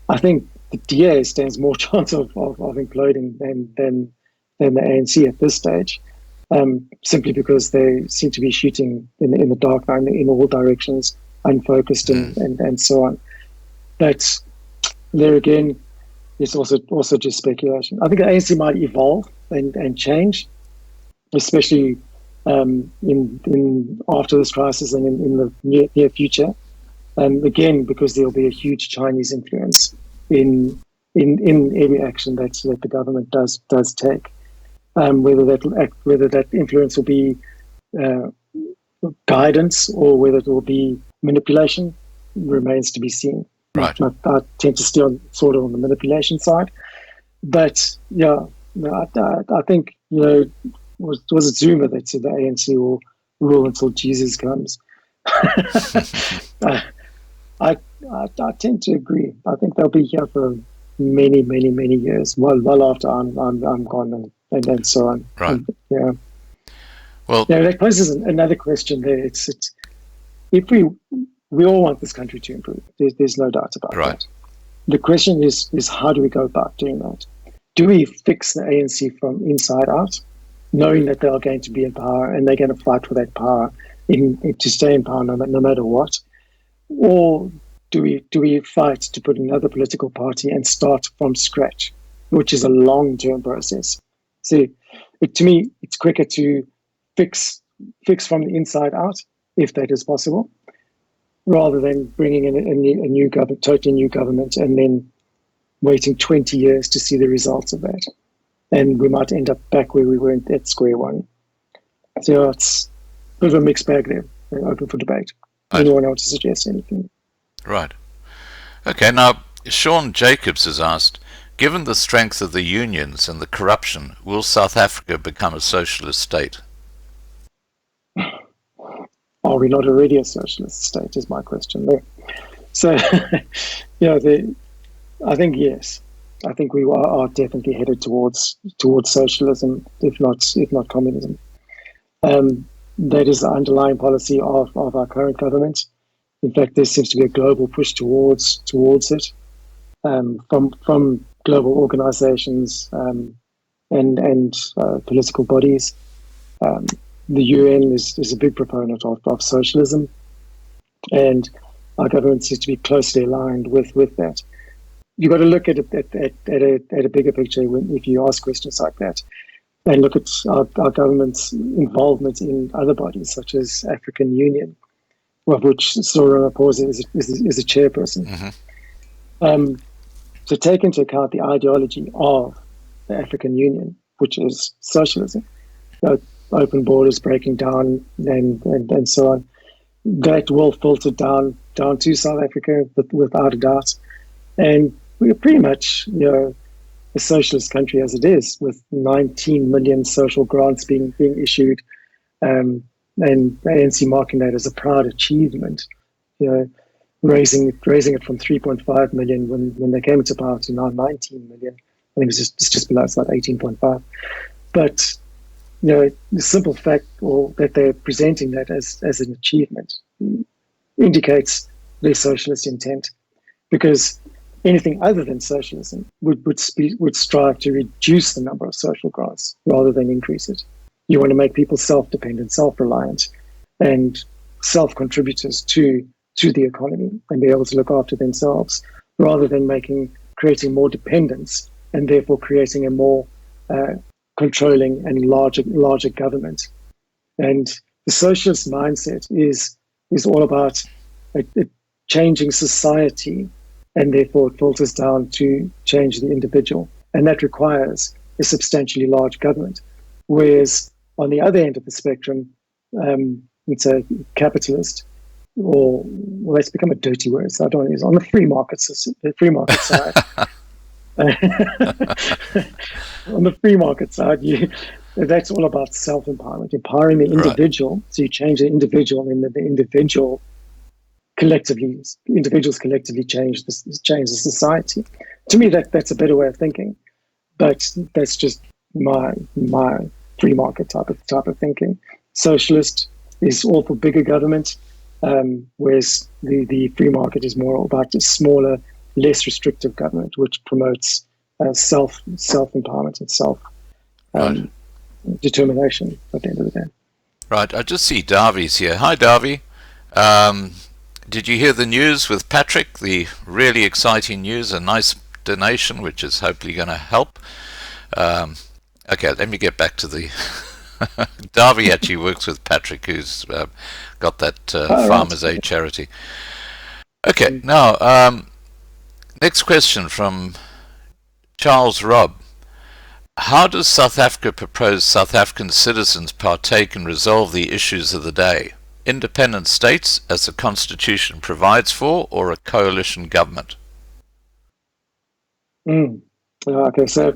I think the DA stands more chance of imploding than the ANC at this stage, simply because they seem to be shooting in the dark in all directions, unfocused and so on. But there again, it's also just speculation. I think the ANC might evolve and change, especially in after this crisis and in the near future. Again, because there'll be a huge Chinese influence in every action that the government does take. Whether that influence will be guidance or whether it will be manipulation remains to be seen. Right. I tend to stay sort of on the manipulation side, but yeah, I think was it Zuma that said the ANC will rule until Jesus comes? I tend to agree. I think they'll be here for many years, well after I'm gone and so on. Right. Yeah. Well, that poses another question there. It's if we all want this country to improve. There's no doubt about that. The question is how do we go about doing that? Do we fix the ANC from inside out, knowing that they are going to be in power and they're going to fight for that power to stay in power no matter what? Or do we fight to put another political party and start from scratch, which is a long-term process? See, to me, it's quicker to fix from the inside out, if that is possible, rather than bringing in a new government, totally new government, and then waiting 20 years to see the results of that. And we might end up back where we were at square one. So it's a bit of a mixed bag there. We're open for debate. Anyone else to suggest anything? Right. Okay, now, Sean Jacobs has asked, given the strength of the unions and the corruption, will South Africa become a socialist state? Are we not already a socialist state, is my question there. So, I think yes. I think we are definitely headed towards socialism, if not communism. That is the underlying policy of our current government. In fact, there seems to be a global push towards it from global organizations and political bodies. The UN is a big proponent of socialism, and our government seems to be closely aligned with that. You've got to look at a bigger picture if you ask questions like that, and look at our government's involvement in other bodies such as African Union, of which Cyril Ramaphosa is a chairperson. Mm-hmm. To take into account the ideology of the African Union, which is socialism, open borders, breaking down, and so on, that will filter down to South Africa without a doubt. And we're pretty much, a socialist country as it is, with 19 million social grants being issued, and the ANC marking that as a proud achievement, raising it from 3.5 million when they came into power to now 19 million. I think it's just below, it's like 18.5. But the simple fact that they're presenting that as an achievement indicates their socialist intent, because anything other than socialism would strive to reduce the number of social grants rather than increase it. You want to make people self-dependent, self-reliant, and self-contributors to the economy and be able to look after themselves, rather than creating more dependence and therefore creating a more controlling and larger government. And the socialist mindset is all about changing society, and therefore it filters down to change the individual, and that requires a substantially large government. Whereas on the other end of the spectrum, it's a capitalist, or it's become a dirty word, so I don't use it. On the free market side. On the free market side, that's all about self-empowerment, empowering the individual. Right. So you change the individual, and the individual individuals collectively change the society. To me, that's a better way of thinking. But that's just my free market type of thinking. Socialist is all for bigger government, whereas the free market is more about a smaller, less restrictive government, which promotes self empowerment and self determination at the end of the day. Right, I just see Darvy's here. Hi, Darby. Did you hear the news with Patrick? The really exciting news, a nice donation, which is hopefully going to help. Okay, let me get back to the... Darby actually works with Patrick, who's got that Farmers Aid charity. Okay, now, next question from Charles Robb. How does South Africa propose South African citizens partake and resolve the issues of the day? Independent states, as the Constitution provides for, or a coalition government? Okay, so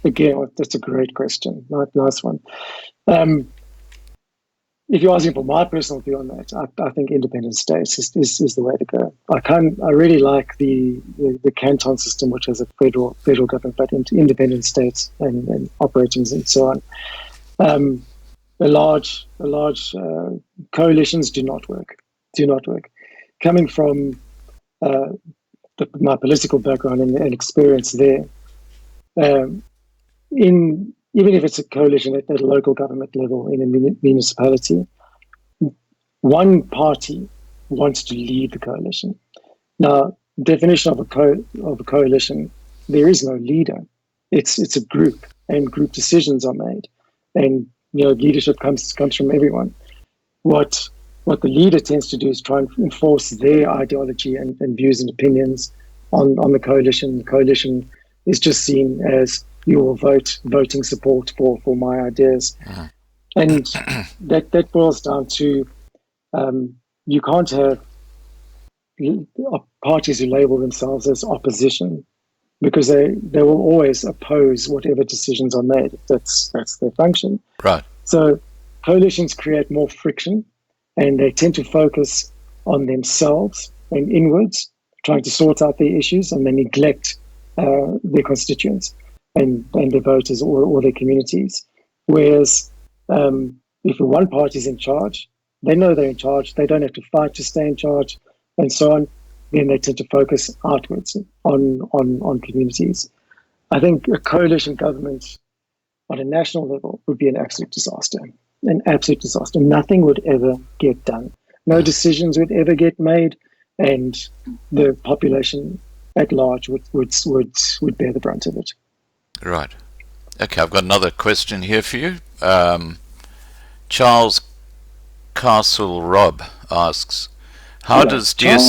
again, that's a great question. Nice one. If you're asking for my personal view on that, I think independent states is the way to go. I really like the canton system, which has a federal government, but independent states and operations and so on. Large coalitions do not work. Coming from my political background and experience there, even if it's a coalition at a local government level in a municipality, one party wants to lead the coalition. Now, definition of a coalition, there is no leader. It's a group, and group decisions are made, and leadership comes from everyone. What the leader tends to do is try and enforce their ideology and views and opinions on the coalition. The coalition is just seen as your voting support for my ideas. And that boils down to you can't have parties who label themselves as opposition, because they will always oppose whatever decisions are made. That's their function. Right. So coalitions create more friction, and they tend to focus on themselves and inwards, trying to sort out their issues, and they neglect their constituents and their voters or their communities. Whereas if one party is in charge, they know they're in charge, they don't have to fight to stay in charge, and so on, then they tend to focus outwards on communities. I think a coalition government on a national level would be an absolute disaster. Nothing would ever get done. No decisions would ever get made, and the population at large would bear the brunt of it. Right. Okay, I've got another question here for you. Charles Castle Robb asks, how does Dear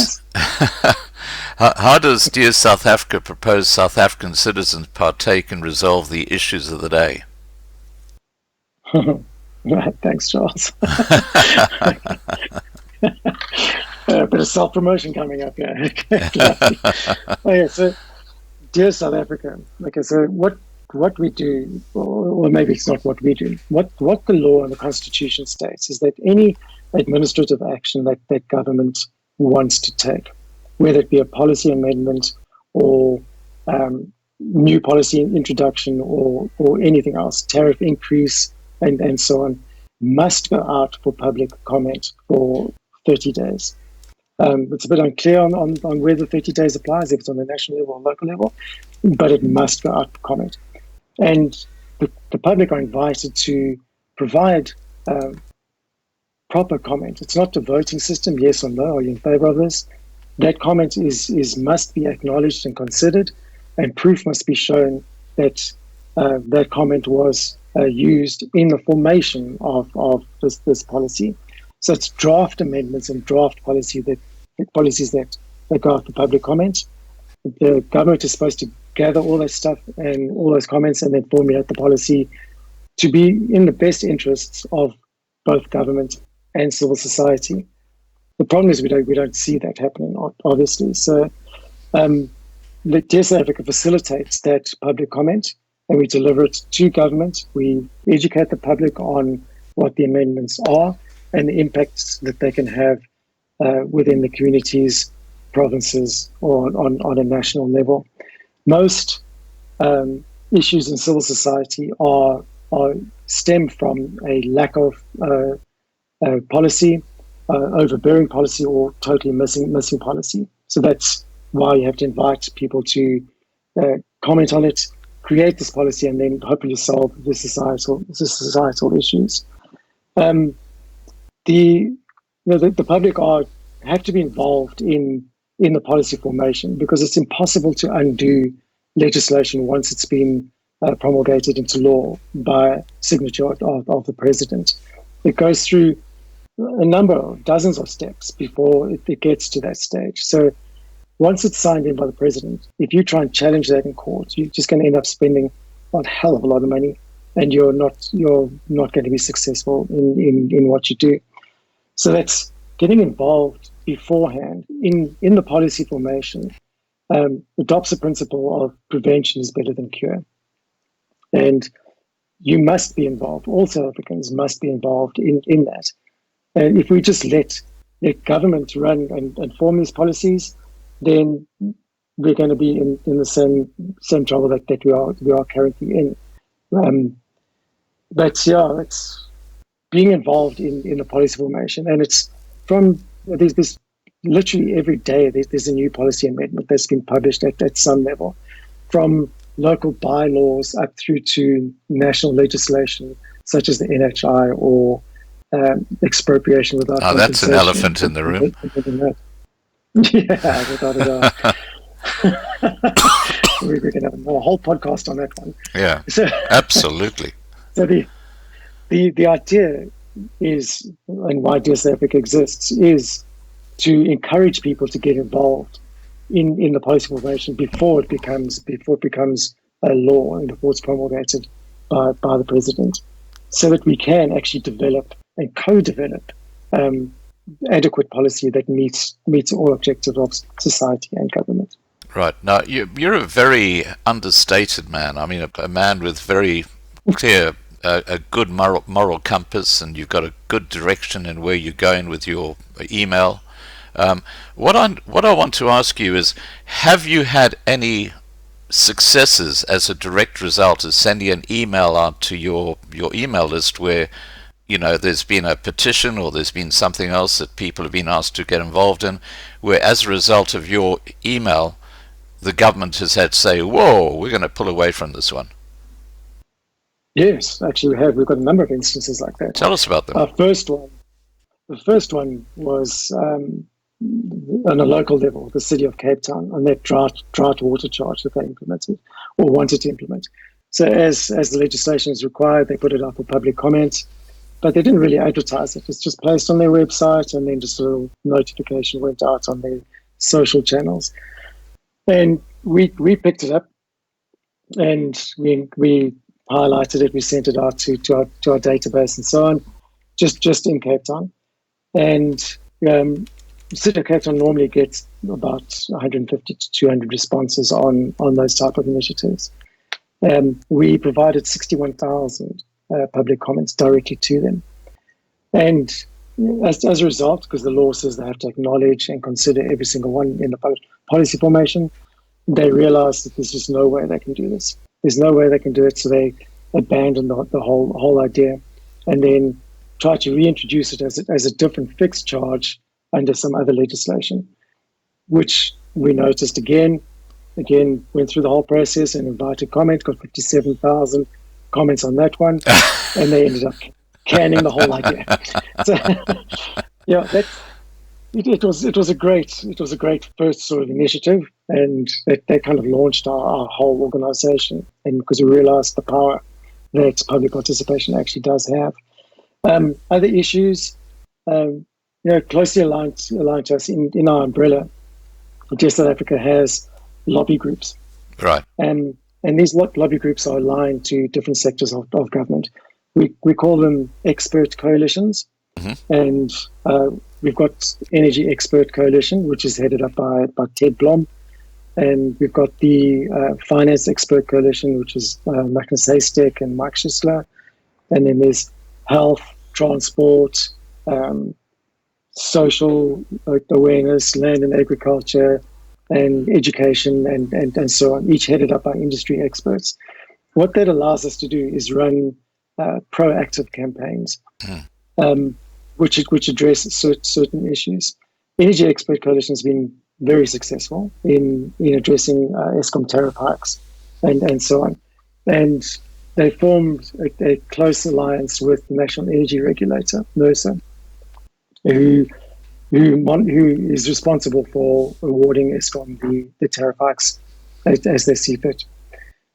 South Africa propose South African citizens partake and resolve the issues of the day? Right, thanks, Charles. A bit of self-promotion coming up here. Okay, so Dear South Africa. Okay, so what we do, or maybe it's not what we do, what the law and the Constitution states is that any administrative action that government wants to take, whether it be a policy amendment or new policy introduction or anything else, tariff increase and so on, must go out for public comment for 30 days. It's a bit unclear on whether 30 days applies, if it's on the national level or local level, but it must go out for comment. And the public are invited to provide proper comment. It's not a voting system, yes or no, are you in favor of this? That comment must be acknowledged and considered, and proof must be shown that that comment was used in the formation of this policy. So it's draft amendments and draft policies that go out for public comment. The government is supposed to gather all that stuff and all those comments and then formulate the policy to be in the best interests of both government and civil society. The problem is we don't see that happening, obviously. So the Dear South Africa facilitates that public comment, and we deliver it to government. We educate the public on what the amendments are and the impacts that they can have within the communities, provinces, or on a national level. Most issues in civil society are stem from a lack of policy, overbearing policy, or totally missing policy. So that's why you have to invite people to comment on it, create this policy, and then hopefully solve the societal issues. The public have to be involved in the policy formation, because it's impossible to undo legislation once it's been promulgated into law by signature of the president. It goes through dozens of steps before it gets to that stage. So once it's signed in by the president, if you try and challenge that in court, you're just going to end up spending a hell of a lot of money, and you're not going to be successful in what you do. So that's getting involved beforehand in the policy formation. Adopts the principle of prevention is better than cure. And you must be involved. All South Africans must be involved in that. And if we just let government run and form these policies, then we're going to be in the same trouble that we are currently in. But yeah, it's being involved in the policy formation, and it's from there's literally every day there's a new policy amendment that's been published at some level, from local bylaws up through to national legislation such as the NHI or expropriation without compensation. That's an elephant in the room. Yeah, without a doubt. We're going to have a whole podcast on that one. Yeah, absolutely. So the idea is, and why DearSA Africa exists, is to encourage people to get involved in the policy formation before it becomes a law and before it's promulgated by the president, so that we can actually develop and co-develop adequate policy that meets all objectives of society and government. Right. Now, you're a very understated man. I mean, a man with very clear, a good moral compass, and you've got a good direction in where you're going with your email. What I want to ask you is, have you had any successes as a direct result of sending an email out to your email list where, there's been a petition or there's been something else that people have been asked to get involved in, where as a result of your email, the government has had to say, whoa, we're going to pull away from this one? Yes, actually we have. We've got a number of instances like that. Tell us about them. The first one was on a local level, the city of Cape Town, on that drought water charge that they implemented or wanted to implement. So as the legislation is required, they put it up for public comment, but they didn't really advertise it. It's just placed on their website, and then just a little notification went out on their social channels. And we picked it up, and we highlighted it. We sent it out to our database and so on, just in Cape Town. And the city of Cape Town normally gets about 150 to 200 responses on those type of initiatives. We provided 61,000 public comments directly to them. And as a result, because the law says they have to acknowledge and consider every single one in the policy formation, they realized that there's just no way they can do this. There's no way they can do it, so they abandoned the whole idea, and then tried to reintroduce it as a different fixed charge under some other legislation, which we noticed again went through the whole process and invited comment, got 57,000 comments on that one, and they ended up canning the whole idea. So, yeah, it was a great first sort of initiative, and that kind of launched our whole organization, and because we realized the power that public participation actually does have. Other issues, closely aligned to us in our umbrella, DearSA Africa has lobby groups, right? And these lobby groups are aligned to different sectors of government. We call them expert coalitions, and we've got Energy Expert Coalition, which is headed up by Ted Blom, and we've got the Finance Expert Coalition, which is Magnus Heystek and Mike Schisler, and then there's Health, Transport, social awareness, land and agriculture, and education, and so on, each headed up by industry experts. What that allows us to do is run proactive campaigns, which address certain issues. Energy Expert Coalition has been very successful in addressing Eskom tariff hikes and so on. And they formed a close alliance with the National Energy Regulator, DearSA, who is responsible for awarding Eskom the tariff hikes as they see fit.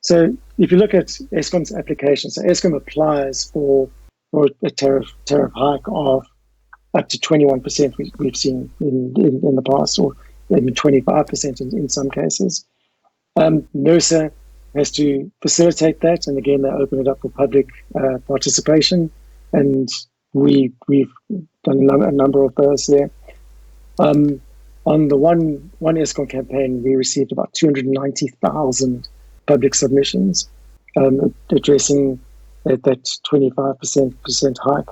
So if you look at Eskom's application, so Eskom applies for a tariff hike of up to 21%. We've seen in the past, or even 25% in some cases. DearSA has to facilitate that, and again, they open it up for public participation, and we've done a number of those there. On the one Eskom campaign, we received about 290,000 public submissions addressing that 25% hike,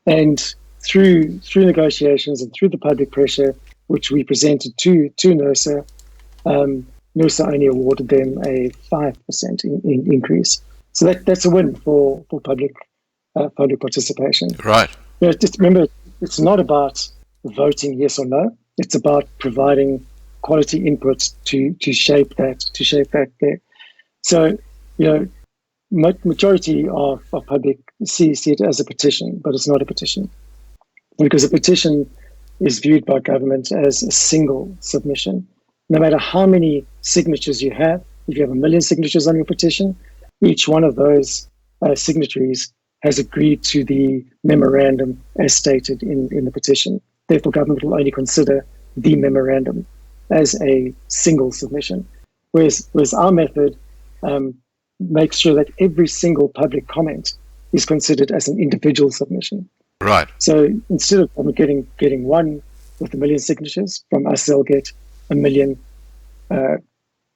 and through negotiations and through the public pressure which we presented to DearSA, DearSA only awarded them a 5% increase. So that's a win for public participation. Right. Just remember, it's not about voting yes or no. It's about providing quality input to shape that there. So, majority of public see it as a petition, but it's not a petition, because a petition is viewed by government as a single submission. No matter how many signatures you have, if you have 1 million signatures on your petition, each one of those signatories has agreed to the memorandum as stated in the petition. Therefore, government will only consider the memorandum as a single submission. Whereas our method makes sure that every single public comment is considered as an individual submission. Right. So instead of getting one with 1 million signatures, from us they'll get 1 million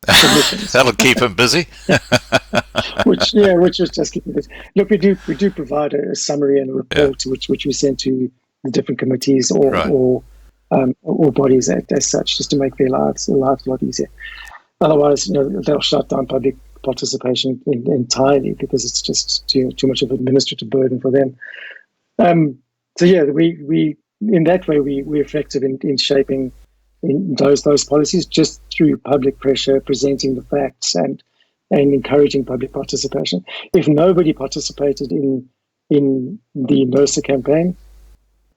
submissions. That'll keep them busy. which is just keeping busy. Look, we do provide a summary and a report which we send to the different committees or bodies as such, just to make their lives a lot easier. Otherwise, they'll shut down public participation entirely, because it's just too much of an administrative burden for them. So we in that way we're effective in shaping those policies, just through public pressure, presenting the facts and encouraging public participation. If nobody participated in the DearSA campaign,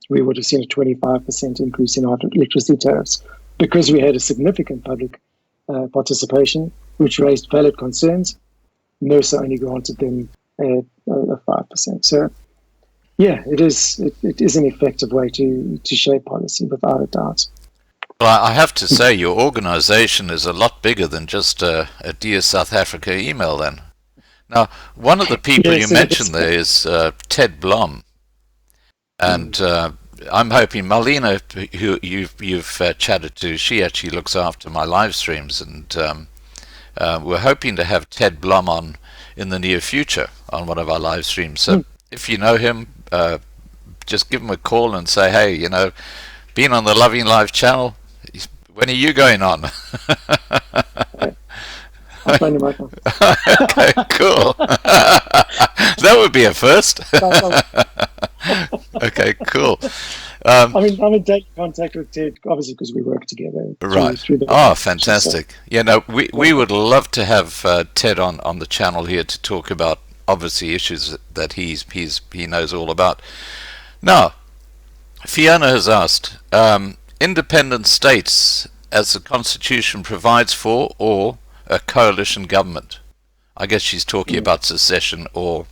we would have seen a 25% increase in our electricity tariffs, because we had a significant public participation, which raised valid concerns. DearSA only granted them a 5%. So, it is an effective way to shape policy, without a doubt. Well, I have to say, your organisation is a lot bigger than just a Dear South Africa email then. Now, one of the people you mentioned there is Ted Blom. And I'm hoping Marlena, who you've chatted to, she actually looks after my live streams, and we're hoping to have Ted Blom on in the near future on one of our live streams. So if you know him, just give him a call and say, hey, being on the Loving Live channel, when are you going on? I'll phone you, Michael. Okay, cool. That would be a first. Okay, cool. I'm in daily contact with Ted, obviously, because we work together. Right. Fantastic. We would love to have Ted on the channel here to talk about, obviously, issues that he knows all about. Now, Fiona has asked, independent states, as the Constitution provides for, or a coalition government? I guess she's talking about secession, or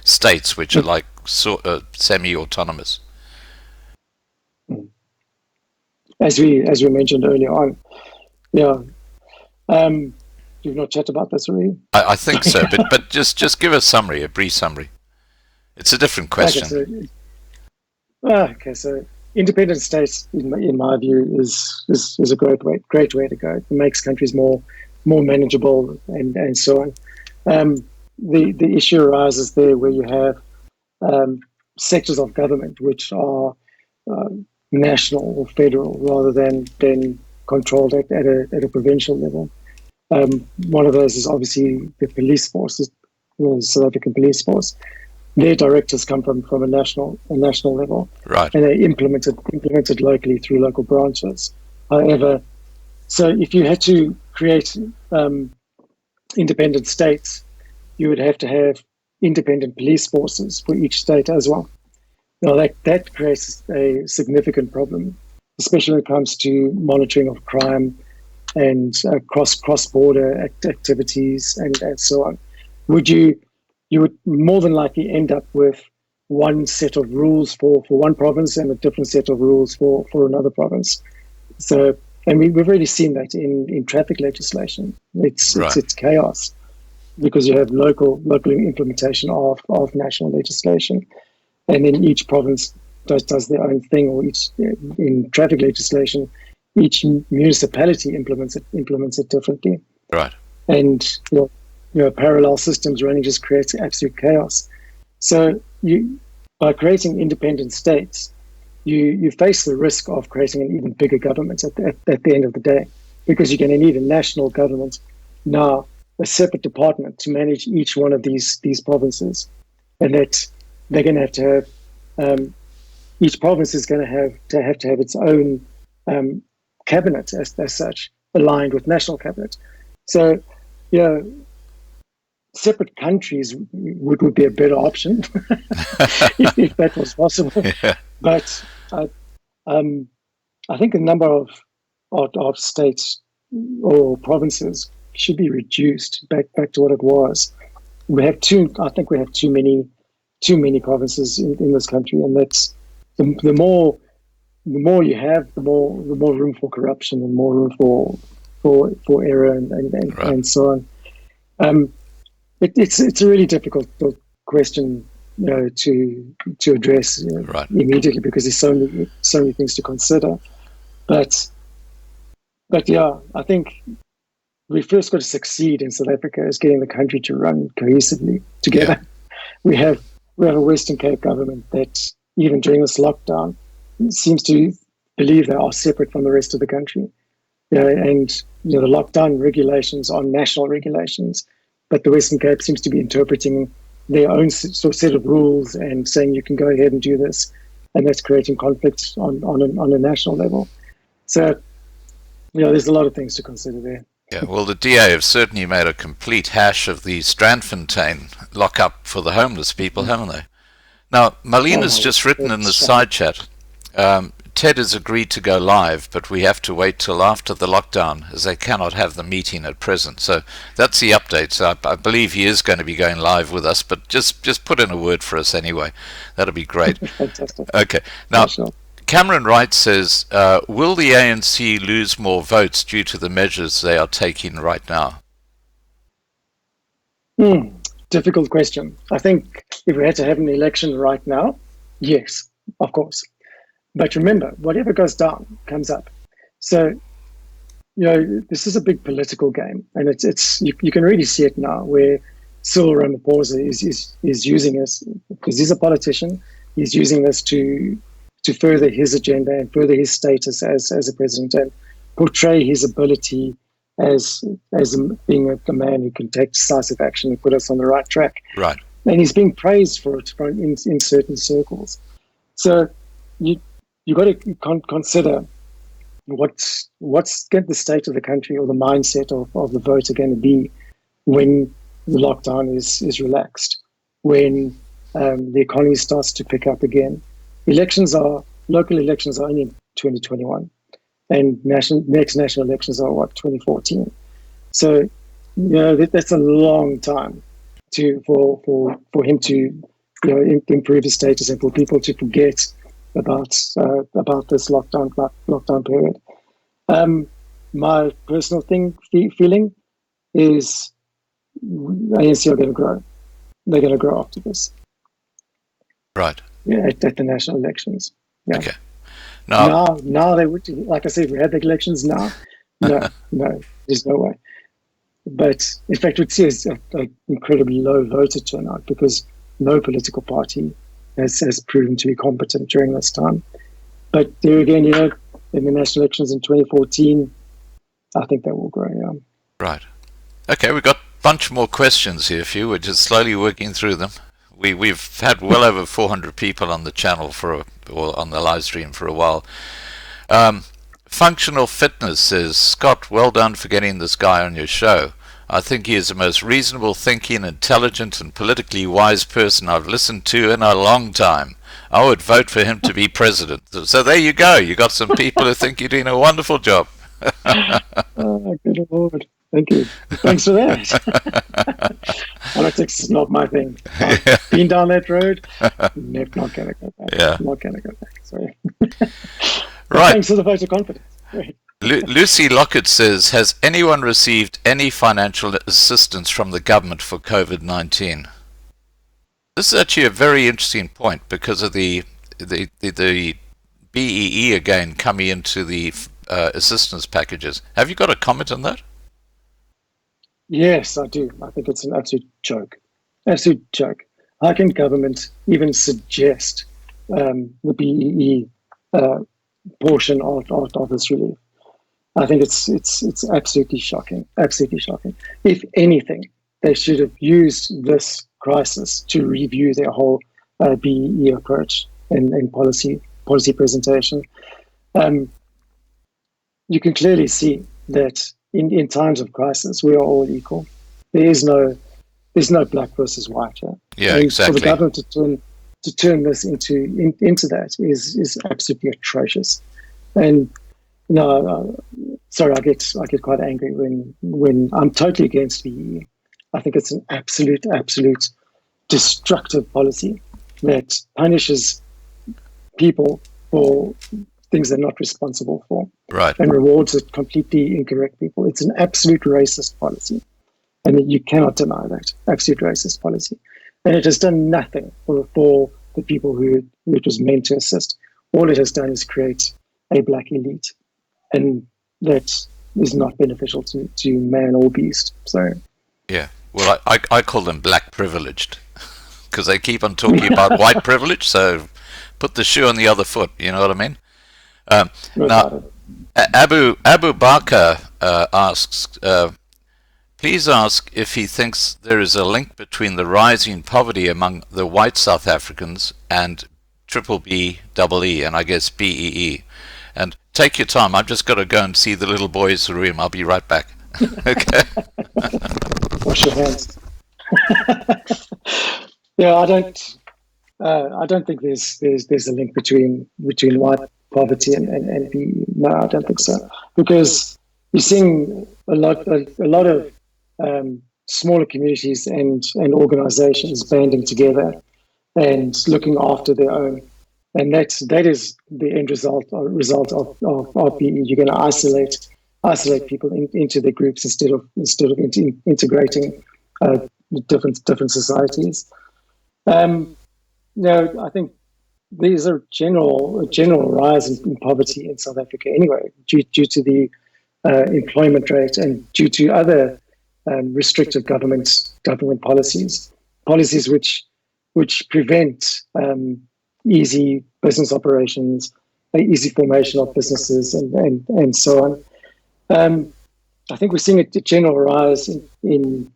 states which are like semi-autonomous. As we mentioned earlier on, you've not chatted about this already. I think so, but just give a brief summary. It's a different question. So independent states, in my view, is a great way to go. It makes countries more manageable and so on. The issue arises there where you have sectors of government which are national or federal rather than controlled at a provincial level. One of those is obviously the police force, the South African police force. Their directives come from a national level, Right. and they implemented locally through local branches. However, so if you had to create independent states, you would have to have independent police forces for each state as well. Now that creates a significant problem, especially when it comes to monitoring of crime and cross-border activities and so on. You would more than likely end up with one set of rules for one province and a different set of rules for another province. So, and we've already seen that in traffic legislation. It's chaos because you have local implementation of national legislation, and then each province does their own thing. Or in traffic legislation, each municipality implements it differently. Right. And parallel systems running just creates absolute chaos. So by creating independent states, you face the risk of creating an even bigger government at the end of the day, because you're going to need a national government, now a separate department to manage each one of these provinces, and that they're going to have each province is going to have its own cabinet as such, aligned with national cabinet. So separate countries would be a better option if that was possible. Yeah. But I think a number of states or provinces should be reduced back to what it was. I think we have too many provinces in this country, and that's the more you have, the more room for corruption and more room for error and so on. It's a really difficult question, to address immediately, because there's so many things to consider. But yeah, I think we first got to succeed in South Africa is getting the country to run cohesively together. Yeah. We have a Western Cape government that even during this lockdown seems to believe they are separate from the rest of the country. And the lockdown regulations are national regulations, but the Western Cape seems to be interpreting their own sort of set of rules and saying you can go ahead and do this, and that's creating conflicts on a national level. So, there's a lot of things to consider there. Yeah, well, the DA have certainly made a complete hash of the Strandfontein lock-up for the homeless people, haven't they? Now, Marlena's just written in the side chat, Ted has agreed to go live, but we have to wait till after the lockdown, as they cannot have the meeting at present. So that's the update. So I believe he is going to be going live with us, but just put in a word for us anyway. That'll be great. Fantastic. Okay. Now, Cameron Wright says, will the ANC lose more votes due to the measures they are taking right now? Difficult question. I think if we had to have an election right now, yes, of course. But remember, whatever goes down comes up. So, this is a big political game, and it's you can really see it now, where Cyril Ramaphosa is using this, because he's a politician. He's using this to further his agenda and further his status as a president, and portray his ability as being a man who can take decisive action and put us on the right track. Right. And he's being praised for it in certain circles. So you got to consider what's the state of the country or the mindset of the voter going to be when the lockdown is relaxed, when the economy starts to pick up again. Local elections are only in 2021, and next national elections are 2014. So that's a long time for him to improve his status and for people to forget about this lockdown period. My personal feeling is ANC are going to grow. They're going to grow after this. Right. Yeah, at the national elections. Yeah. Okay. Now they would, like I said, we had the elections now. No, there's no way. But in fact, we'd see an incredibly low voter turnout because no political party has proven to be competent during this time. But there again, in the national elections in 2014, I think that will grow. Yeah. Right. Okay, we've got a bunch more questions here for you. We're just slowly working through them. We've had well over 400 people on the channel or on the live stream for a while. Functional Fitness says, Scott, well done for getting this guy on your show. I think he is the most reasonable, thinking, intelligent, and politically wise person I've listened to in a long time. I would vote for him to be president. So there you go. You got some people who think you're doing a wonderful job. Oh, good Lord. Thank you. Thanks for that. Politics is not my thing. I've been down that road. Not going to go back. Yeah. Not going to go back. Sorry. Right. Thanks for the vote of confidence. Great. Lucy Lockett says, has anyone received any financial assistance from the government for COVID-19? This is actually a very interesting point because of the BEE again coming into the assistance packages. Have you got a comment on that? Yes, I do. I think it's an absolute joke. Absolute joke. How can government even suggest the BEE portion of this relief? I think it's absolutely shocking. Absolutely shocking. If anything, they should have used this crisis to review their whole BEE approach and policy presentation. You can clearly see that in times of crisis, we are all equal. There's no black versus white here. Yeah, and exactly. For the government to turn this into that is absolutely atrocious. And sorry, I get quite angry when I'm totally against BEE. I think it's an absolute destructive policy that punishes people for things they're not responsible for, right, and rewards completely incorrect people. It's an absolute racist policy, and you cannot deny that. Absolute racist policy, and it has done nothing for the people who it was meant to assist. All it has done is create a black elite, and that is not beneficial to man or beast. So, yeah. Well, I call them black privileged because they keep on talking about white privilege. So put the shoe on the other foot. You know what I mean? Now, Abu Bakr asks, please ask if he thinks there is a link between the rising poverty among the white South Africans and BBEE, and I guess BEE. And take your time. I've just got to go and see the little boys in the room. I'll be right back. Okay. Wash your hands. Yeah, I don't think there's a link between white poverty and BEE. No, I don't think so. Because you're seeing a lot of smaller communities and organizations banding together and looking after their own. And that is the end result of BEE. You're going to isolate people into their groups instead of integrating different societies. I think there's a general rise in poverty in South Africa anyway, due to the employment rate and due to other restrictive government policies which prevent easy business operations, easy formation of businesses, and so on. I think we're seeing a general rise in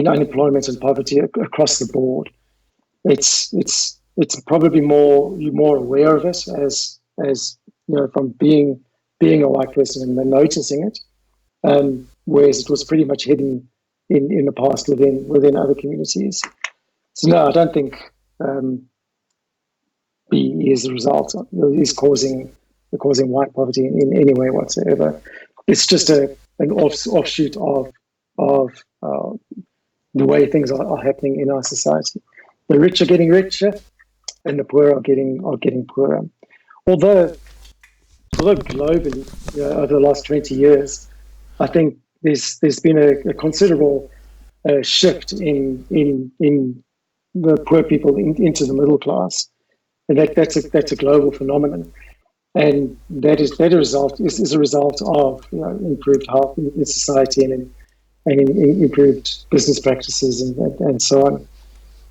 unemployment and poverty across the board. It's probably you're more aware of it as you know, from being a white person and then noticing it, whereas it was pretty much hidden in the past within other communities. So no, I don't think BEE is the result, is causing white poverty in any way whatsoever. It's just an offshoot of the way things are happening in our society. The rich are getting richer, and the poor are getting poorer. Although globally, over the last 20 years, I think there's been a considerable shift in the poor people into the middle class, and that's a global phenomenon, and that is a result of improved health in society and in improved business practices and so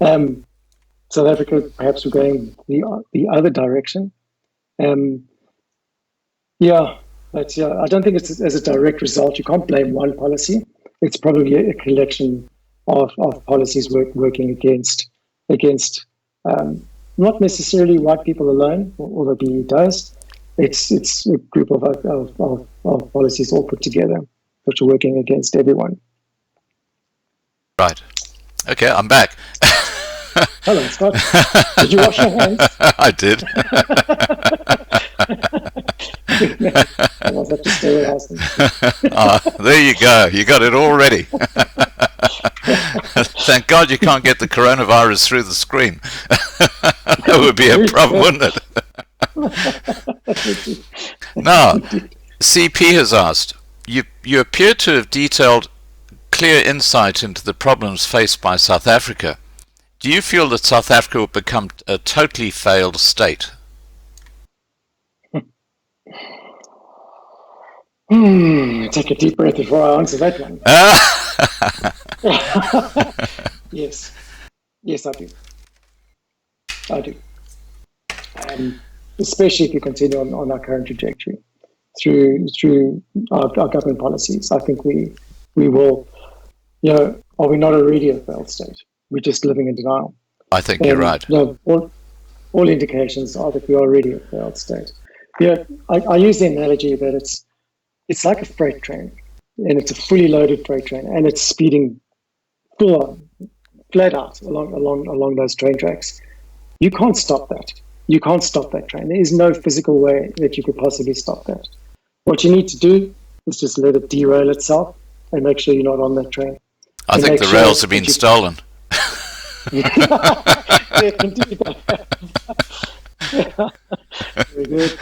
on. South Africa perhaps we're going the other direction, Yeah, but I don't think it's as a direct result. You can't blame one policy. It's probably a collection of policies working against not necessarily white people alone, although BE does. It's a group of policies all put together, which are working against everyone. Right. Okay, I'm back. Hello, Scott. Did you wash your hands? I did. I was have to sterilize them. There you go. You got it all ready. Thank God you can't get the coronavirus through the screen. That would be a problem, wouldn't it? Now, CP has asked, you appear to have detailed clear insight into the problems faced by South Africa. Do you feel that South Africa will become a totally failed state? Take a deep breath before I answer that one. Yes, I do. Especially if we continue on our current trajectory through our government policies. I think we will. Are we not already a failed state? We're just living in denial. I think you're right. All indications are that we are already a failed state. I use the analogy that it's like a freight train, and it's a fully loaded freight train, and it's speeding full on, flat out along those train tracks. You can't stop that. You can't stop that train. There is no physical way that you could possibly stop that. What you need to do is just let it derail itself and make sure you're not on that train. I think the rails have been stolen. Yeah, can do that. Very good.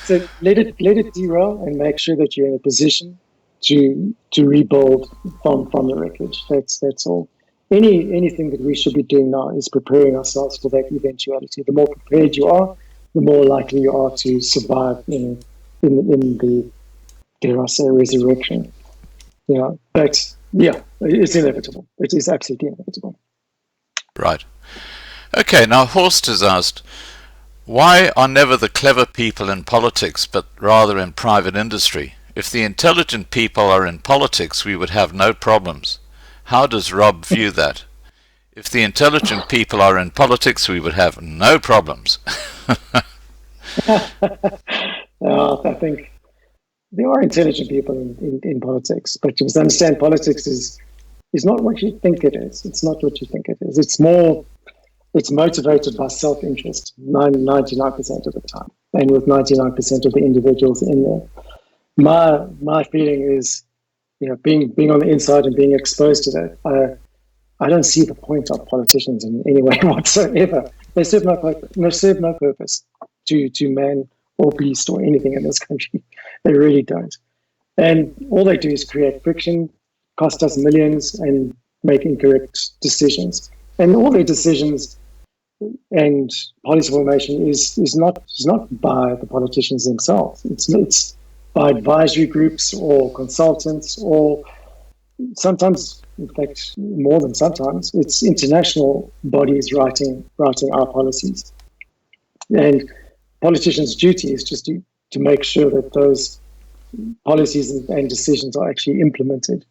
So let it derail and make sure that you're in a position to rebuild from the wreckage. That's all. Anything that we should be doing now is preparing ourselves for that eventuality. The more prepared you are, the more likely you are to survive in the DearSA resurrection. But it's inevitable. It is absolutely inevitable. Right. Okay, now Horst has asked, why are never the clever people in politics, but rather in private industry? If the intelligent people are in politics, we would have no problems. How does Rob view that? If the intelligent people are in politics, we would have no problems. I think there are intelligent people in politics, but you must understand politics is not what you think it is. It's not what you think it is. It's motivated by self-interest 99% of the time, and with 99% of the individuals in there. My feeling is, being on the inside and being exposed to that, I don't see the point of politicians in any way whatsoever. They serve no purpose to man or beast or anything in this country. They really don't. And all they do is create friction, cost us millions, and make incorrect decisions. And all their decisions and policy formation is not by the politicians themselves. It's by advisory groups or consultants, or sometimes, in fact, more than sometimes, it's international bodies writing our policies. And politicians' duty is just to make sure that those policies and decisions are actually implemented,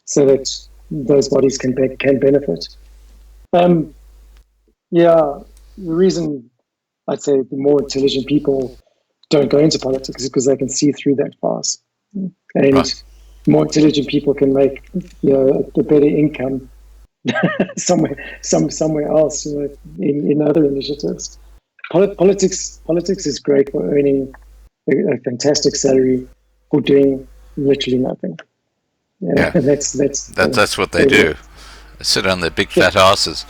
so that those bodies can benefit. The reason I'd say the more intelligent people don't go into politics is because they can see through that farce, and more intelligent people can make a better income somewhere else, in other initiatives. Politics is great for earning a fantastic salary for doing literally nothing. Yeah. And that's what they do. They sit on their big fat asses.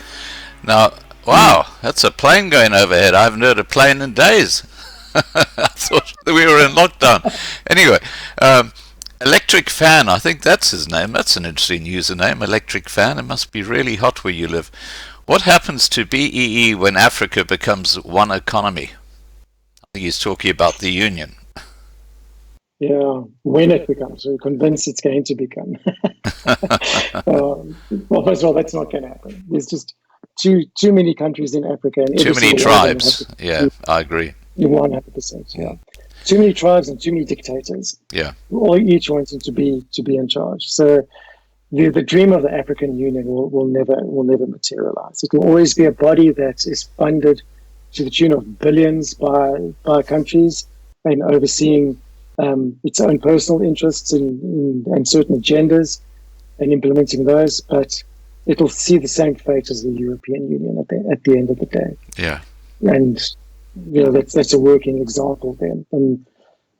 Now, wow, that's a plane going overhead. I haven't heard a plane in days. I thought we were in lockdown. Anyway, Electric Fan, I think that's his name. That's an interesting username, Electric Fan. It must be really hot where you live. What happens to BEE when Africa becomes one economy? I think he's talking about the union. Yeah, when it becomes. We're convinced it's going to become. Well, first of all, that's not going to happen. There's just too many countries in Africa. And too many tribes. Yeah, I agree. 100%, yeah. too many tribes and too many dictators. Yeah. All each wanting to be in charge. So the dream of the African Union will never materialize. It will always be a body that is funded to the tune of billions by countries and overseeing its own personal interests and certain agendas and implementing those, but it will see the same fate as the European Union at the end of the day. Yeah. And that's a working example then. And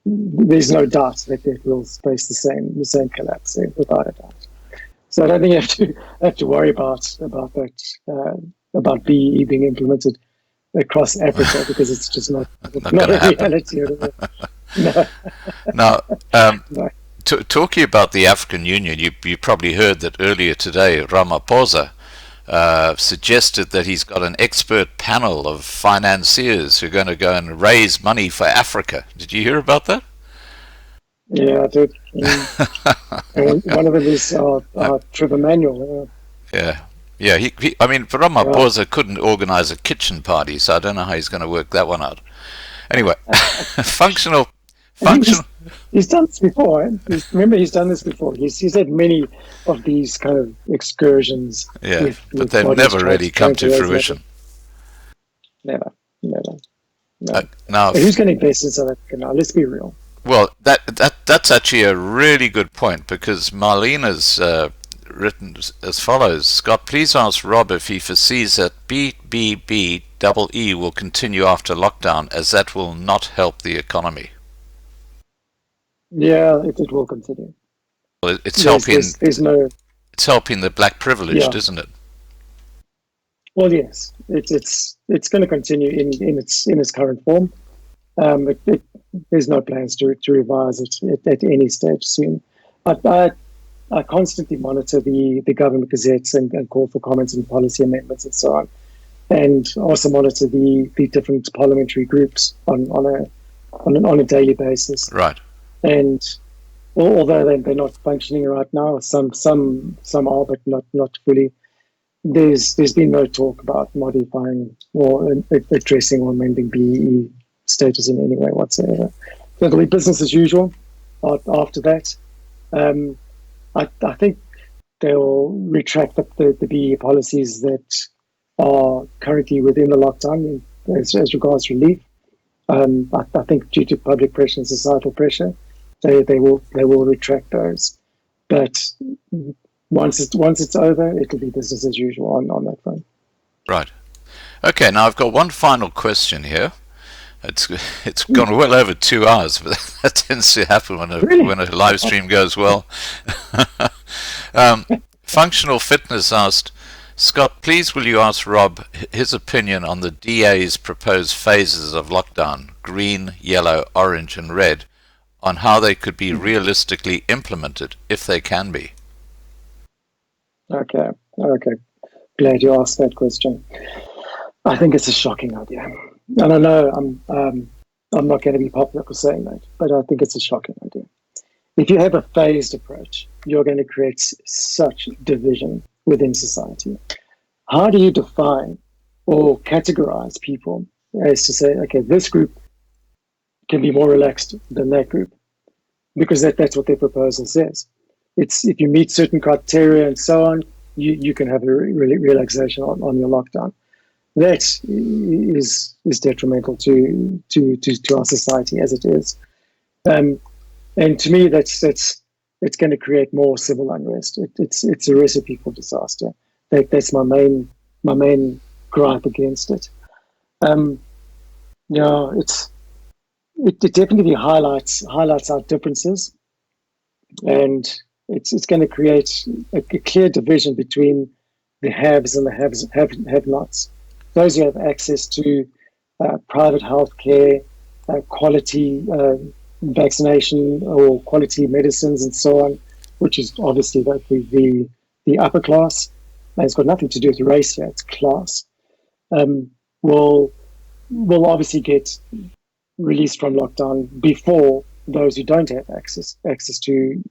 there's no doubt that it will face the same collapse there, without a doubt. So I don't think you have to worry about that about BEE being implemented across Africa because it's just not a reality. No. Now, No. talking about the African Union, you probably heard that earlier today Ramaphosa suggested that he's got an expert panel of financiers who are going to go and raise money for Africa. Did you hear about that? Yeah, I did. And one of them is Trevor Manuel. Yeah. I mean, Ramaphosa couldn't organize a kitchen party, so I don't know how he's going to work that one out. Anyway, functional. He's done this before. Eh? Remember, he's done this before. He's had many of these kind of excursions. Yeah, but they've never really come to fruition. Never. No. Now, who's going to invest in South Africa now? Let's be real. Well, that's actually a really good point, because Marlena's written as follows: Scott, please ask Rob if he foresees that BBBEE will continue after lockdown, as that will not help the economy. Yeah, it will continue. Well, it's helping. It's helping the black privileged, Yeah. isn't it? Well, yes, it's going to continue in its current form. There's no plans to revise it at any stage soon. I constantly monitor the government gazettes and call for comments and policy amendments and so on, and also monitor the different parliamentary groups on a daily basis. Right. And although they're not functioning right now, some are, but not fully. There's been no talk about modifying or addressing or amending BEE status in any way whatsoever. So it'll be business as usual after that. I think they'll retract the BEE policies that are currently within the lockdown as regards relief. I think due to public pressure and societal pressure, they will retract those. But once it's over, it'll be business as usual on that front. Right. Okay. Now I've got one final question here. It's gone well over 2 hours, but that tends to happen when a live stream goes well. Functional Fitness asked, Scott, please will you ask Rob his opinion on the DA's proposed phases of lockdown, green, yellow, orange and red, on how they could be realistically implemented, if they can be. Okay. Glad you asked that question. I think it's a shocking idea. And I know I'm not going to be popular for saying that, but I think it's a shocking idea. If you have a phased approach, you're going to create such division within society. How do you define or categorize people as to say, okay, this group can be more relaxed than that group? Because that's what their proposal says. It's if you meet certain criteria and so on, you can have a relaxation on your lockdown. That is detrimental to our society as it is, and to me it's going to create more civil unrest. It's a recipe for disaster. That's my main gripe against it. It definitely highlights our differences, and it's going to create a clear division between the haves and the have-nots. Those who have access to private health care, quality vaccination or quality medicines and so on, which is obviously the upper class, and it's got nothing to do with race here, it's class, will obviously get released from lockdown before those who don't have access to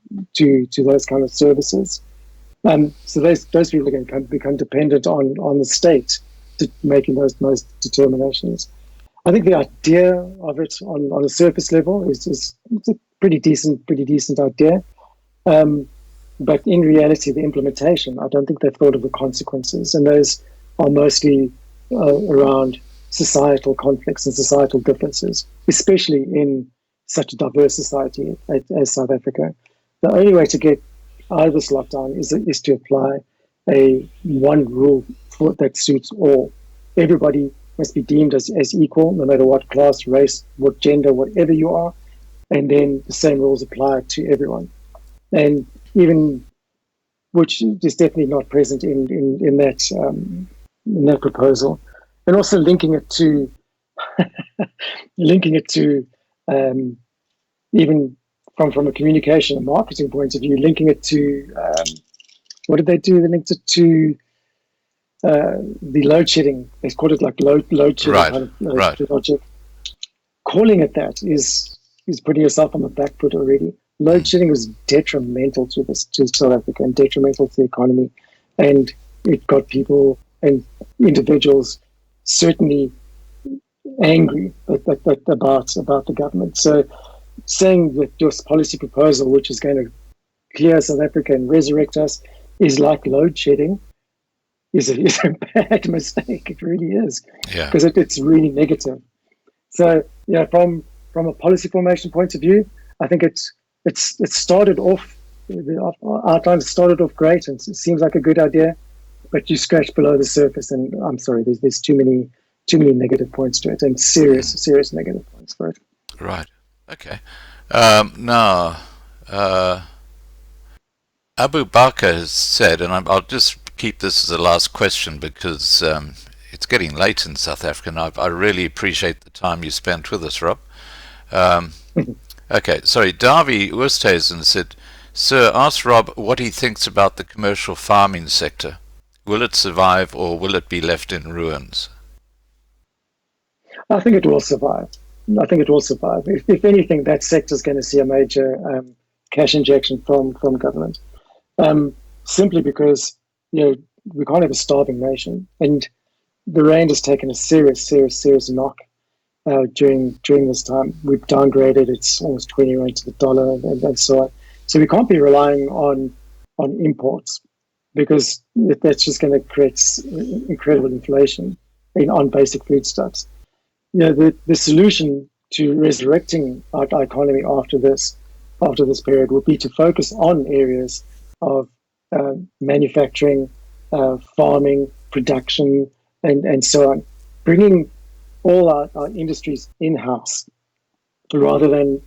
those kind of services. So those people are going to become dependent on the state to making those determinations. I think the idea of it on a surface level is it's a pretty decent idea. But in reality, the implementation, I don't think they've thought of the consequences, and those are mostly around societal conflicts and societal differences, especially in such a diverse society as South Africa. The only way to get out of this lockdown is to apply a one rule that suits all. Everybody must be deemed as equal, no matter what class, race, what gender, whatever you are, and then the same rules apply to everyone. And even, which is definitely not present in that proposal, and also linking it to even from a communication and marketing point of view, linking it to what did they do? They linked it to the load shedding. They called it like load shedding kind of logic. Calling it that is putting yourself on the back foot already. Load shedding was detrimental to South Africa and detrimental to the economy, and it got people and individuals certainly angry about the government. So saying that this policy proposal, which is going to clear South Africa and resurrect us, is like load shedding, is a bad mistake. It really is, because it's really negative. So yeah, from a policy formation point of view, I think it started off, the outline started off great, and it seems like a good idea, but you scratch below the surface, and I'm sorry, there's too many negative points to it, and serious negative points for it. Right. Okay. Now, Abu Bakr has said, and I'll just keep this as the last question because it's getting late in South Africa, and I really appreciate the time you spent with us, Rob. Okay, sorry, Davy Oosthuizen said, Sir, ask Rob what he thinks about the commercial farming sector. Will it survive or will it be left in ruins? I think it will survive. If anything, that sector is going to see a major cash injection from government, simply because we can't have a starving nation, and the rand has taken a serious knock during this time. We've downgraded; it's almost 20 rand to the dollar, and so on. So we can't be relying on imports, because that's just going to create incredible inflation on basic foodstuffs. The solution to resurrecting our economy after this period would be to focus on areas of manufacturing, farming, production, and so on, bringing all our industries in-house rather than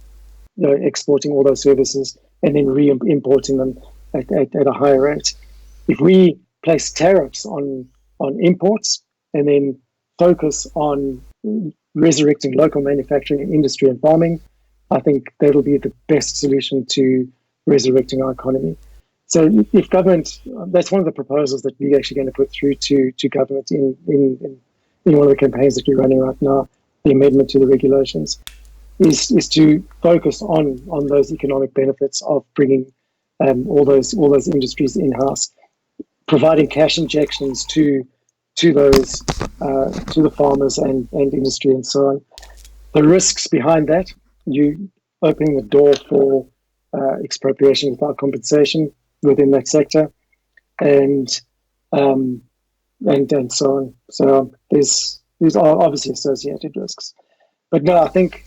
exporting all those services and then re-importing them at a higher rate. If we place tariffs on imports and then focus on resurrecting local manufacturing, industry, and farming, I think that'll be the best solution to resurrecting our economy. So if government, that's one of the proposals that we're actually going to put through to government in one of the campaigns that we're running right now, the amendment to the regulations, is to focus on those economic benefits of bringing all those industries in-house, providing cash injections to the farmers and industry and so on. The risks behind that, you opening the door for expropriation without compensation within that sector, and so on. So these are obviously associated risks. But no, I think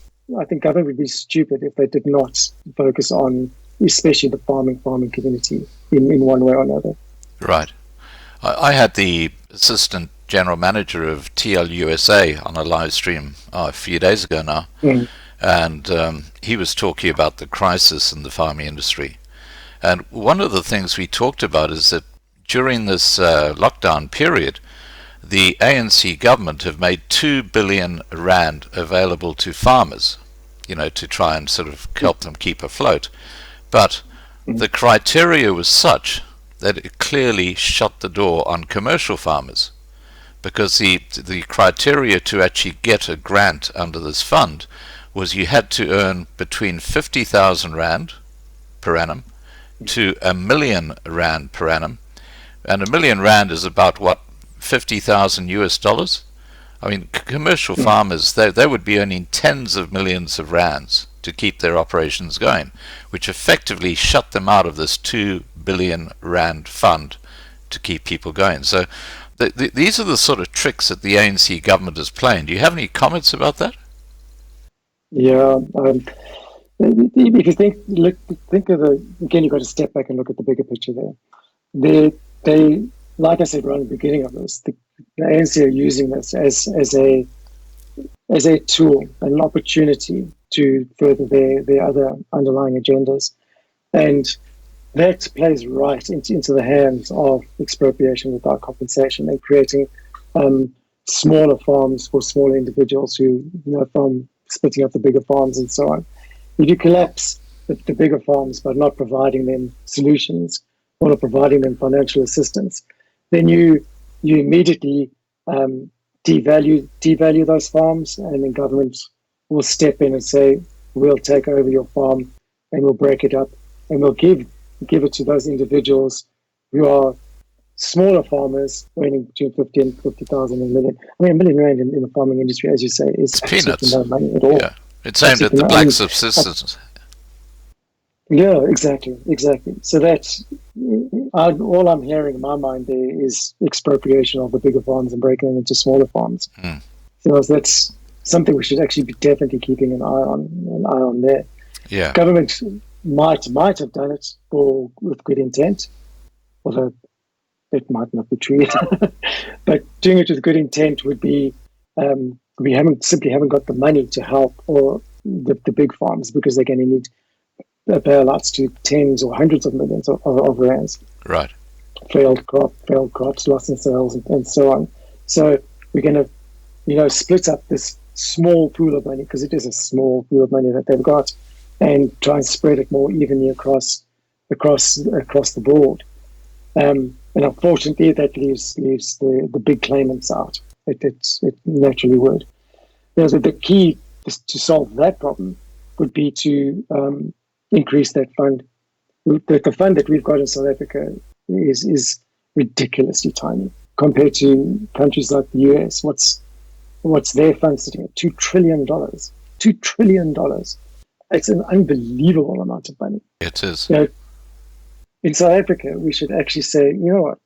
government would be stupid if they did not focus on, especially the farming community in one way or another. Right. I had the assistant general manager of TLUSA on a live stream a few days ago now, and he was talking about the crisis in the farming industry. And one of the things we talked about is that during this lockdown period, the ANC government have made 2 billion rand available to farmers, to try and sort of help them keep afloat. But the criteria was such that it clearly shut the door on commercial farmers, because the criteria to actually get a grant under this fund was you had to earn between 50,000 rand per annum to R1 million per annum, and R1 million is about what, $50,000 US. I mean, commercial farmers, they would be earning tens of millions of rands to keep their operations going, which effectively shut them out of this 2 billion rand fund to keep people going. So these are the sort of tricks that the ANC government is playing. Do you have any comments about that? Yeah. If you think of again, you've got to step back and look at the bigger picture there. They like I said right at the beginning of this, the ANC are using this as a tool, an opportunity to further their other underlying agendas. And that plays right into the hands of expropriation without compensation and creating smaller farms for smaller individuals who, from splitting up the bigger farms and so on. If you collapse the bigger farms by not providing them solutions or not providing them financial assistance, then you immediately devalue those farms, and then government will step in and say, we'll take over your farm and we'll break it up and we'll give it to those individuals who are smaller farmers earning between 50 and 50,000 and a million. I mean, a million rand in the farming industry, as you say, is peanuts. No money at all. Yeah. It's aimed at the black subsistence. Yeah, exactly. So that's all I'm hearing in my mind there is expropriation of the bigger farms and breaking them into smaller farms. So that's something we should actually be definitely keeping an eye on there. Yeah. Government might have done it with good intent, although it might not be true. But doing it with good intent would be we haven't got the money to help or the big farms, because they're going to need bailouts to tens or hundreds of millions of rands. Right. Failed crops, loss in sales, and so on. So we're going to, split up this small pool of money, because it is a small pool of money that they've got, and try and spread it more evenly across the board. And unfortunately, that leaves the big claimants out. It naturally would. The key to solve that problem would be to increase that fund. The fund that we've got in South Africa is ridiculously tiny compared to countries like the US. What's their fund sitting at? $2 trillion. $2 trillion. It's an unbelievable amount of money. It is. In South Africa, we should actually say, you know what?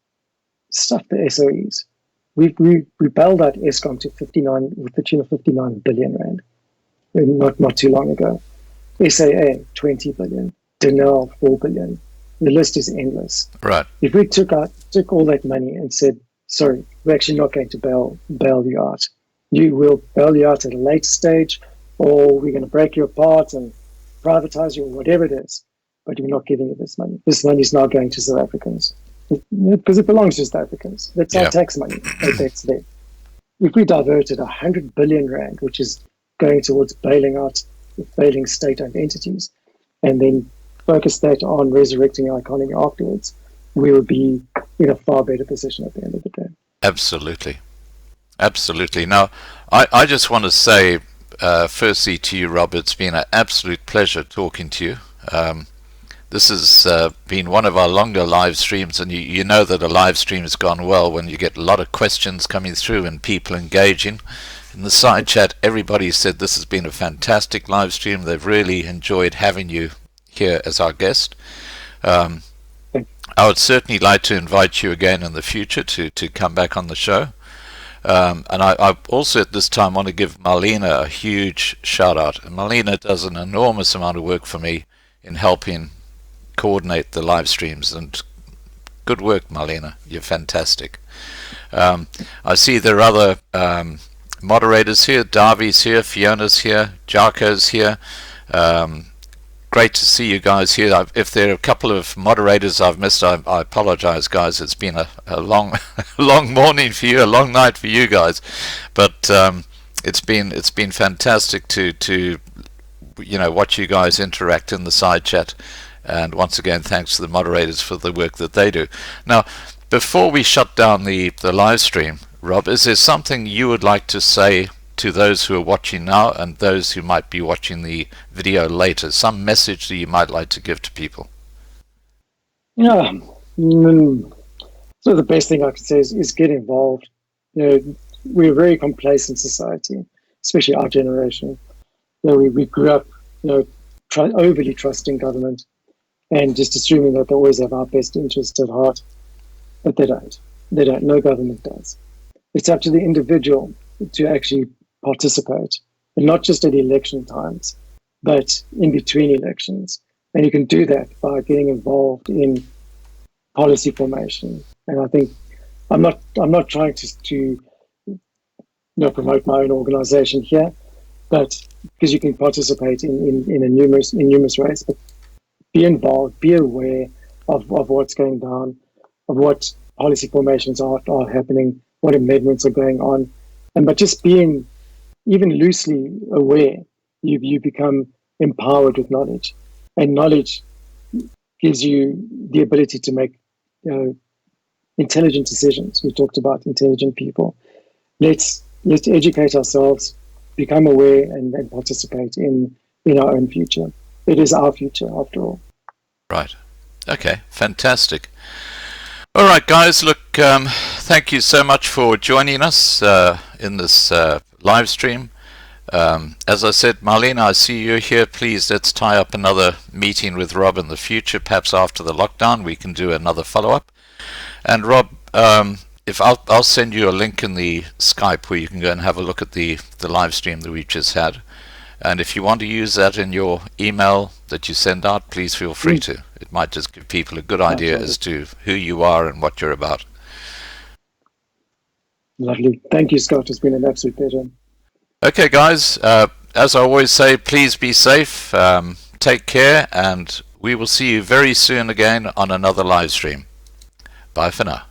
Stuff the SOEs. We bailed out Eskom to 59 billion rand, not too long ago. SAA 20 billion, Denel 4 billion. The list is endless. Right. If we took all that money and said, sorry, we're actually not going to bail you out. You will bail you out at a later stage, or we're going to break you apart and privatize you, or whatever it is. But we're not giving you this money. This money is now going to South Africans. Because it belongs to South Africans. That's our tax money. That's there. If we diverted 100 billion rand, which is going towards bailing out failing state-owned entities, and then focus that on resurrecting our economy afterwards, we would be in a far better position at the end of the day. Absolutely. Now, I just want to say, firstly to you, Rob, it's been an absolute pleasure talking to you. This has been one of our longer live streams, and you know that a live stream has gone well when you get a lot of questions coming through and people engaging. In the side chat, everybody said this has been a fantastic live stream. They've really enjoyed having you here as our guest. I would certainly like to invite you again in the future to come back on the show. And I also at this time want to give Marlena a huge shout out. And Marlena does an enormous amount of work for me in helping coordinate the live streams, and good work, Marlena. You're fantastic. I see there are other moderators here. Darby's here, Fiona's here, Jarko's here. Great to see you guys here. If there are a couple of moderators I've missed, I apologize, guys. It's been a long long morning for you, a long night for you guys, but it's been fantastic to watch you guys interact in the side chat. And once again, thanks to the moderators for the work that they do. Now, before we shut down the live stream, Rob, is there something you would like to say to those who are watching now and those who might be watching the video later? Some message that you might like to give to people? Yeah. So the best thing I could say is get involved. we're a very complacent society, especially our generation. We grew up, overly trusting government and just assuming that they always have our best interests at heart. But they don't. They don't. No government does. It's up to the individual to actually participate, and not just at election times, but in between elections. And you can do that by getting involved in policy formation. And I think I'm not trying to promote my own organization here, but because you can participate in numerous ways, but be involved, be aware of what's going down, of what policy formations are happening, what amendments are going on. And but just being even loosely aware, you become empowered with knowledge. And knowledge gives you the ability to make intelligent decisions. We talked about intelligent people. Let's educate ourselves, become aware, and participate in our own future. It is our future, after all. Right. Okay. Fantastic. All right, guys. Look, thank you so much for joining us in this live stream. As I said, Marlene, I see you here. Please, let's tie up another meeting with Rob in the future. Perhaps after the lockdown, we can do another follow-up. And Rob, if I'll send you a link in the Skype where you can go and have a look at the live stream that we've just had. And if you want to use that in your email that you send out, please feel free to. It might just give people a good idea as to who you are and what you're about. Lovely. Thank you, Scott. It's been an absolute pleasure. Okay, guys. As I always say, please be safe, take care, and we will see you very soon again on another live stream. Bye for now.